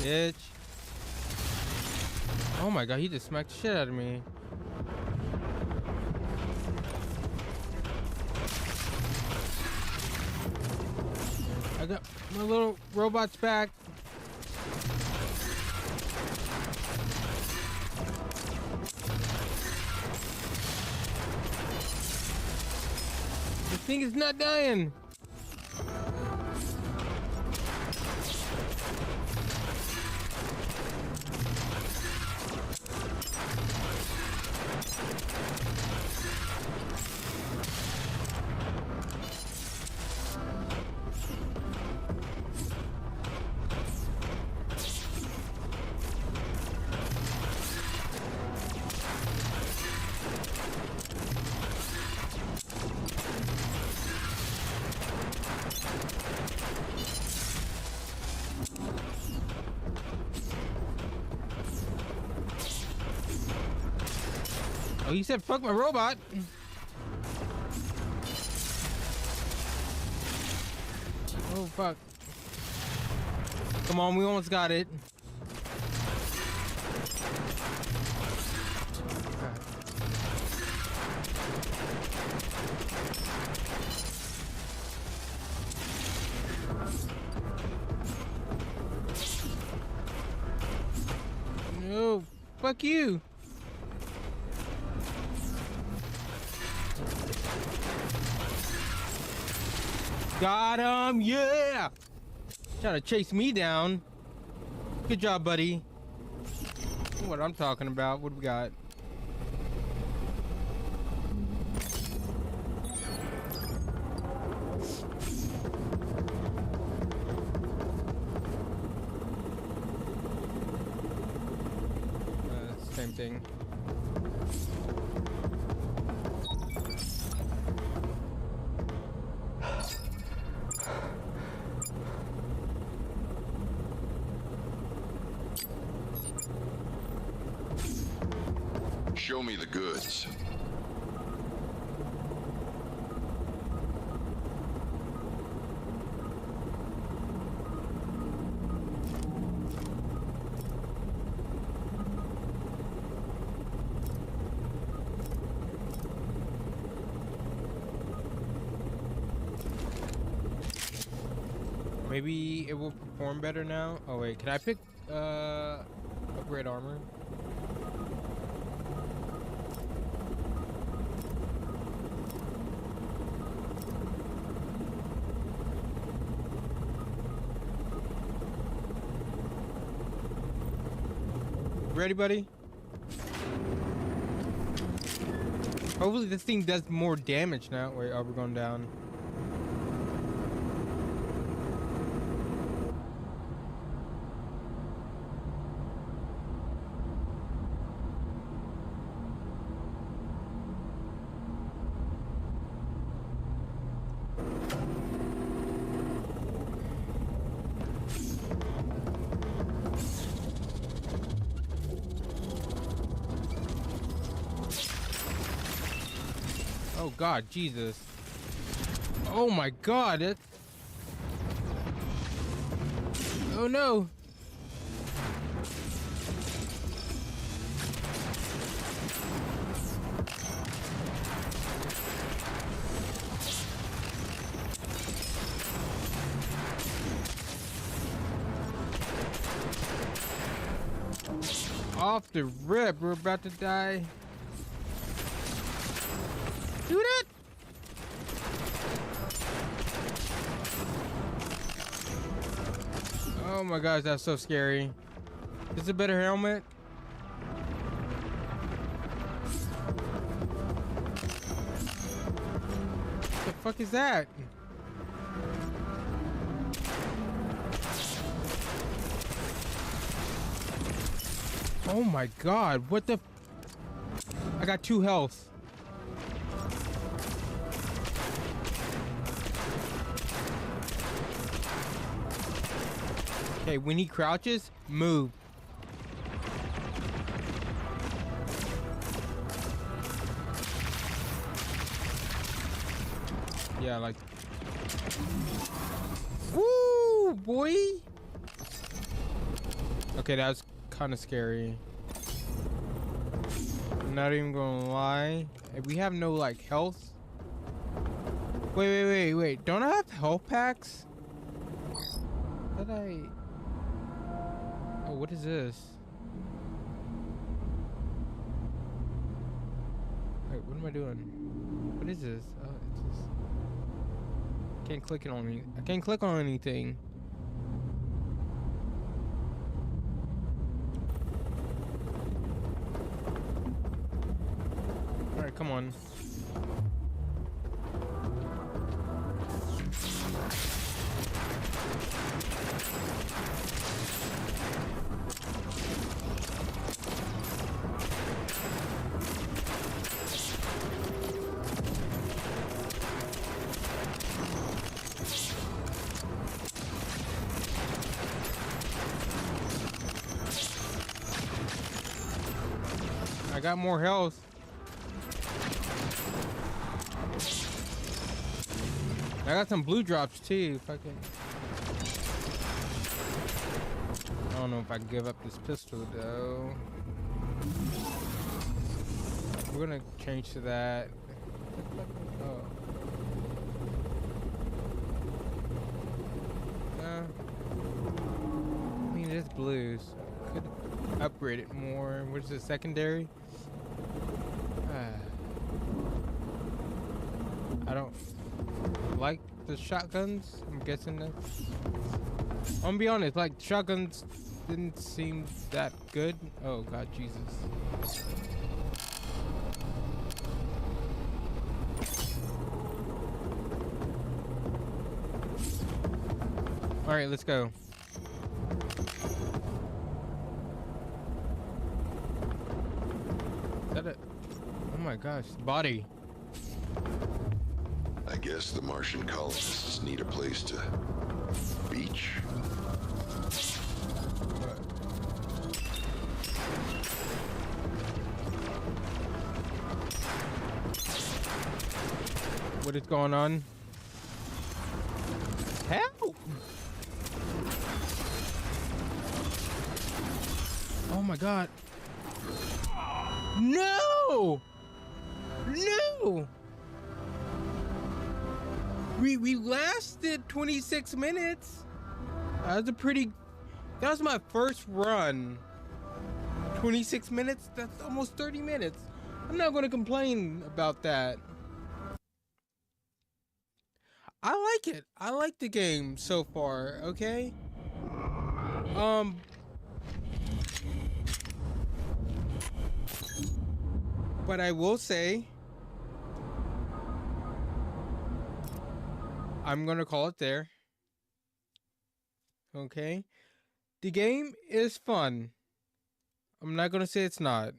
Bitch. Oh my god, he just smacked the shit out of me. I got my little robots back. This thing is not dying. Oh, you said fuck my robot. Oh, fuck. Come on, we almost got it. No, fuck you. Got him, yeah! Trying to chase me down. Good job, buddy. What I'm talking about. What do we got? Same thing. Show me the goods. Maybe it will perform better now. Oh wait, can I pick upgrade armor? Ready, buddy? Hopefully this thing does more damage now. Wait, oh, we're going down. Oh God, Jesus. Oh my God. Oh no. Off the rip, we're about to die. Do that. Oh my gosh, that's so scary. Is it a better helmet? What the fuck is that? Oh my God, what the? I got 2 health. Okay, when he crouches, move. Yeah, like. Woo, boy. Okay, that was kind of scary. I'm not even gonna lie. We have no like health. Wait. Don't I have health packs? Did I? Oh, what is this? Wait, what am I doing? What is this? Oh, it's just... Can't click it on me. I can't click on anything. All right, come on. I got more health. I got some blue drops too. Fucking. I don't know if I can give up this pistol though. We're gonna change to that. Oh. I mean, it is blues. Could upgrade it more. What's the secondary? I don't like the shotguns. I'm guessing that. I'm gonna be honest, like shotguns didn't seem that good. Oh God, Jesus. All right, let's go. Is that it? Oh my gosh, body. I guess the Martian colonists need a place to beach. What is going on? Help! Oh my God. No! No! We lasted 26 minutes. That was my first run. 26 minutes? That's almost 30 minutes. I'm not gonna complain about that. I like it. I like the game so far, okay? But I will say, I'm gonna call it there. Okay? The game is fun. I'm not gonna say it's not.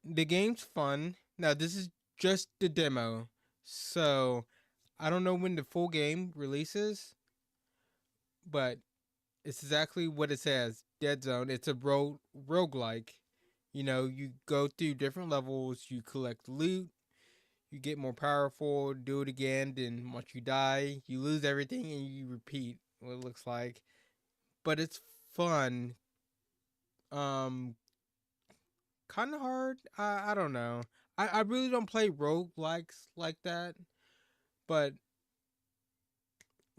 The game's fun. Now, this is just the demo. So, I don't know when the full game releases. But it's exactly what it says. Dead Zone. It's a roguelike. You know, you go through different levels. You collect loot. You get more powerful. Do it again. Then once you die, you lose everything and you repeat what it looks like. But it's fun. Kind of hard. I don't know. I really don't play roguelikes like that. But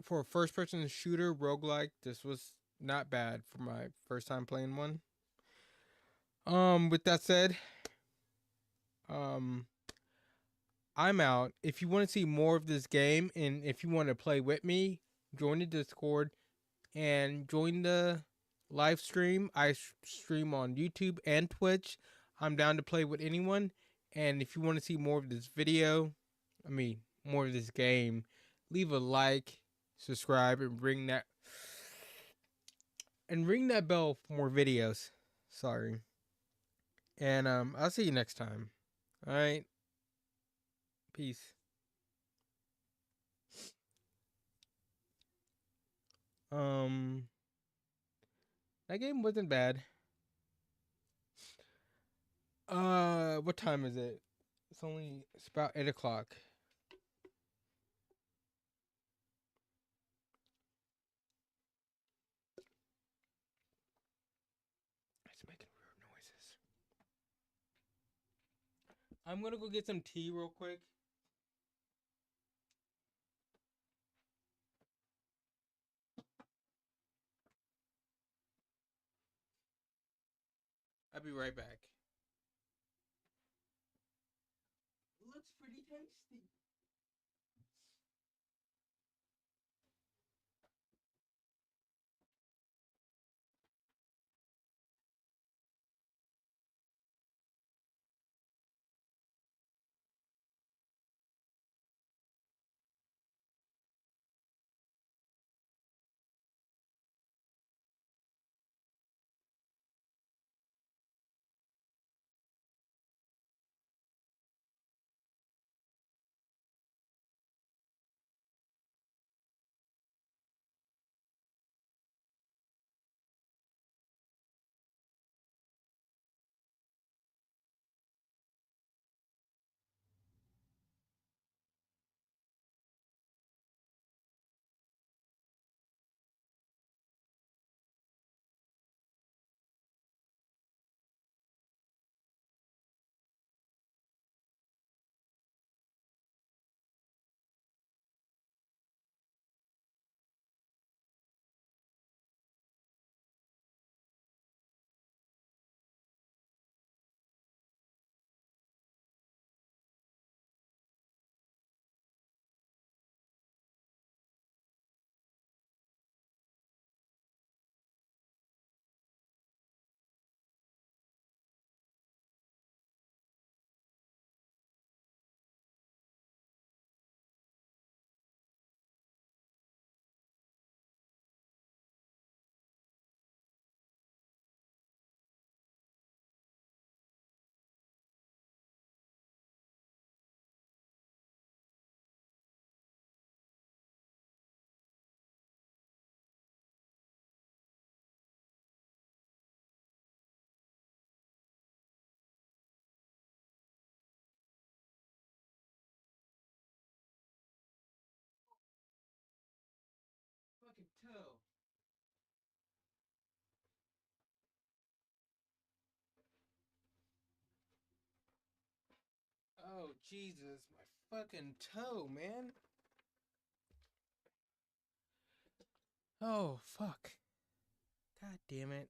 for a first-person shooter roguelike, this was not bad for my first time playing one. With that said, I'm out. If you want to see more of this game and if you want to play with me, join the Discord and join the live stream. I stream on YouTube and Twitch. I'm down to play with anyone. And if you want to see more of this video, more of this game, leave a like, subscribe, and ring that bell for more videos. Sorry. And I'll see you next time. All right. Peace. That game wasn't bad. What time is it? It's about 8 o'clock. It's making weird noises. I'm gonna go get some tea real quick. I'll be right back. Looks pretty tasty. Oh, Jesus, my fucking toe, man. Oh, fuck. God damn it.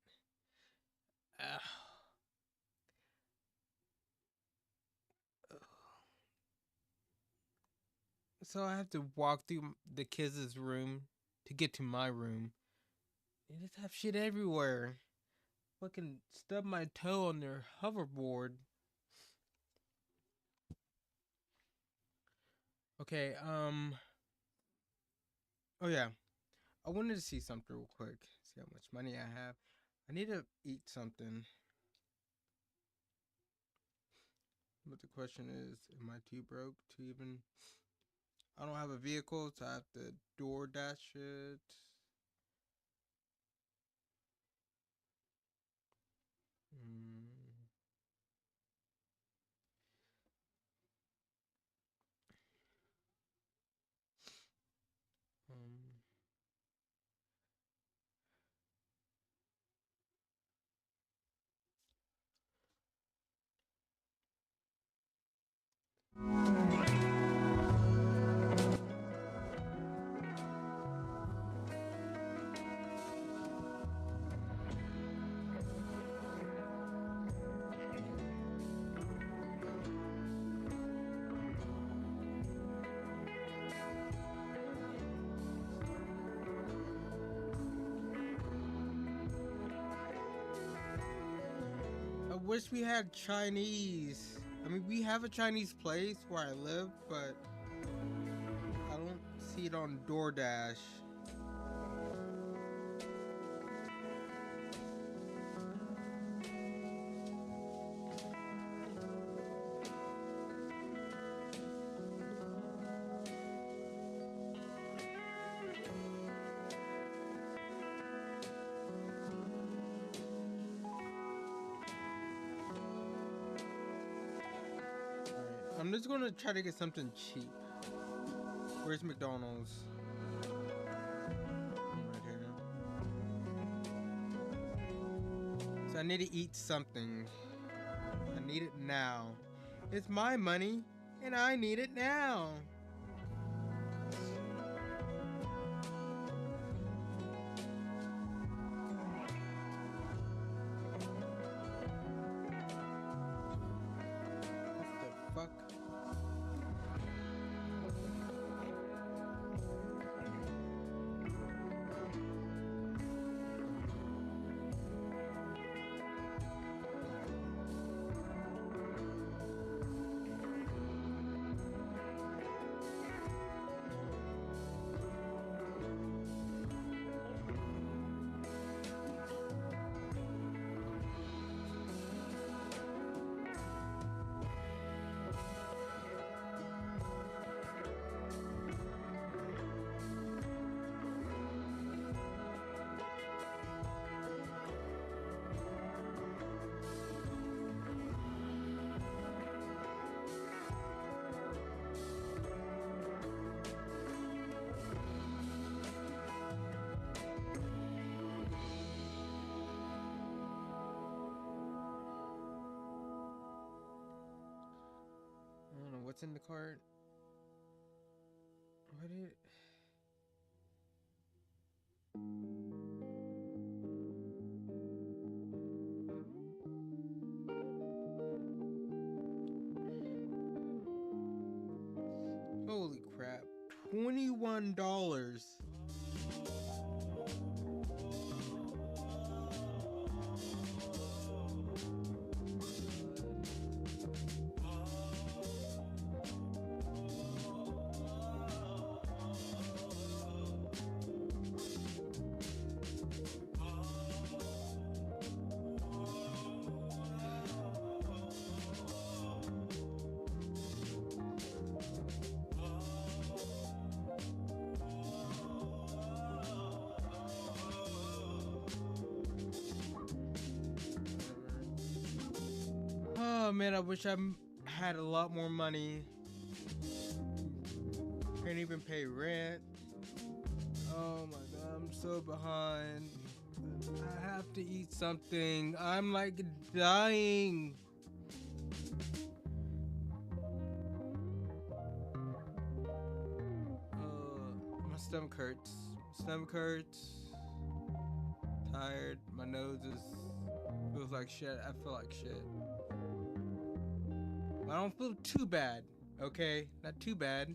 So I have to walk through the kids' room to get to my room. They just have shit everywhere. Fucking stub my toe on their hoverboard. Okay, oh yeah. I wanted to see something real quick. See how much money I have. I need to eat something. But the question is, am I too broke to even... I don't have a vehicle, so I have to DoorDash it. I wish we had Chinese. I mean, we have a Chinese place where I live, but I don't see it on DoorDash. I'm just gonna try to get something cheap. Where's McDonald's? Right here. So I need to eat something. I need it now. It's my money, and I need it now. What's in the cart? What did... Holy crap. $21. Oh man, I wish I had a lot more money. Can't even pay rent. Oh my god, I'm so behind. I have to eat something. I'm like dying. My stomach hurts. Stomach hurts. Tired. My nose feels like shit. I feel like shit. I don't feel too bad. Okay, not too bad.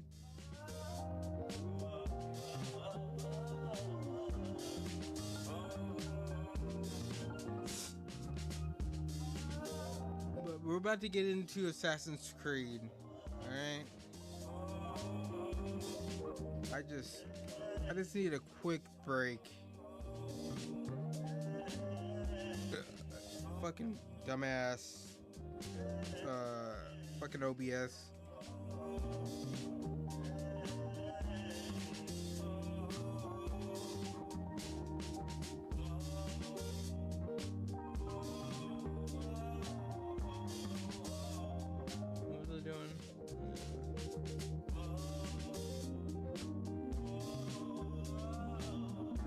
But we're about to get into Assassin's Creed. Alright? I just need a quick break. Fucking dumbass. Fucking OBS. What was I doing?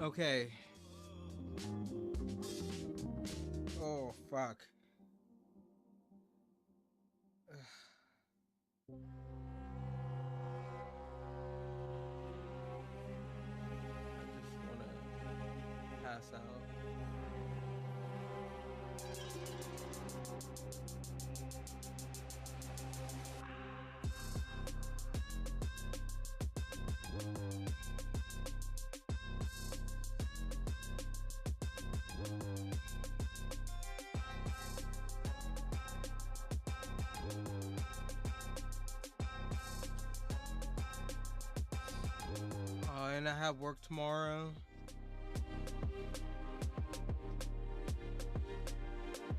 Okay. Oh, fuck. Pass out. And I have work tomorrow.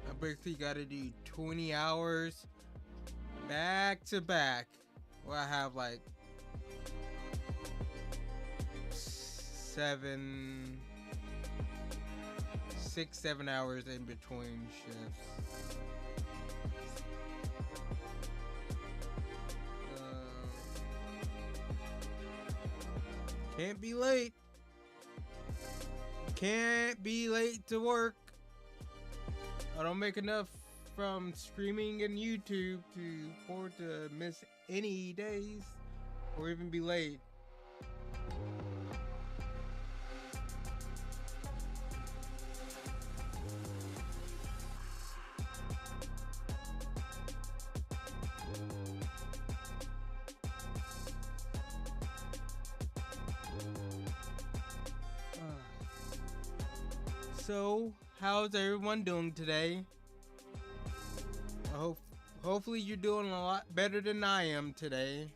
I basically got to do 20 hours back to back. Well, I have like 7 hours in between shifts. Can't be late. Can't be late to work. I don't make enough from streaming and YouTube to afford to miss any days or even be late. So, how's everyone doing today? Hopefully you're doing a lot better than I am today.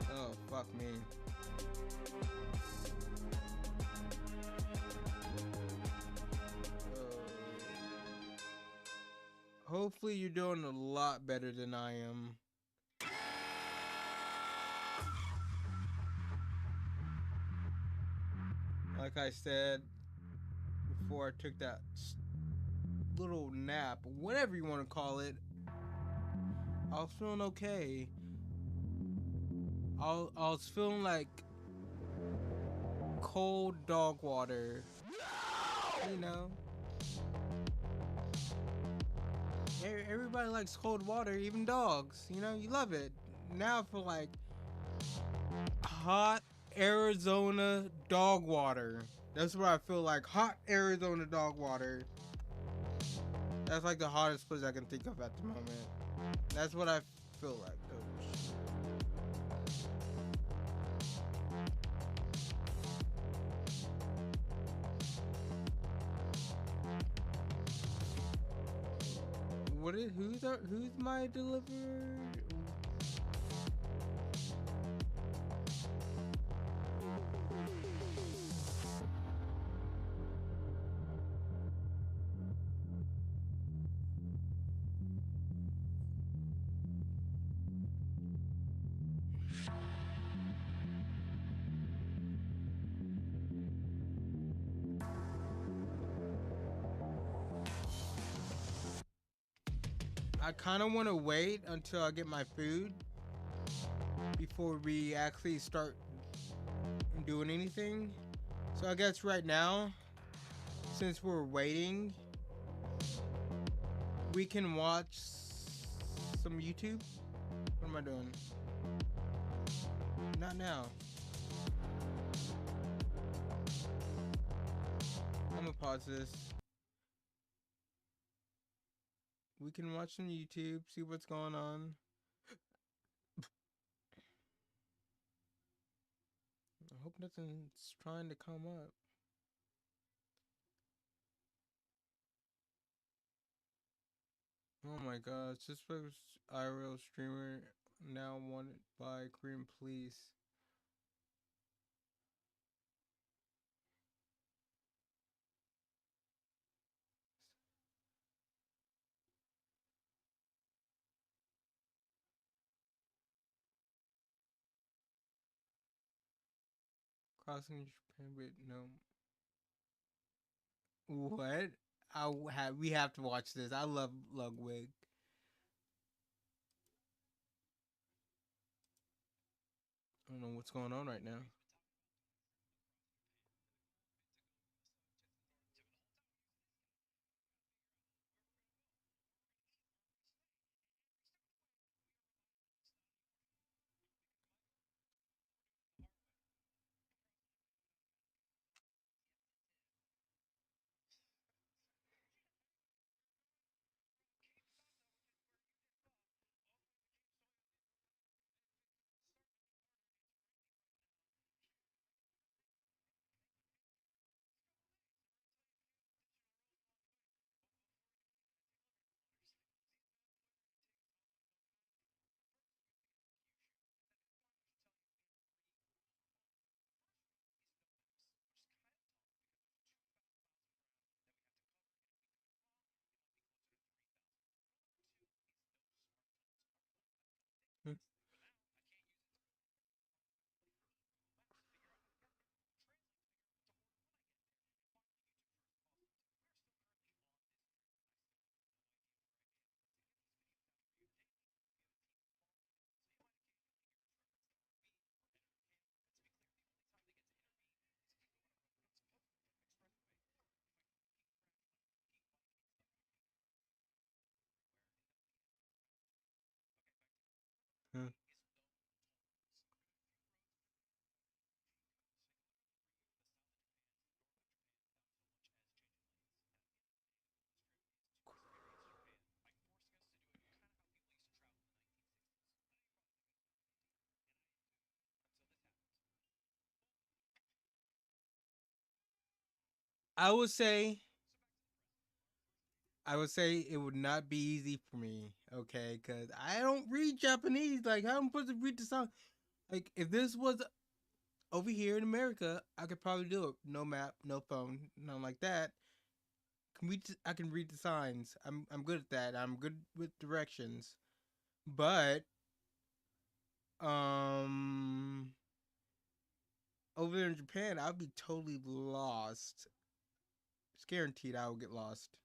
Oh, fuck me. Hopefully you're doing a lot better than I am. Like I said before I took that little nap, whatever you want to call it, I was feeling okay. I was feeling like cold dog water, you know. Everybody likes cold water, even dogs, you know, you love it. Now I feel like hot Arizona dog water. That's what I feel like. Hot Arizona dog water. That's like the hottest place I can think of at the moment. That's what I feel like, Coach. Who's my deliverer? I kind of want to wait until I get my food before we actually start doing anything. So I guess right now, since we're waiting, we can watch some YouTube. What am I doing? Not now. I'm gonna pause this. We can watch some YouTube, see what's going on. I hope nothing's trying to come up. Oh my gosh, this was IRL streamer now wanted by Korean police. Crossing Japan with no. What? We have to watch this. I love Ludwig. I don't know what's going on right now. Huh. I would say it would not be easy for me, okay? Because I don't read Japanese. Like, how am I supposed to read the song? Like, if this was over here in America, I could probably do it. No map, no phone, nothing like that. I can read the signs. I'm good at that. I'm good with directions. But over there in Japan, I'd be totally lost. It's guaranteed I will get lost.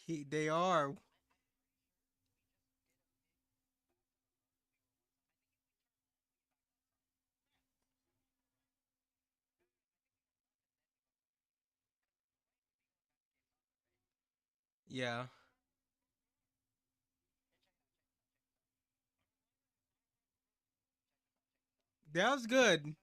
They are. Yeah. That was good.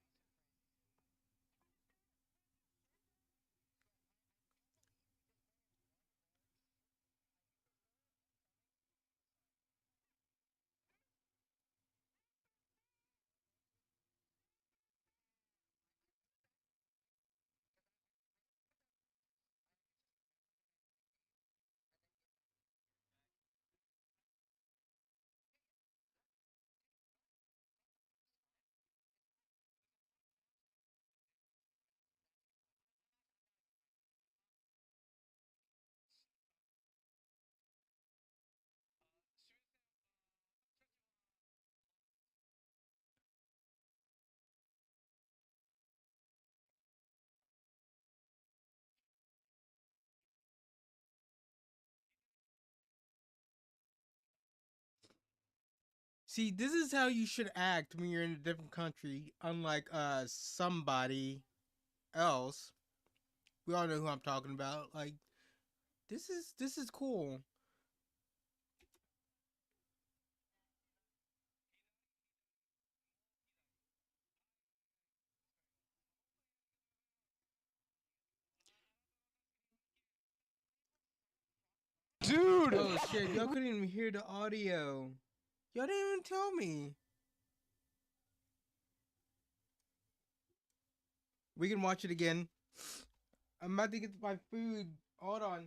See, this is how you should act when you're in a different country, unlike somebody else. We all know who I'm talking about. Like, this is cool. Dude! Oh shit, y'all couldn't even hear the audio. Y'all didn't even tell me. We can watch it again. I'm about to get my food. Hold on.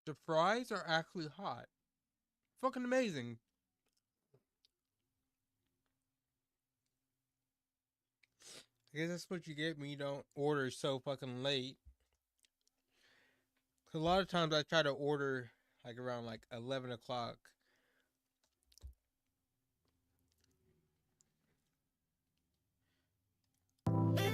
The fries are actually hot. Fucking amazing. I guess that's what you get when you don't order so fucking late. 'Cause a lot of times I try to order like around like 11 o'clock.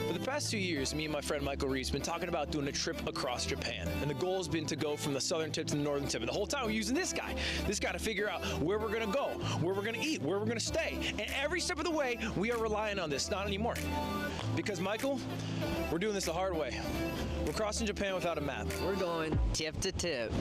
For the past 2 years, me and my friend Michael Reeves been talking about doing a trip across Japan. And the goal has been to go from the southern tip to the northern tip. And the whole time we're using this guy to figure out where we're gonna go, where we're gonna eat, where we're gonna stay. And every step of the way, we are relying on this, not anymore. Because Michael, we're doing this the hard way. We're crossing Japan without a map. We're going tip to tip.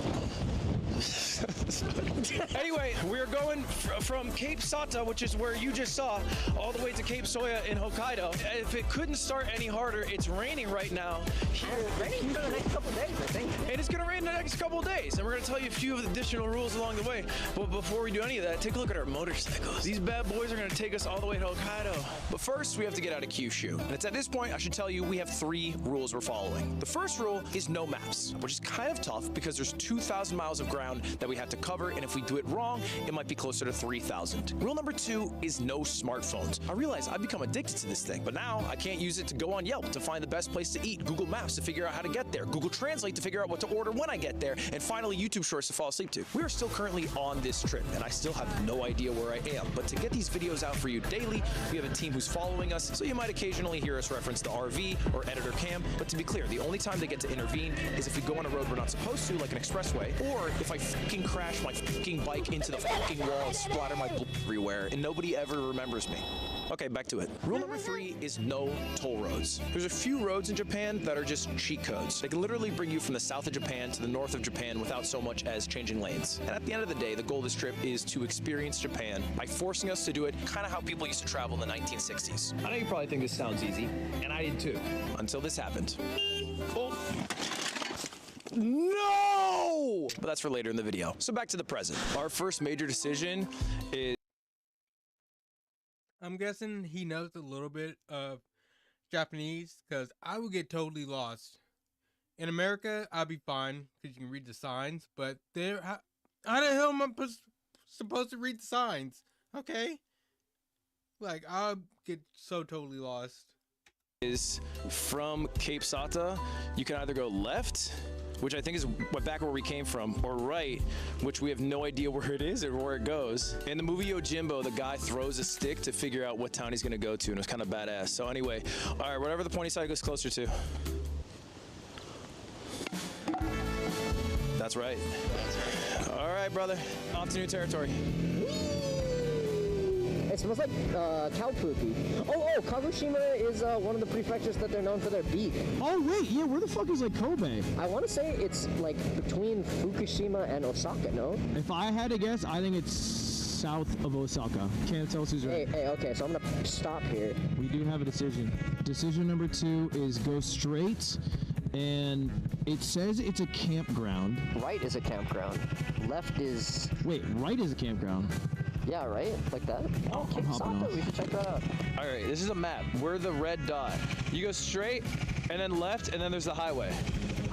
Anyway, we're going from Cape Sata, which is where you just saw, all the way to Cape Soya in Hokkaido. If it couldn't start any harder, it's raining right now. It's raining for the next couple of days, I think. And it's going to rain the next couple of days. And we're going to tell you a few of the additional rules along the way. But before we do any of that, take a look at our motorcycles. These bad boys are going to take us all the way to Hokkaido. But first, we have to get out of Kyushu. And it's at this point, I should tell you, we have 3 rules we're following. The first rule is no maps, which is kind of tough because there's 2,000 miles of ground that we have to cover, and if we do it wrong, it might be closer to 3,000. Rule number 2 is no smartphones. I realize I've become addicted to this thing, but now I can't use it to go on Yelp to find the best place to eat, Google Maps to figure out how to get there, Google Translate to figure out what to order when I get there, and finally YouTube Shorts to fall asleep to. We are still currently on this trip, and I still have no idea where I am, but to get these videos out for you daily, we have a team who's following us, so you might occasionally hear us reference the RV or Editor Cam, but to be clear, the only time they get to intervene is if we go on a road we're not supposed to, like an expressway, or if I I fucking crash my fucking bike into the fucking wall and splatter my blood everywhere, and nobody ever remembers me. Okay, back to it. Rule number 3 is no toll roads. There's a few roads in Japan that are just cheat codes. They can literally bring you from the south of Japan to the north of Japan without so much as changing lanes. And at the end of the day, the goal of this trip is to experience Japan by forcing us to do it kind of how people used to travel in the 1960s. I know you probably think this sounds easy, and I did too. Until this happened. Oh. No! But that's for later in the video. So back to the present. Our first major decision is... I'm guessing he knows a little bit of Japanese, because I would get totally lost. In America, I'll be fine because you can read the signs, but there, how the hell am I supposed to read the signs? Okay, like I'll get so totally lost. Is from Cape Sata, you can either go left, which I think is back where we came from, or right, which we have no idea where it is or where it goes. In the movie Yojimbo, the guy throws a stick to figure out what town he's gonna go to, and it was kind of badass. So anyway, all right, whatever the pointy side goes closer to. That's right. All right, brother, off to new territory. It smells like cow poopy. Oh, Kagoshima is one of the prefectures that they're known for their beef. Oh, wait, yeah, where the fuck is, like, Kobe? I want to say it's, like, between Fukushima and Osaka, no? If I had to guess, I think it's south of Osaka. Can't tell us who's right. Hey, okay, so I'm gonna stop here. We do have a decision. Decision number 2 is go straight, and it says it's a campground. Right is a campground. Left is... Wait, right is a campground. Yeah, right? Like that? Oh, Cape Sata, we should check that out. All right, this is a map. We're the red dot. You go straight, and then left, and then there's the highway.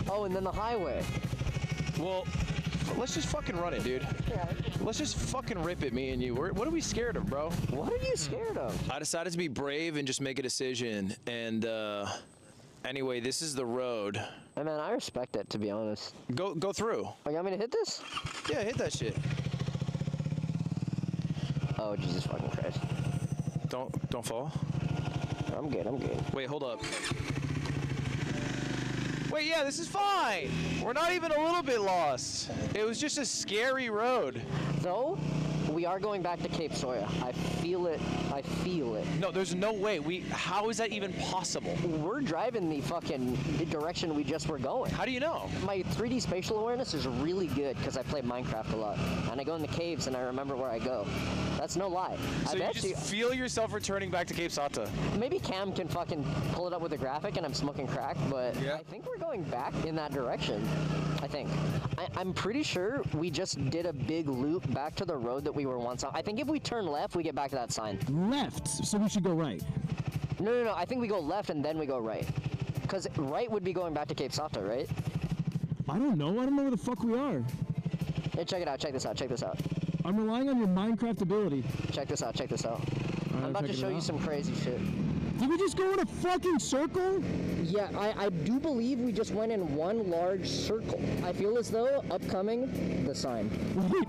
Oh, and then the highway. Well, let's just fucking run it, dude. Yeah. Let's just fucking rip it, me and you. What are we scared of, bro? What are you scared of? I decided to be brave and just make a decision, and anyway, this is the road. Hey, man, I respect it, to be honest. Go through. Oh, you want me to hit this? Yeah, hit that shit. Oh, Jesus fucking Christ. Don't fall. I'm good. Wait, hold up. Wait, yeah, this is fine. We're not even a little bit lost. It was just a scary road. Though, we are going back to Cape Soya. I feel it. No, there's no way. How is that even possible? We're driving the direction we just were going. How do you know? My 3D spatial awareness is really good because I play Minecraft a lot. And I go in the caves and I remember where I go. That's no lie. So you just feel yourself returning back to Cape Sata? Maybe Cam can fucking pull it up with a graphic and I'm smoking crack, but yeah. I think we're going back in that direction. I think. I'm pretty sure we just did a big loop back to the road that we were once on. I think if we turn left, we get back to that sign. Left, so we should go right. No. I think we go left and then we go right. Because right would be going back to Cape Sata, right? I don't know where the fuck we are. Hey, check it out, check this out. I'm relying on your Minecraft ability. Check this out. Right, I'm about to show you some crazy shit. Did we just go in a fucking circle? Yeah, I do believe we just went in one large circle. I feel as though upcoming the sign. Wait,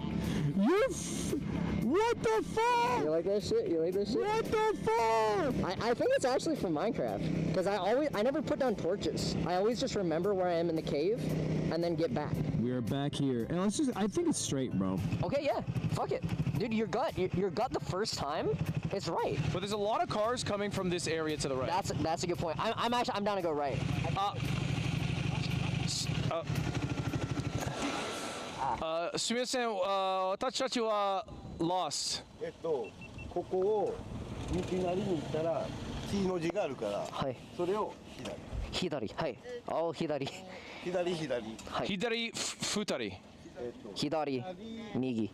what the fuck? You like that shit? What the fuck? I think it's actually from Minecraft. Because I never put down torches. I always just remember where I am in the cave and then get back. We are back here. And I think it's straight, bro. Okay, yeah. Fuck it. Dude, your gut the first time, it's right. But there's a lot of cars coming from this area to the right. That's a good point. I'm down to go right. すみません、私たちは lost。ここを道なりに行ったら T の字があるから、はい。それを左。はい。左。左。左、二人。左、右。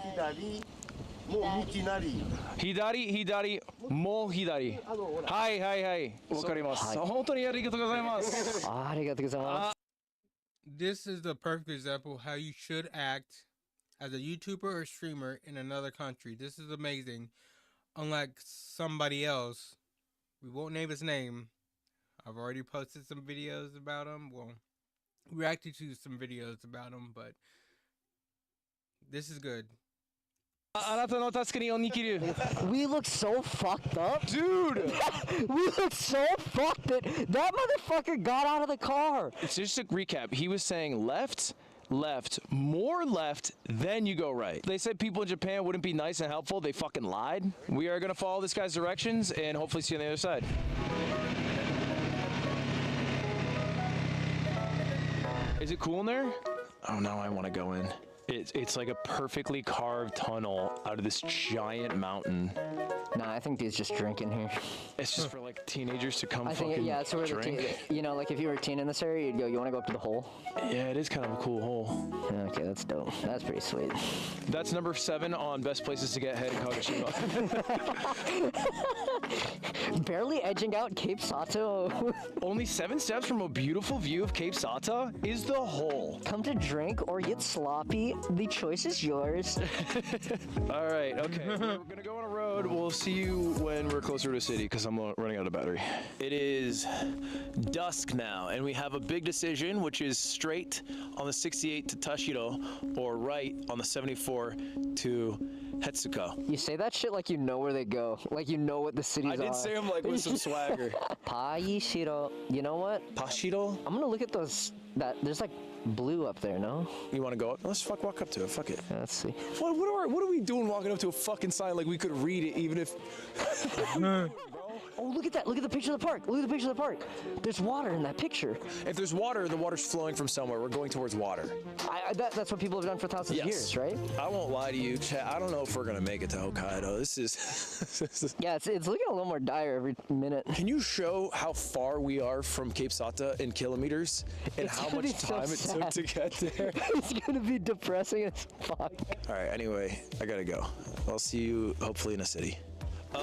左。もう道なり。左、もう左。はい。わかります。本当にありがとうございます。ありがとうございます。This is the perfect example how you should act as a YouTuber or streamer in another country. This is amazing. Unlike somebody else, we won't name his name. I've already posted some videos about him. Well, reacted to some videos about him, but this is good. We look so fucked up. Dude! We look so fucked that motherfucker got out of the car. It's just a recap. He was saying left, left, more left, then you go right. They said people in Japan wouldn't be nice and helpful. They fucking lied. We are gonna follow this guy's directions and hopefully see you on the other side. Is it cool in there? Oh, now I want to go in. It's like a perfectly carved tunnel out of this giant mountain. Nah, I think dude's just drinking here. It's just for like teenagers to come I think, fucking yeah, it's where drink. you know, like if you were a teen in this area, you'd go, you want to go up to the hole? Yeah, it is kind of a cool hole. Okay, that's dope. That's pretty sweet. That's number 7 on best places to get head in Kagoshima. Barely edging out Cape Sato. Only 7 steps from a beautiful view of Cape Sata is the hole. Come to drink or get sloppy. The choice is yours. All right, okay. We're gonna go on a road. We'll see you when we're closer to a city because I'm running out of battery. It is dusk now, and we have a big decision, which is straight on the 68 to Tashiro or right on the 74 to Hetsuka. You say that shit like you know where they go. Like you know what the cities are. I did say them like with some swagger. Paishiro. You know what? Pashiro? I'm gonna look at those. There's like blue up there, no? You want to go up? Let's walk up to it. Fuck it. Yeah, let's see. What are we doing walking up to a fucking sign like we could read it even if... Oh, look at that. Look at the picture of the park. Look at the picture of the park. There's water in that picture. If there's water, the water's flowing from somewhere. We're going towards water. That's what people have done for thousands of years, right? I won't lie to you, chat. I don't know if we're going to make it to Hokkaido. This is... Yeah, it's looking a little more dire every minute. Can you show how far we are from Cape Sata in kilometers and how much time it took to get there? It's going to be depressing as fuck. All right, anyway, I got to go. I'll see you hopefully in a city.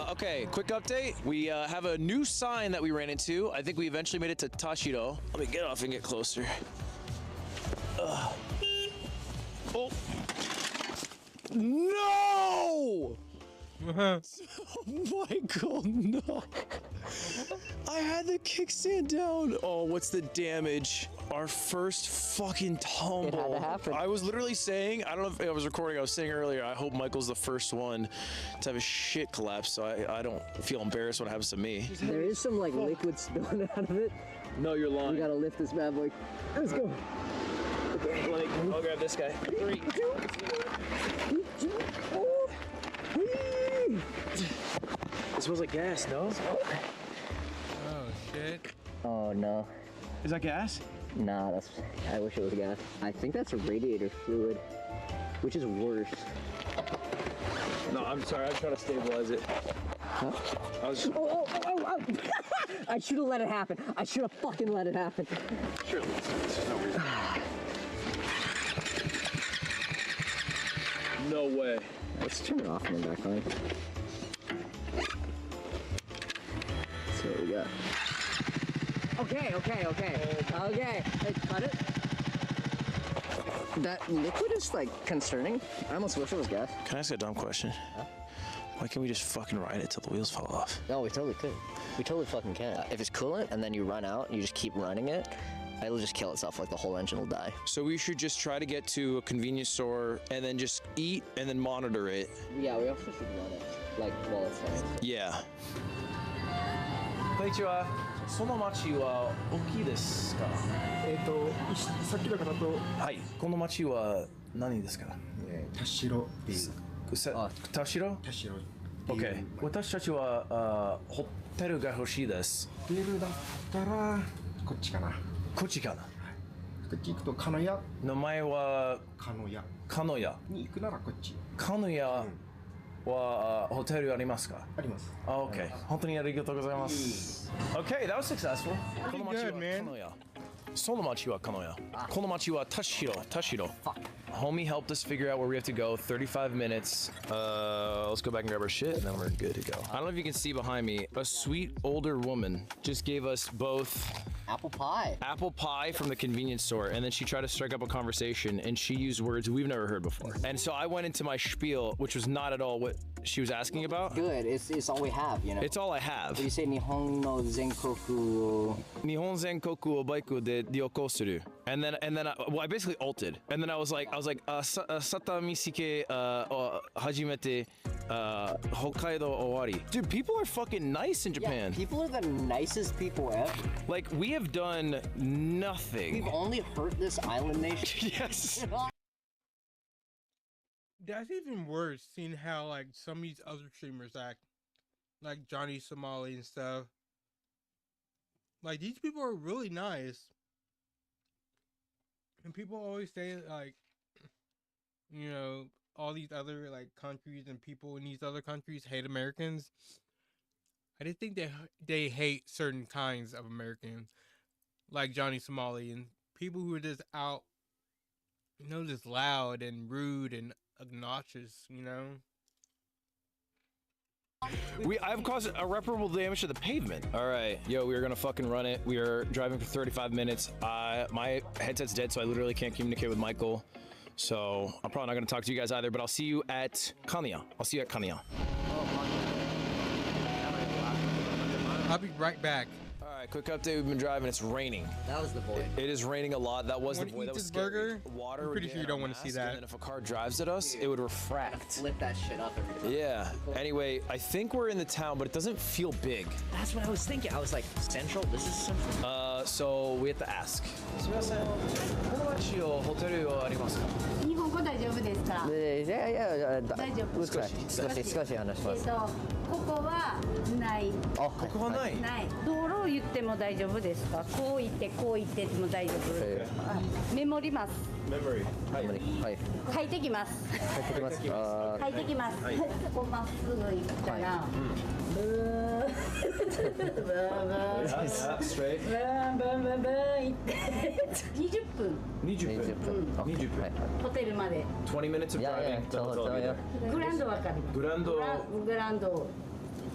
Okay, quick update. We have a new sign that we ran into. I think we eventually made it to Tashiro. Let me get off and get closer. Oh. No! Michael, no. I had the kickstand down. Oh, what's the damage? Our first fucking tumble. It had to happen. I was literally saying, I don't know if I was recording, I was saying earlier, I hope Michael's the first one to have a shit collapse so I don't feel embarrassed when it happens to me. There is some like liquid spilling out of it. No, you're lying. We gotta lift this bad boy. Let's go. Okay, I'll grab this guy. 3. It smells like gas, no? Oh, shit. Oh, no. Is that gas? Nah, I wish it was gas. I think that's a radiator fluid, which is worse. No, I'm sorry. I'm trying to stabilize it. Huh? I was... Oh. I should have let it happen. I should have fucking let it happen. Surely. There's no reason. No way. Let's turn it off and then back on. That's what we got. Okay. Hey, cut it. That liquid is like concerning. I almost wish it was gas. Can I ask a dumb question? Huh? Why can't we just fucking ride it till the wheels fall off? No, we totally could. We totally fucking can. If it's coolant and then you run out and you just keep running it, it'll just kill itself, like the whole engine will die. So we should just try to get to a convenience store and then just eat and then monitor it. Yeah, we also should run it, like, while it's done. Yeah. Konnichiwa. その町は大きいですか？さっきの方と、はい。この町は何ですか？田代っていう。田代？田代。OK。私たちはホテルが欲しいです。ホテルだったらこっちかな。こっちかな。こっち行くと鹿屋。名前は鹿屋。鹿屋。に行くならこっち。鹿屋はホテルありますか？あります。Okay. 本当にありがとうございます。Okay, that was successful. Pretty good, man. その町は鹿屋。この町は田代。Homie helped us figure out where we have to go. 35 minutes. Let's go back and grab our shit, and then we're good to go. I don't know if you can see behind me. A sweet older woman just gave us both apple pie from the convenience store, and then she tried to strike up a conversation, and she used words we've never heard before. And so I went into my spiel, which was not at all what she was asking about. Good. It's all we have, you know. It's all I have. You say Nihon no Zenkoku. Nihon Zenkoku o baiku de ryoko suru. And then I basically ulted. And then I was like Sata Misike hajimete Hokkaido owari. Dude, people are fucking nice in Japan. Yeah, people are the nicest people ever. Like, we have done nothing. We've only hurt this island nation. Yes. That's even worse, seeing how like some of these other streamers act, like Johnny Somali and stuff. Like, these people are really nice, and people always say like, you know, all these other like countries and people in these other countries hate Americans. I didn't think they hate certain kinds of Americans, like Johnny Somali and people who are just out, you know, just loud and rude and obnoxious, you know. I've caused irreparable damage to the pavement. All right, yo, we are gonna fucking run it. We are driving for 35 minutes. My headset's dead, so I literally can't communicate with Michael. So I'm probably not gonna talk to you guys either, but I'll see you at Kaniya. I'll be right back. All right, quick update. We've been driving. It's raining. That was the void. It is raining a lot. That was the void. That was scary. Burger? Water. I'm pretty sure you don't want to see that. And then if a car drives at us, it would refract. Flip that shit up every time. Yeah. Anyway, I think we're in the town, but it doesn't feel big. That's what I was thinking. I was like, Central? This is Central. So we have to ask. すみません。how muchホテルはありますか？日本語大丈夫ですか？いや大丈夫。少し話します。ここはない。ここはない。ない。道路を言っても大丈夫ですか？こう言っても大丈夫。メモります。メモリ。はい。書いてきます。書いてきます。ここまっすぐ行ったら。Straight. 20分。ホテルまで。20 minutes of driving. グランドわかる。グランド。グランド。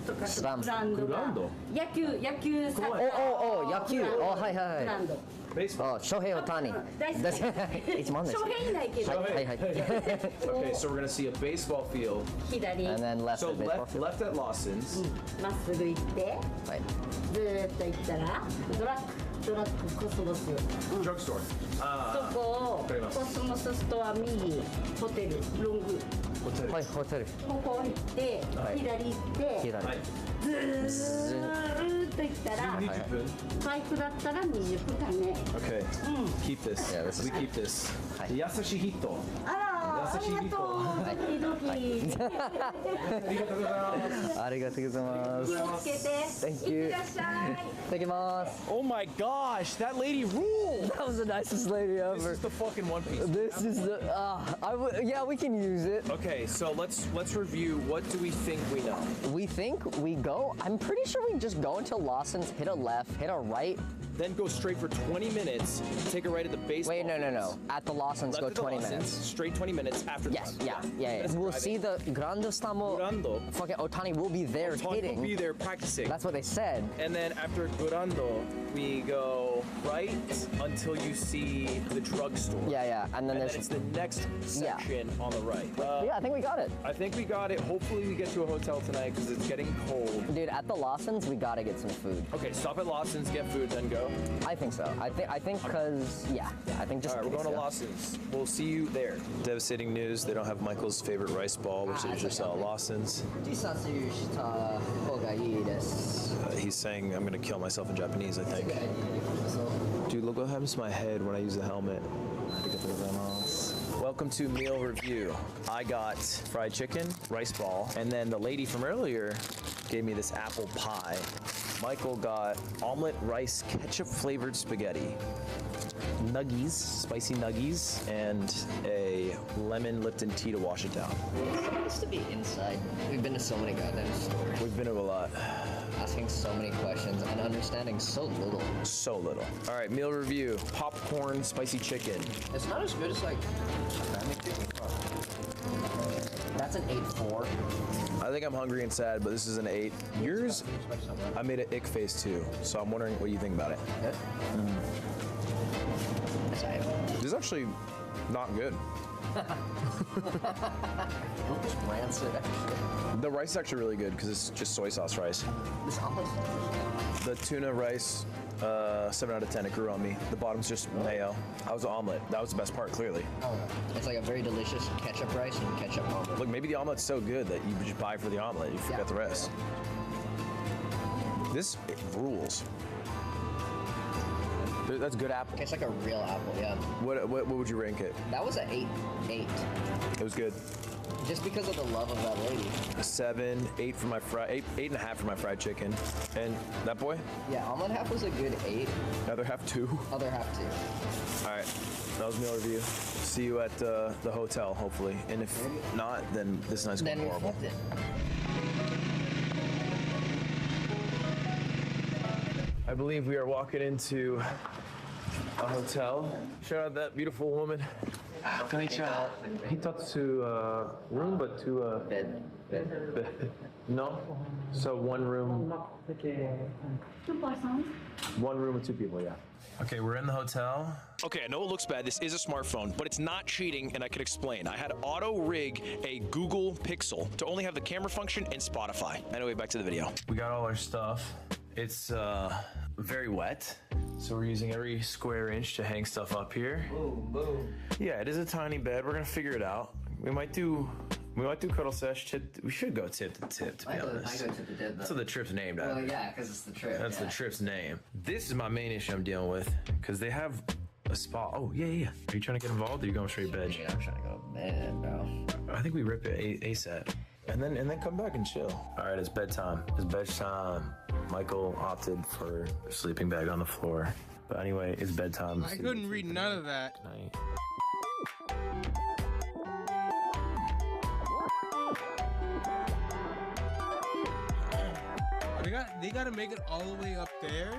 野球サッカー。野球。はい。グランド。Baseball. Shohei Ohtani. Shohei ないけど。Okay, so we're gonna see a baseball field. 左。 And then left. So left at Lawson's. まっすぐ行って。ずーっと行ったらドラッグコスモス。Drugstore. そこをコスモスストア右ホテルロング。はい、ホテル。ここ行って左行って。ずーっと行ったらバイクだったら20分間ね。Okay. Keep this. Yeah, this is we keep this. Yasashihito. あら、ありがとう。ドキドキ。ありがとうございます。気をつけて。Thank you. いってらっしゃい。いただきます。 Oh my gosh, that lady ruled. That was the nicest lady ever. This is the fucking One Piece. This is the. Yeah, we can use it. Okay, so let's review. What do we think we know? We think we go. I'm pretty sure we just go until Lawson's, hit a left, hit a right. Then go straight for 20 minutes, take a right at the baseball. Wait, no. At the Lawson's, go 20 minutes. Straight 20 minutes after Yes, yeah. We'll see the Grando Stamo. Fucking Ohtani will be there hitting. Will be there practicing. That's what they said. And then after Grando, we go right until you see the drugstore. Yeah. And then it's the next section on the right. I think we got it. I think we got it. Hopefully we get to a hotel tonight because it's getting cold. Dude, at the Lawson's, we gotta get some food. Okay, stop at Lawson's, get food, then go. I think so. I think because I think just. All right, we're going to Lawson's. We'll see you there. Devastating news. They don't have Michael's favorite rice ball, which they usually sell at Lawson's. He's saying I'm gonna kill myself in Japanese, I think. Dude, look what happens to my head when I use the helmet. Welcome to meal review. I got fried chicken, rice ball, and then the lady from earlier gave me this apple pie. Michael got omelet rice ketchup flavored spaghetti, nuggies, spicy nuggies, and a lemon Lipton tea to wash it down. It's supposed to be inside. We've been to so many goddamn stores. We've been to a lot. Asking so many questions and understanding so little. So little. All right, meal review. Popcorn, spicy chicken. It's not as good as like family chicken. That's an 8-4. I think I'm hungry and sad, but this is an 8. Yours, I made an ick face too, so I'm wondering what you think about it. Good. This is actually Not good. It's rancid, actually. The rice is actually really good because it's just soy sauce rice. This omelet? The tuna rice, 7 out of 10. It grew on me. The bottom's just mayo. That was the omelet. That was the best part, clearly. Oh, it's like a very delicious ketchup rice and ketchup omelet. Look, maybe the omelet's so good that you just buy for the omelet. You forget the rest. This rules. That's good apple. It's like a real apple, yeah. What would you rank it? That was an 8. It was good. Just because of the love of that lady. A 7, 8 for my fried, 8.5 for my fried chicken. And that boy? Yeah, omelet half was a good 8. Other half 2. Other half 2. All right, that was meal review. See you at the hotel, hopefully. And if not, then this night's going to be horrible. I believe we are walking into a hotel. Shout out that beautiful woman. Konnichiwa. Hitatsu room, but two bed. No? So one room. 2 persons. One room with 2 people, yeah. Okay, we're in the hotel. Okay, I know it looks bad. This is a smartphone, but it's not cheating, and I can explain. I had auto rig a Google Pixel to only have the camera function and Spotify. Anyway, back to the video. We got all our stuff. It's very wet, so we're using every square inch to hang stuff up here. Boom, boom. Yeah, it is a tiny bed. We're gonna figure it out. We might do cuddle sesh. We should go tip to tip, to be honest. I go tip to tip. That's what the trip's named after. Well, yeah, because it's the trip. That's the trip's name. This is my main issue I'm dealing with, because they have a spa. Oh, yeah. Are you trying to get involved, or are you going straight to bed? Yeah, I'm trying to go to bed, bro. I think we rip it ASAP. And then come back and chill. All right, it's bedtime. It's bedtime. Michael opted for a sleeping bag on the floor. But anyway, it's bedtime. I couldn't read none of that. Night. They gotta make it all the way up there?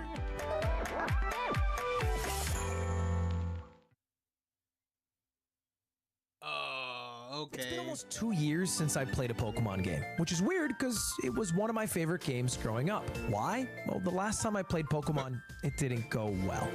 Okay. It's been almost 2 years since I played a Pokemon game, which is weird because it was one of my favorite games growing up. Why? Well, the last time I played Pokemon, it didn't go well.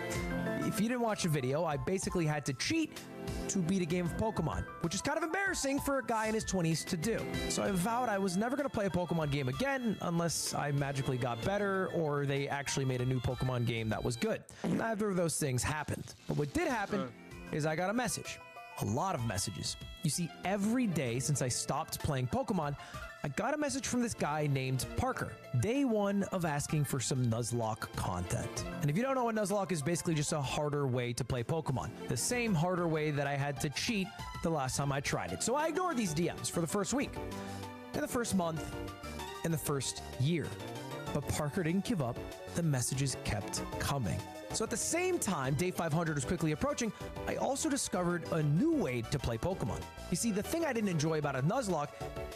If you didn't watch the video, I basically had to cheat to beat a game of Pokemon, which is kind of embarrassing for a guy in his 20s to do. So I vowed I was never going to play a Pokemon game again unless I magically got better or they actually made a new Pokemon game that was good. Neither of those things happened. But what did happen is I got a message. A lot of messages. You see, every day since I stopped playing Pokemon, I got a message from this guy named Parker. Day one of asking for some Nuzlocke content. And if you don't know what Nuzlocke is, basically just a harder way to play Pokemon. The same harder way that I had to cheat the last time I tried it. So I ignored these DMs for the first week, in the first month, in the first year. But Parker didn't give up. The messages kept coming. So at the same time day 500 was quickly approaching, I also discovered a new way to play Pokemon. You see, the thing I didn't enjoy about a Nuzlocke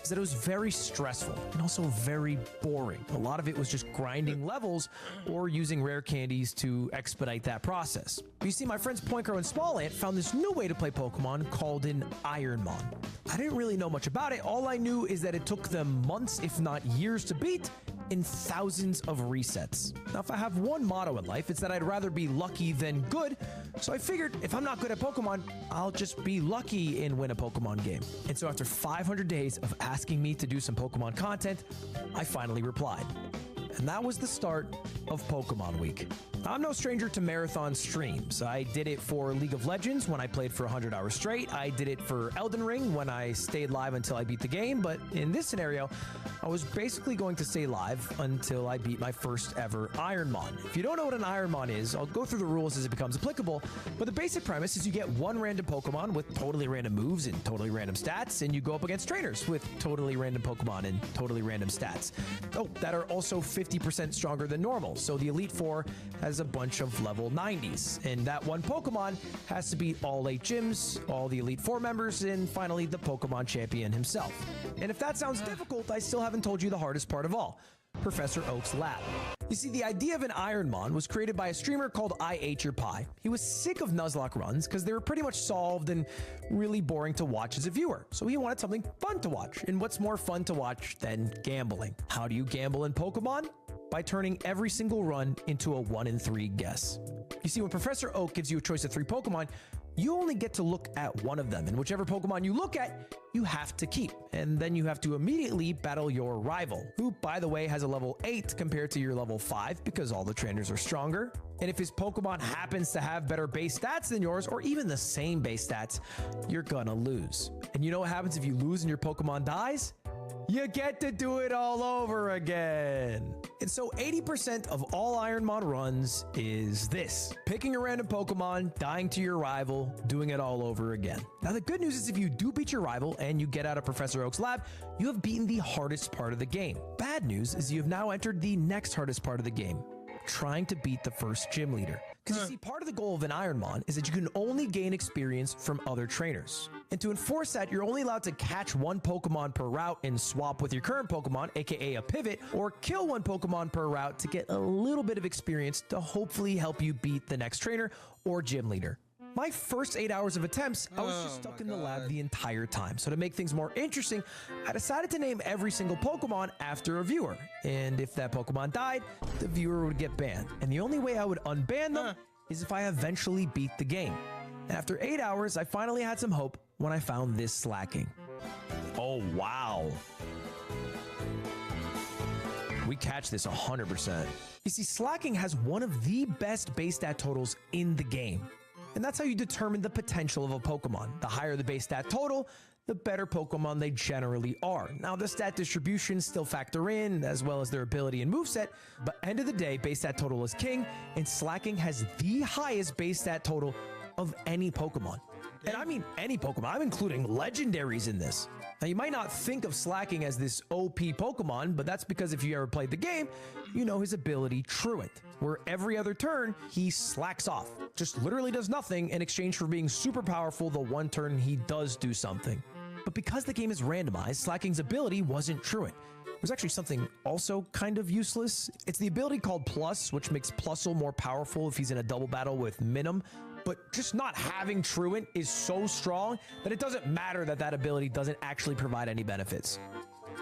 is that it was very stressful and also very boring. A lot of it was just grinding levels or using rare candies to expedite that process. But you see, my friends Poincro and Smallant found this new way to play Pokemon called an Ironmon. I didn't really know much about it. All I knew is that it took them months, if not years, to beat in thousands of resets. Now, if I have one motto in life, it's that I'd rather be lucky than good. So I figured if I'm not good at Pokemon, I'll just be lucky and win a Pokemon game. And so after 500 days of asking me to do some Pokemon content, I finally replied. And that was the start of Pokemon Week. I'm no stranger to marathon streams. I did it for League of Legends when I played for 100 hours straight. I did it for Elden Ring when I stayed live until I beat the game. But in this scenario, I was basically going to stay live until I beat my first ever Ironmon. If you don't know what an Ironmon is, I'll go through the rules as it becomes applicable. But the basic premise is you get one random Pokemon with totally random moves and totally random stats, and you go up against trainers with totally random Pokemon and totally random stats. Oh, that are also 50% stronger than normal. So the Elite Four has a bunch of level 90s, and that one Pokemon has to beat all 8 gyms, all the Elite Four members, and finally the Pokemon champion himself. And if that sounds difficult, I still haven't told you the hardest part of all. Professor Oak's lab. You see, the idea of an Ironmon was created by a streamer called I Ate Your Pie. He was sick of Nuzlocke runs because they were pretty much solved and really boring to watch as a viewer. So he wanted something fun to watch. And what's more fun to watch than gambling? How do you gamble in Pokemon? By turning every single run into a 1 in 3 guess. You see, when Professor Oak gives you a choice of 3 Pokemon, you only get to look at one of them, and whichever Pokemon you look at, you have to keep. And then you have to immediately battle your rival, who, by the way, has a level 8 compared to your level 5 because all the trainers are stronger. And if his Pokemon happens to have better base stats than yours, or even the same base stats, you're gonna lose. And you know what happens if you lose and your Pokemon dies? You get to do it all over again. And so 80% of all Ironmon runs is this: picking a random Pokemon, dying to your rival, doing it all over again. Now, the good news is if you do beat your rival and you get out of Professor Oak's lab, you have beaten the hardest part of the game. Bad news is you have now entered the next hardest part of the game: trying to beat the first gym leader. Because you see, part of the goal of an Ironmon is that you can only gain experience from other trainers. And to enforce that, you're only allowed to catch one Pokemon per route and swap with your current Pokemon, aka a pivot, or kill one Pokemon per route to get a little bit of experience to hopefully help you beat the next trainer or gym leader. My first 8 hours of attempts, I was just stuck in the lab the entire time. So to make things more interesting, I decided to name every single Pokemon after a viewer. And if that Pokemon died, the viewer would get banned. And the only way I would unban them is if I eventually beat the game. And after 8 hours, I finally had some hope when I found this Slacking. Oh, wow. We catch this 100%. You see, Slacking has one of the best base stat totals in the game. And that's how you determine the potential of a Pokemon. The higher the base stat total, the better Pokemon they generally are. Now, the stat distributions still factor in, as well as their ability and moveset, but end of the day, base stat total is king, and Slacking has the highest base stat total of any Pokemon. And I mean any Pokemon. I'm including legendaries in this. Now, you might not think of Slacking as this OP Pokemon, but that's because if you ever played the game, you know his ability Truant, where every other turn, he slacks off. Just literally does nothing in exchange for being super powerful the one turn he does do something. But because the game is randomized, Slacking's ability wasn't Truant. It was actually something also kind of useless. It's the ability called Plus, which makes Plusle more powerful if he's in a double battle with Minim. But just not having Truant is so strong that it doesn't matter that that ability doesn't actually provide any benefits.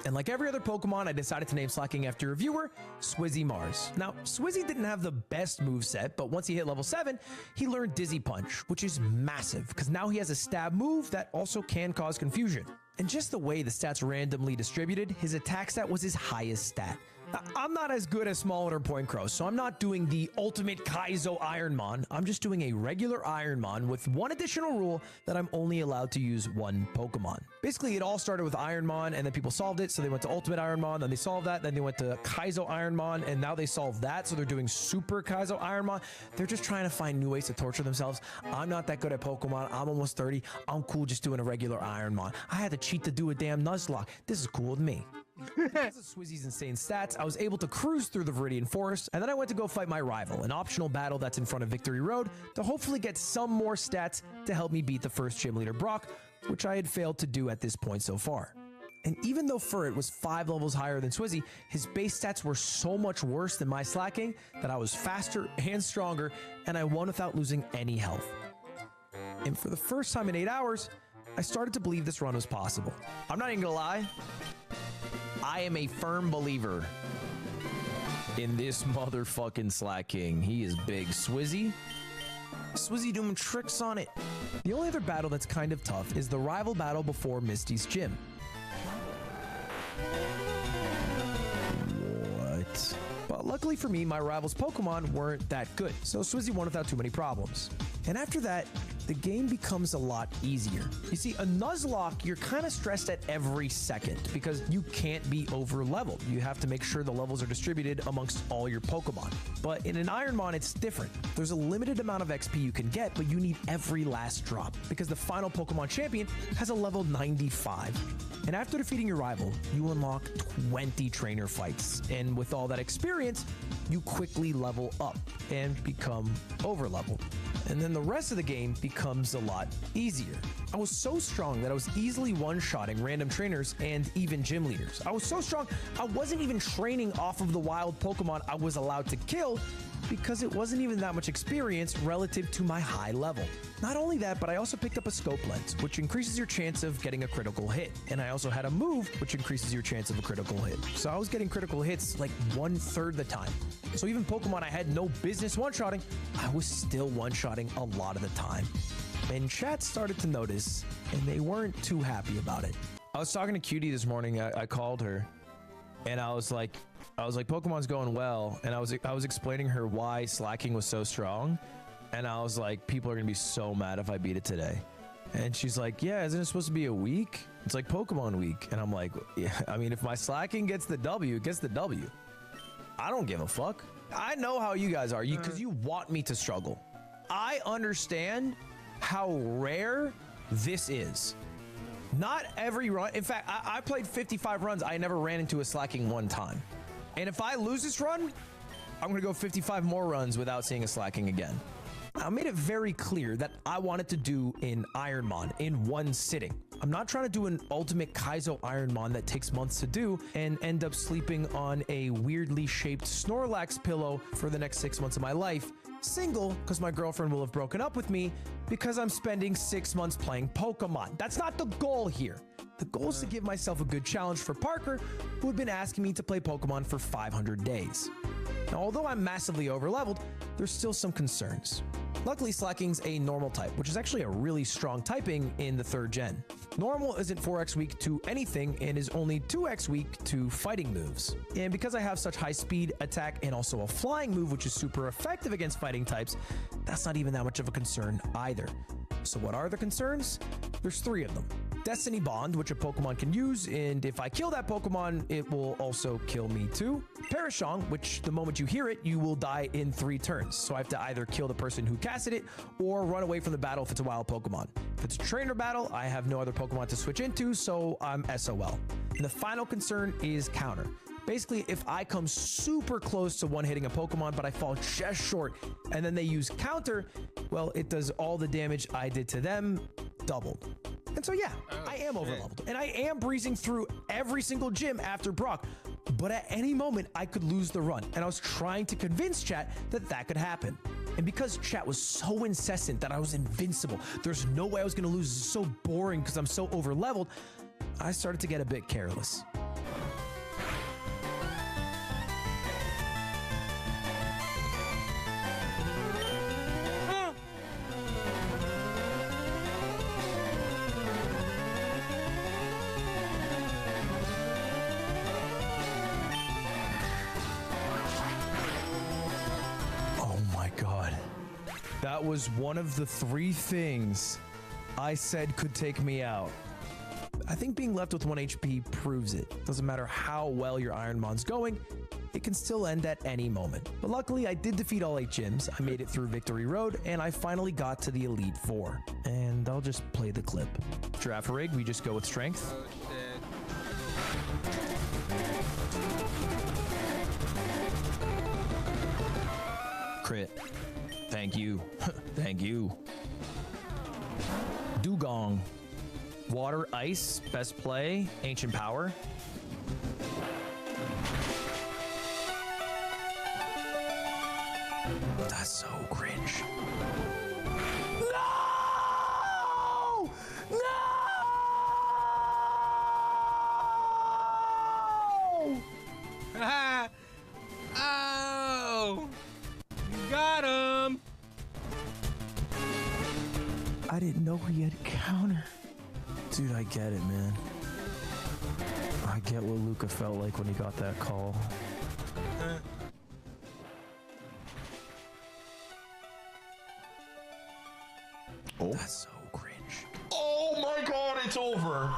And like every other Pokemon, I decided to name Slacking after a viewer, Swizzy Mars. Now, Swizzy didn't have the best moveset, but once he hit level 7, he learned Dizzy Punch, which is massive, because now he has a stab move that also can cause confusion. And just the way the stats randomly distributed, his attack stat was his highest stat. I'm not as good as Smaller Point Crow, so I'm not doing the ultimate Kaizo Ironmon. I'm just doing a regular Ironmon with one additional rule that I'm only allowed to use one Pokemon. Basically, it all started with Ironmon, and then people solved it, so they went to Ultimate Ironmon, then they solved that, then they went to Kaizo Ironmon, and now they solved that, so they're doing Super Kaizo Ironmon. They're just trying to find new ways to torture themselves. I'm not that good at Pokemon. I'm almost 30. I'm cool just doing a regular Ironmon. I had to cheat to do a damn Nuzlocke. This is cool with me. Because of Swizzy's insane stats, I was able to cruise through the Viridian Forest, and then I went to go fight my rival, an optional battle that's in front of Victory Road, to hopefully get some more stats to help me beat the first gym leader Brock, which I had failed to do at this point so far. And even though Furret was 5 levels higher than Swizzy, his base stats were so much worse than my Slacking that I was faster and stronger, and I won without losing any health. And for the first time in 8 hours, I started to believe this run was possible. I'm not even gonna lie, I am a firm believer in this motherfucking Slacking. He is big. Swizzy doing tricks on it. The only other battle that's kind of tough is the rival battle before Misty's gym. What? But luckily for me, my rival's Pokemon weren't that good, so Swizzy won without too many problems. And after that, the game becomes a lot easier. You see, a Nuzlocke, you're kind of stressed at every second because you can't be over leveled. You have to make sure the levels are distributed amongst all your Pokemon. But in an Ironmon, it's different. There's a limited amount of XP you can get, but you need every last drop because the final Pokemon champion has a level 95. And after defeating your rival, you unlock 20 trainer fights. And with all that experience, you quickly level up and become over leveled. And then the rest of the game becomes a lot easier. I was so strong that I was easily one-shotting random trainers and even gym leaders. I was so strong, I wasn't even training off of the wild Pokemon I was allowed to kill because it wasn't even that much experience relative to my high level. Not only that, but I also picked up a scope lens, which increases your chance of getting a critical hit. And I also had a move, which increases your chance of a critical hit. So I was getting critical hits like 1/3 the time. So even Pokemon I had no business one-shotting, I was still one-shotting a lot of the time. And chat started to notice, and they weren't too happy about it. I was talking to Cutie this morning. I called her, and I was like, Pokemon's going well, and I was explaining her why slacking was so strong, and I was like, people are gonna be so mad if I beat it today. And she's like, yeah, isn't it supposed to be a week? It's like Pokemon week. And I'm like, yeah, I mean, if my slacking gets the W, it gets the W. I don't give a fuck. I know how you guys are, because you want me to struggle. I understand how rare this is. Not every run. In fact, I played 55 runs. I never ran into a slacking one time. And if I lose this run, I'm going to go 55 more runs without seeing a slacking again. I made it very clear that I wanted to do an Ironmon in one sitting. I'm not trying to do an ultimate Kaizo Ironmon that takes months to do and end up sleeping on a weirdly shaped Snorlax pillow for the next 6 months of my life. Single, because my girlfriend will have broken up with me because I'm spending 6 months playing Pokemon. That's not the goal here. The goal is to give myself a good challenge for Parker, who had been asking me to play Pokemon for 500 days. Now, although I'm massively overleveled, there's still some concerns. Luckily, Slacking's a normal type, which is actually a really strong typing in the 3rd gen. Normal isn't 4x weak to anything and is only 2x weak to fighting moves. And because I have such high speed, attack, and also a flying move, which is super effective against fighting types, that's not even that much of a concern either. So what are the concerns? There's 3 of them. Destiny Bond, which a Pokemon can use, and if I kill that Pokemon, it will also kill me too. Parashong, which the moment you hear it, you will die in 3 turns. So I have to either kill the person who casted it or run away from the battle if it's a wild Pokemon. If it's a trainer battle, I have no other Pokemon to switch into, so I'm SOL. And the final concern is counter. Basically, if I come super close to one-hitting a Pokemon, but I fall just short, and then they use counter, well, it does all the damage I did to them doubled. And so, yeah, I am overleveled, and I am breezing through every single gym after Brock, but at any moment, I could lose the run, and I was trying to convince chat that that could happen. And because chat was so incessant that I was invincible, there's no way I was going to lose, it's so boring because I'm so overleveled, I started to get a bit careless. That was one of the 3 things I said could take me out. I think being left with 1 HP proves it. Doesn't matter how well your Ironmon's going, it can still end at any moment. But luckily, I did defeat all 8 gyms. I made it through Victory Road, and I finally got to the Elite 4. And I'll just play the clip. Giraffe Rig, we just go with strength. Crit. Thank you. Thank you. Dugong. Water, ice, best play, ancient power. That's so cringe. No! No! Oh! Got him! I didn't know he had counter. Dude, I get it, man. I get what Luca felt like when he got that call. Oh. That's so cringe. Oh my god, it's over.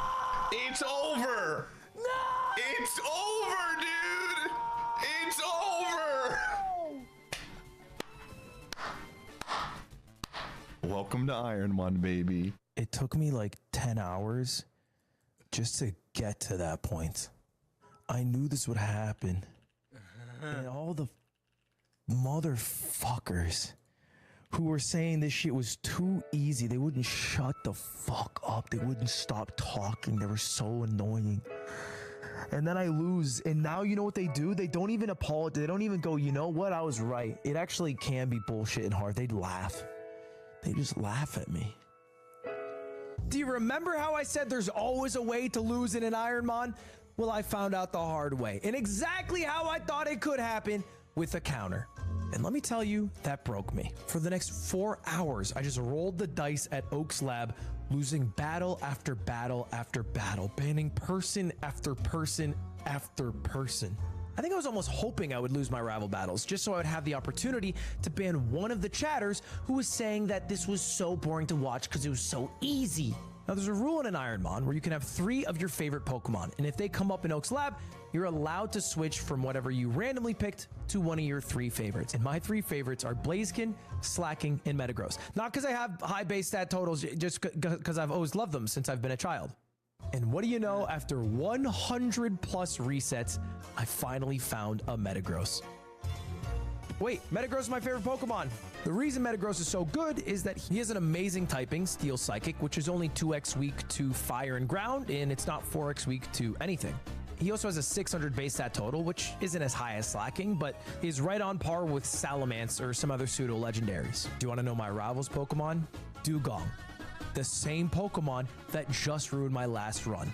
It's over. No! It's over, dude. It's over. Welcome to Ironmon, baby. It took me like 10 hours just to get to that point. I knew this would happen. And all the motherfuckers who were saying this shit was too easy, they wouldn't shut the fuck up. They wouldn't stop talking. They were so annoying. And then I lose, and now you know what they do? They don't even apologize. They don't even go, you know what? I was right. It actually can be bullshit and hard. They'd laugh. They just laugh at me. Do you remember how I said there's always a way to lose in an Ironmon? Well, I found out the hard way, and exactly how I thought it could happen with a counter. And let me tell you, that broke me. For the next 4 hours, I just rolled the dice at Oak's lab, losing battle after battle after battle, banning person after person after person. I think I was almost hoping I would lose my rival battles just so I would have the opportunity to ban one of the chatters who was saying that this was so boring to watch because it was so easy. Now, there's a rule in an Ironmon where you can have 3 of your favorite Pokemon, and if they come up in Oak's lab, you're allowed to switch from whatever you randomly picked to one of your 3 favorites. And my 3 favorites are Blaziken, Slacking, and Metagross. Not because I have high base stat totals, just because I've always loved them since I've been a child. And what do you know, after 100 plus resets, I finally found a Metagross. Wait, Metagross is my favorite Pokemon. The reason Metagross is so good is that he has an amazing typing, Steel Psychic, which is only 2x weak to Fire and Ground, and it's not 4x weak to anything. He also has a 600 base stat total, which isn't as high as Slacking, but is right on par with Salamence or some other pseudo legendaries. Do you want to know my rival's Pokemon? Dugong. The same Pokemon that just ruined my last run.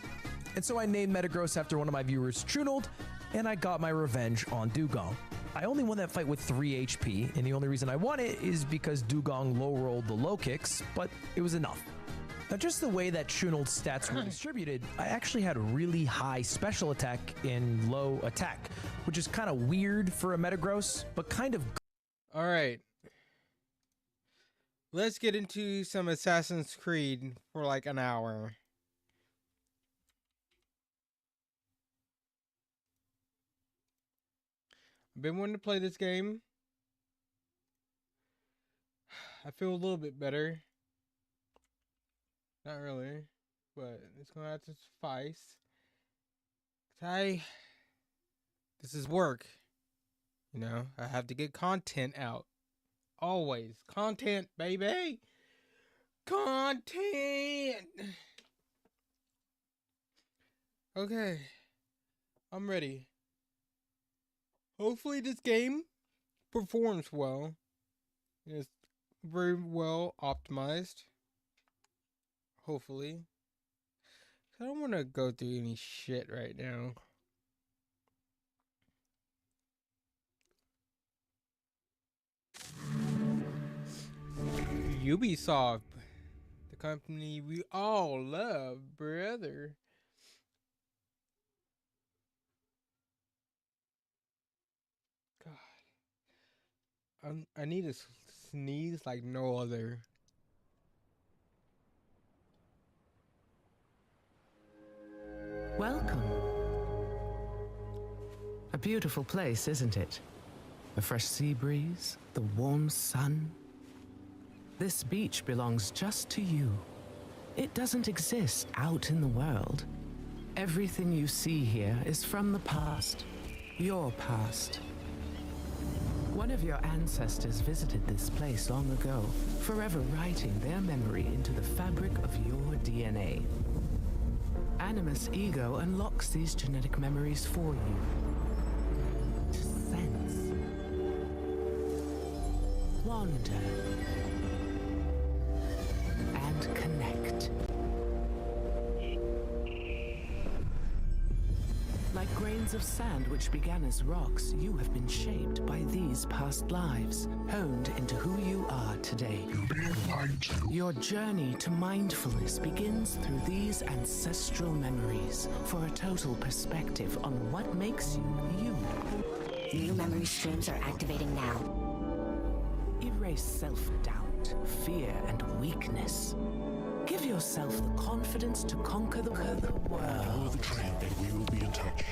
And so I named Metagross after one of my viewers, Chunald, and I got my revenge on Dugong. I only won that fight with 3 HP, and the only reason I won it is because Dugong low-rolled the low kicks, but it was enough. Now, just the way that Chunald's stats were distributed, I actually had really high special attack and low attack, which is kind of weird for a Metagross, but kind of... All right. Let's get into some Assassin's Creed for like an hour. I've been wanting to play this game. I feel a little bit better. Not really, but it's gonna have to suffice. This is work. You know, I have to get content out. Always. Content, baby. Content. Okay. I'm ready. Hopefully this game performs well. It's very well optimized. Hopefully. I don't want to go through any shit right now. Ubisoft, the company we all love, brother. God, I need to sneeze like no other. Welcome. A beautiful place, isn't it? A fresh sea breeze, the warm sun. This beach belongs just to you. It doesn't exist out in the world. Everything you see here is from the past, your past. One of your ancestors visited this place long ago, forever writing their memory into the fabric of your DNA. Animus Ego unlocks these genetic memories for you. To sense, wander, and connect. Like grains of sand which began as rocks, you have been shaped by these past lives, honed into who you are today. Your journey to mindfulness begins through these ancestral memories for a total perspective on what makes you you. New memory streams are activating now. Erase self-doubt, fear, and weakness. Give yourself the confidence to conquer the world. Follow the trail and we will be in touch.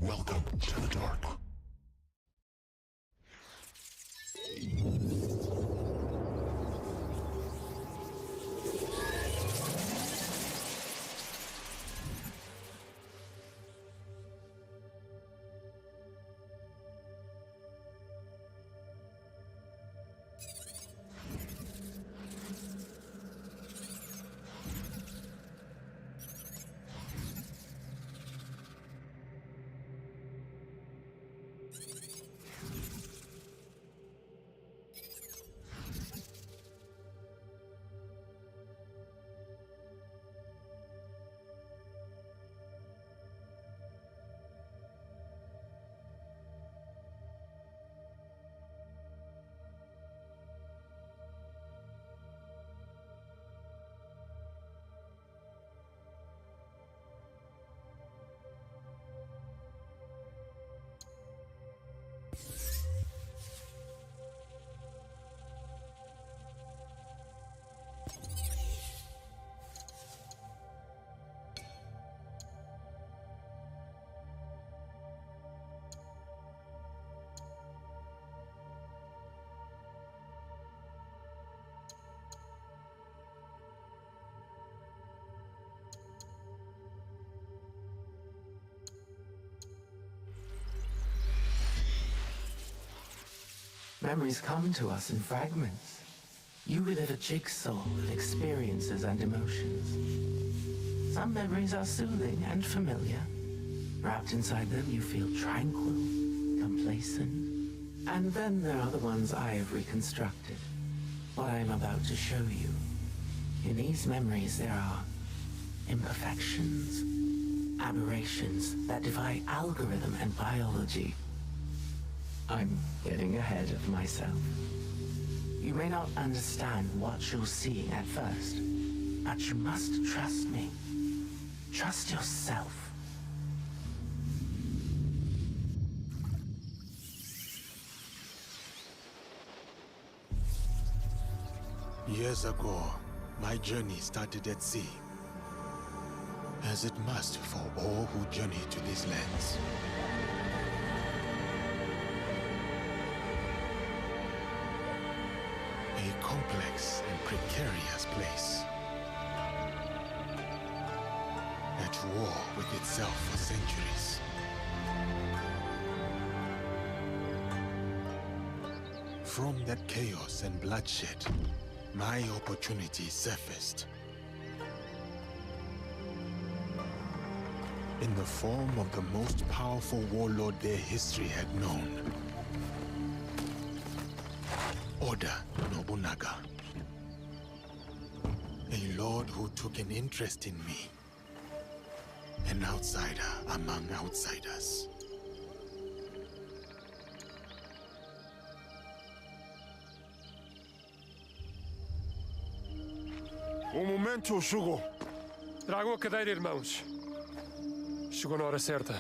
Welcome to the dark. Memories come to us in fragments. You relive a jigsaw of experiences and emotions. Some memories are soothing and familiar. Wrapped inside them, you feel tranquil, complacent. And then there are the ones I have reconstructed. What I am about to show you. In these memories, there are imperfections, aberrations that defy algorithm and biology. I'm getting ahead of myself. You may not understand what you're seeing at first, but you must trust me. Trust yourself. Years ago, my journey started at sea, as it must for all who journey to these lands. A complex and precarious place. At war with itself for centuries. From that chaos and bloodshed, my opportunity surfaced. In the form of the most powerful warlord their history had known. Oda Nobunaga. A lord who took an interest in me. An outsider among outsiders. O momento chegou. Tragam a cadeira, irmãos. Chegou na hora certa.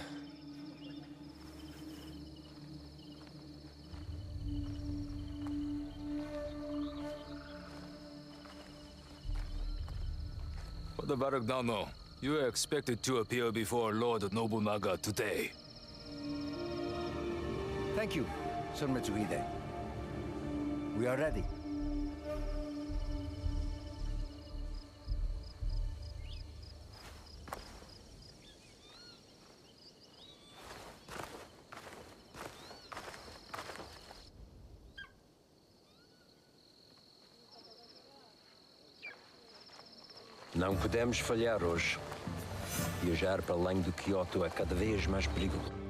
Father Baragnano, you are expected to appear before Lord Nobunaga today. Thank you, Sir Mitsuhide. We are ready. Não podemos falhar hoje. Viajar para além do Kyoto é cada vez mais perigoso.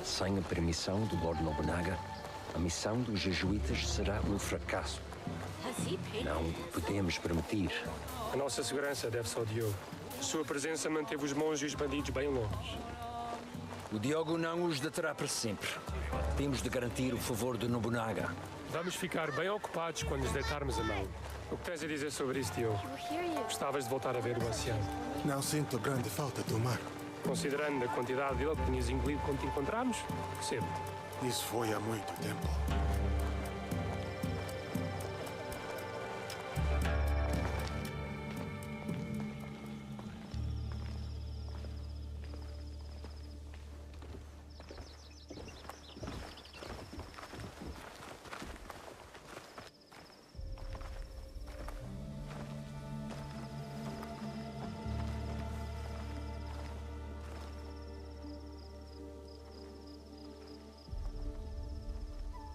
Sem a permissão do Lord Nobunaga, a missão dos jesuítas será um fracasso. Não podemos permitir. A nossa segurança deve-se ao Diogo. Sua presença manteve os monges e os bandidos bem longe. O Diogo não os deterá para sempre. Temos de garantir o favor de Nobunaga. Vamos ficar bem ocupados quando nos deitarmos a mão. O que tens a dizer sobre isso, Diogo? Gostavas de voltar a ver o ancião? Não sinto grande falta do mar. Considerando a quantidade dele que tinhas engolido quando te encontramos, percebo. Isso foi há muito tempo.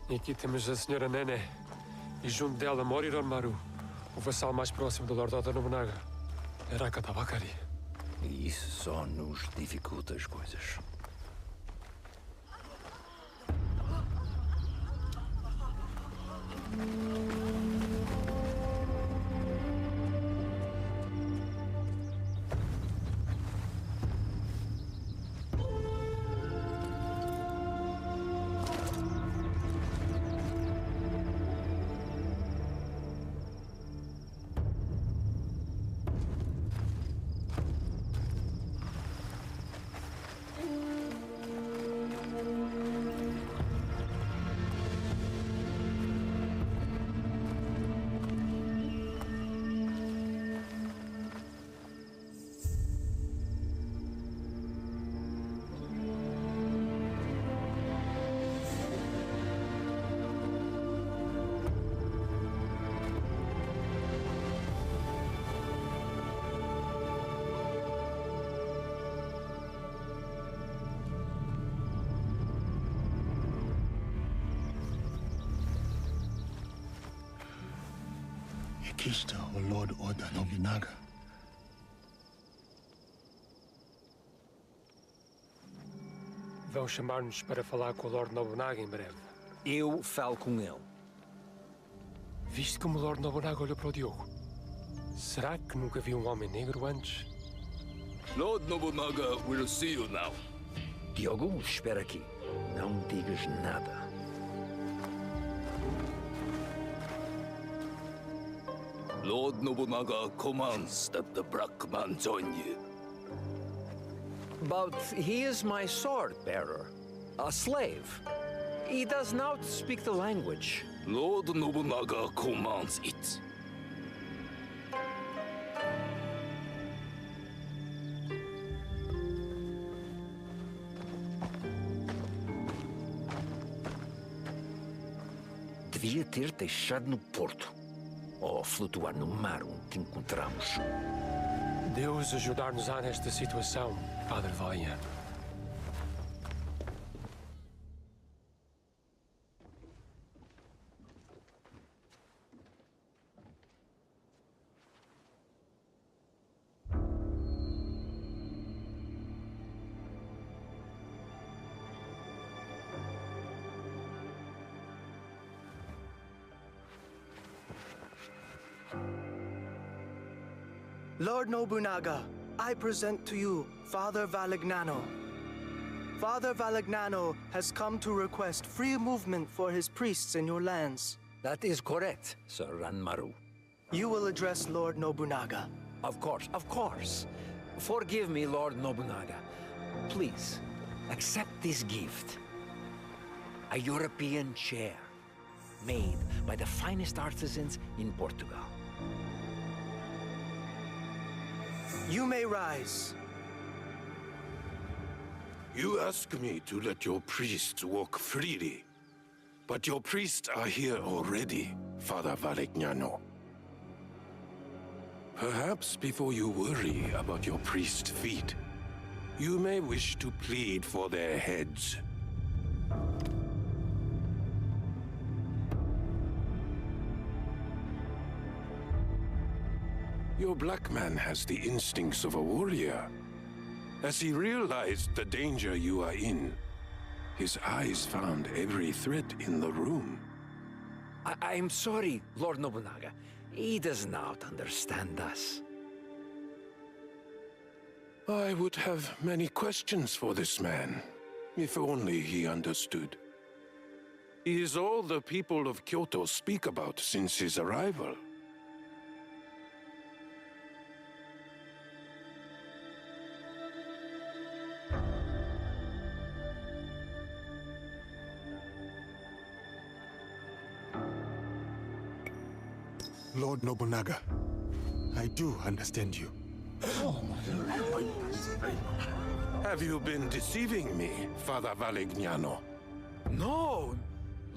E aqui temos a senhora Nene. E junto dela Moriron Maru, o vassal mais próximo do Lord Oda Nobunaga. Araka Tabakari. E isso só nos dificulta as coisas. Aqui está o Lord Oda Nobunaga. Vão chamar-nos para falar com o Lord Nobunaga em breve. Eu falo com ele. Viste como o Lord Nobunaga olhou para o Diogo? Será que nunca viu um homem negro antes? Lord Nobunaga will see you now. Diogo, espera aqui. Não digas nada. Lord Nobunaga commands that the black man join you. But he is my sword bearer, a slave. He does not speak the language. Lord Nobunaga commands it. Devia ter deixado no porto. Ou flutuar no mar onde te encontramos. Deus ajudar-nos-á nesta situação, Padre Valha. Lord Nobunaga, I present to you Father Valignano. Father Valignano has come to request free movement for his priests in your lands. That is correct, Sir Ranmaru. You will address Lord Nobunaga. Of course, of course. Forgive me, Lord Nobunaga. Please, accept this gift. A European chair, made by the finest artisans in Portugal. You may rise. You ask me to let your priests walk freely. But your priests are here already, Father Valignano. Perhaps before you worry about your priest feet, you may wish to plead for their heads. Your black man has the instincts of a warrior. As he realized the danger you are in, His eyes found every thread in the room. I'm sorry, Lord Nobunaga. He does not understand us. I would have many questions for this man, if only he understood. He is all the people of Kyoto speak about since his arrival. Lord Nobunaga, I do understand you. Have you been deceiving me, Father Valignano? No,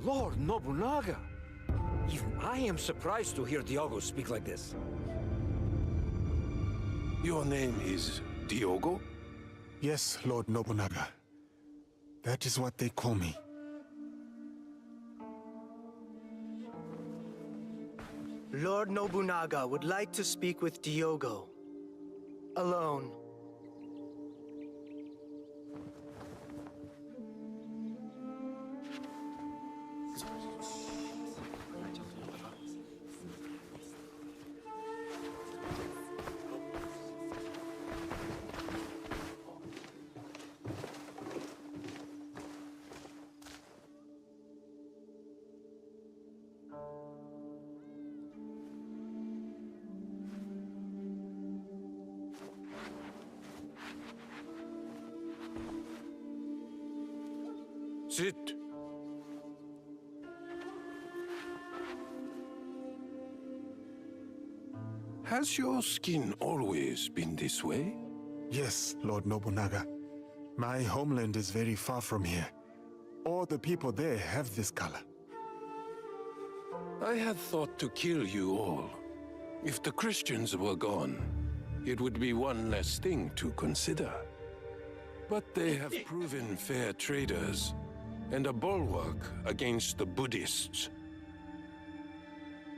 Lord Nobunaga. Even I am surprised to hear Diogo speak like this. Your name is Diogo? Yes, Lord Nobunaga. That is what they call me. Lord Nobunaga would like to speak with Diogo. Alone. Sit. Has your skin always been this way? Yes, Lord Nobunaga. My homeland is very far from here. All the people there have this color. I had thought to kill you all. If the Christians were gone, it would be one less thing to consider. But they have proven fair traders and a bulwark against the Buddhists.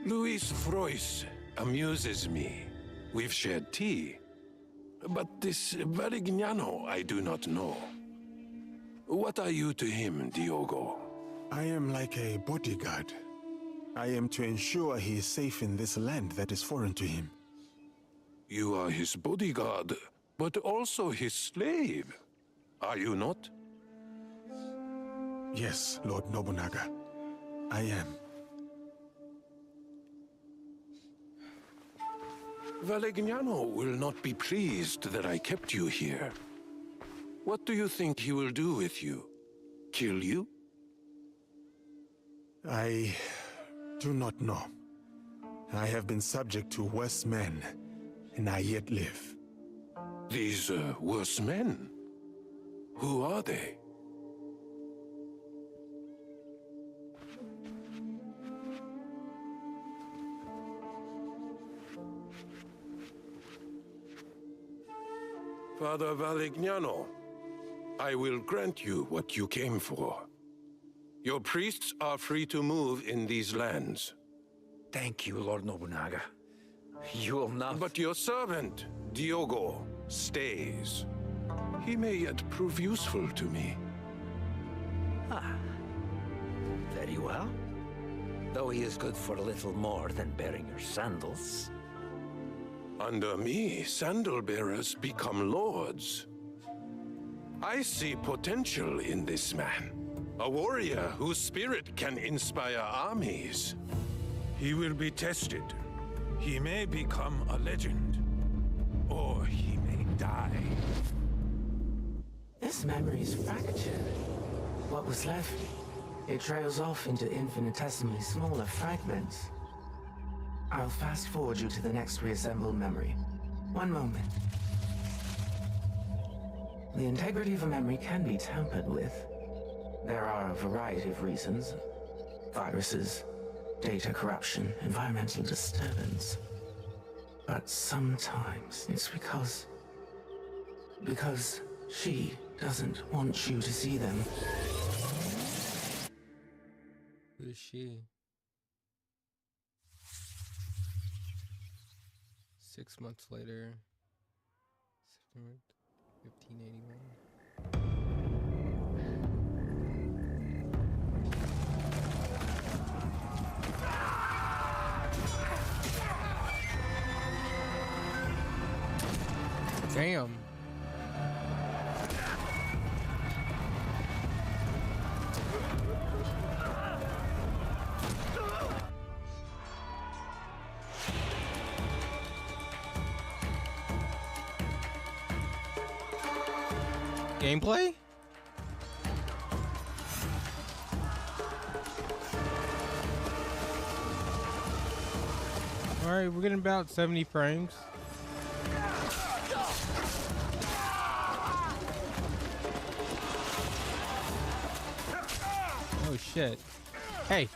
Luis Frois amuses me. We've shared tea. But this Varignano I do not know. What are you to him, Diogo? I am like a bodyguard. I am to ensure he is safe in this land that is foreign to him. You are his bodyguard, but also his slave. Are you not? Yes, Lord Nobunaga. I am. Valignano will not be pleased that I kept you here. What do you think he will do with you? Kill you? I do not know. I have been subject to worse men, and I yet live. These worse men? Who are they? Father Valignano, I will grant you what you came for. Your priests are free to move in these lands. Thank you, Lord Nobunaga. You will not... But your servant, Diogo, stays. He may yet prove useful to me. Ah. Very well. Though he is good for a little more than bearing your sandals. Under me, sandal bearers become lords. I see potential in this man. A warrior whose spirit can inspire armies. He will be tested. He may become a legend. Or he may die. This memory is fractured. What was left, it trails off into infinitesimally smaller fragments. I'll fast forward you to the next reassembled memory. One moment. The integrity of a memory can be tampered with. There are a variety of reasons. Viruses, data corruption, environmental disturbance. But sometimes it's because she doesn't want you to see them. Who is she? 6 months later, September 1581. Damn. Gameplay? Alright, we're getting about 70 frames. Oh shit. Hey!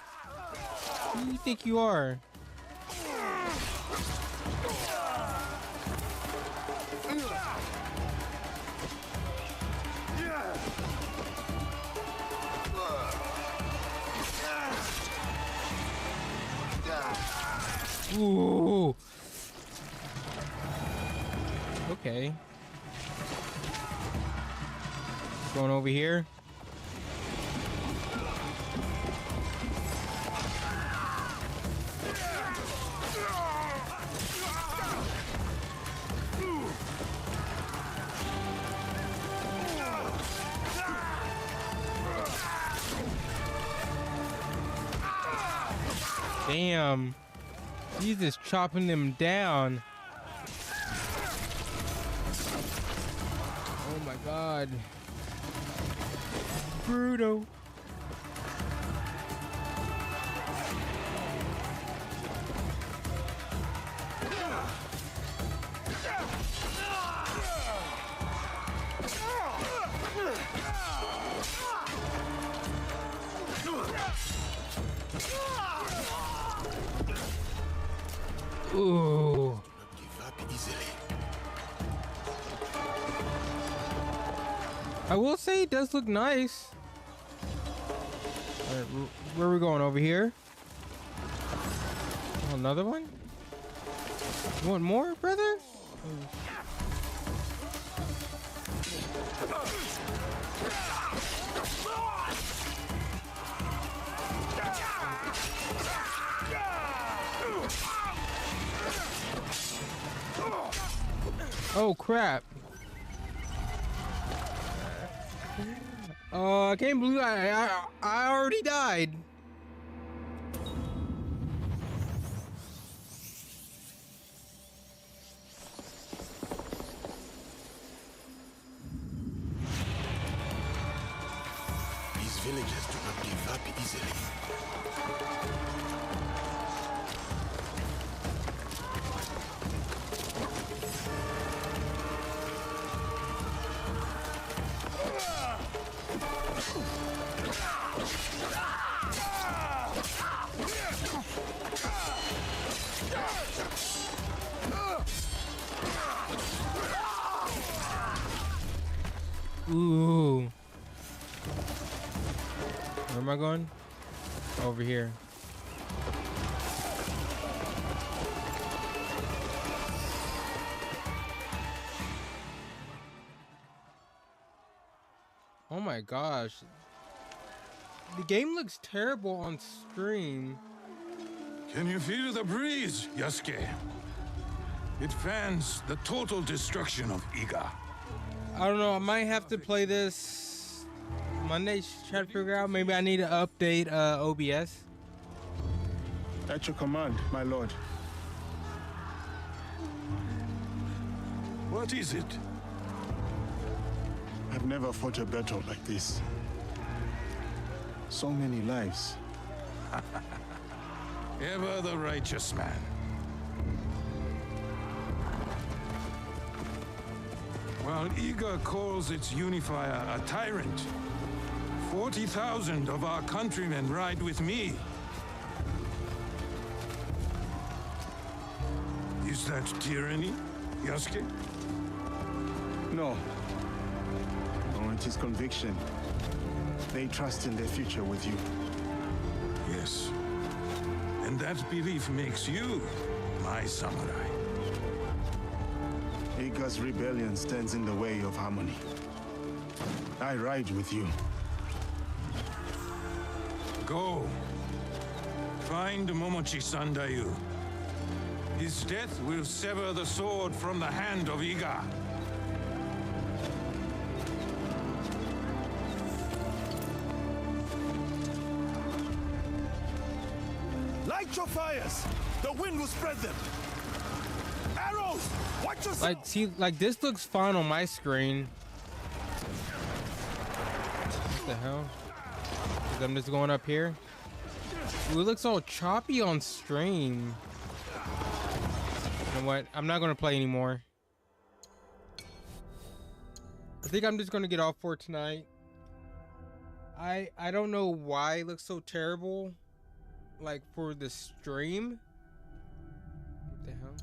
Who do you think you are? Ooh. Okay. Going over here. Damn. He's just chopping them down. Oh my god. Brutal. Ooh. I will say it does look nice. All right, where are we going? Over here? Oh, another one? You want more, brother? Oh crap. I can't believe I already died. These villagers do not give up easily. Ooh. Where am I going? Over here. Oh my gosh. The game looks terrible on stream. Can you feel the breeze, Yasuke? It fans the total destruction of Iga. I don't know, I might have to play this Monday, try to figure out. Maybe I need to update OBS. At your command, my lord. What is it? I've never fought a battle like this. So many lives. Ever the righteous man. While Iga calls its unifier a tyrant, 40,000 of our countrymen ride with me. Is that tyranny, Yasuke? No. No, it is conviction. They trust in their future with you. Yes. And that belief makes you my samurai. Iga's rebellion stands in the way of harmony. I ride with you. Go. Find Momochi Sandayu. His death will sever the sword from the hand of Iga. Watch your fires! The wind will spread them! Arrows! Watch yourself! Like, see, like this looks fine on my screen. What the hell? 'Cause I'm just going up here. Ooh, it looks all choppy on stream. You know what? I'm not gonna play anymore. I think I'm just gonna get off for tonight. I don't know why it looks so terrible, like for the stream. What the hell?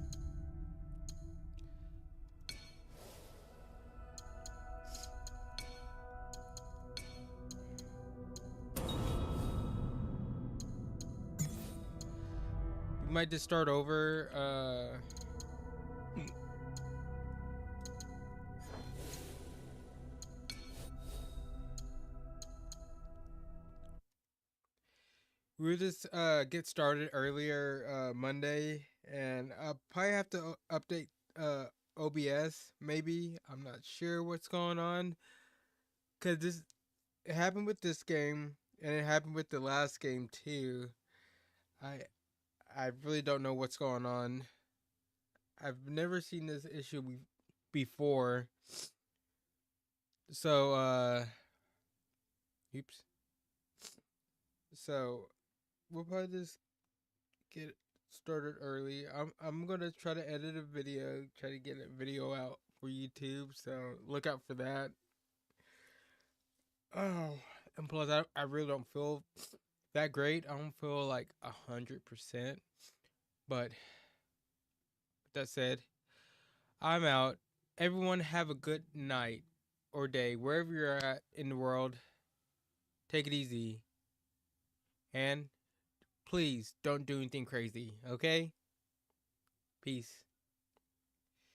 We might just start over. We just get started earlier Monday, and I'll probably have to update OBS. Maybe, I'm not sure what's going on, cause it happened with this game, and it happened with the last game too. I really don't know what's going on. I've never seen this issue before. So oops. So we'll probably just get started early. I'm gonna try to edit a video, try to get a video out for YouTube, so look out for that. Oh, and plus I really don't feel that great. I don't feel like 100%. But with that said, I'm out. Everyone have a good night or day, wherever you're at in the world. Take it easy. And please don't do anything crazy, okay? Peace.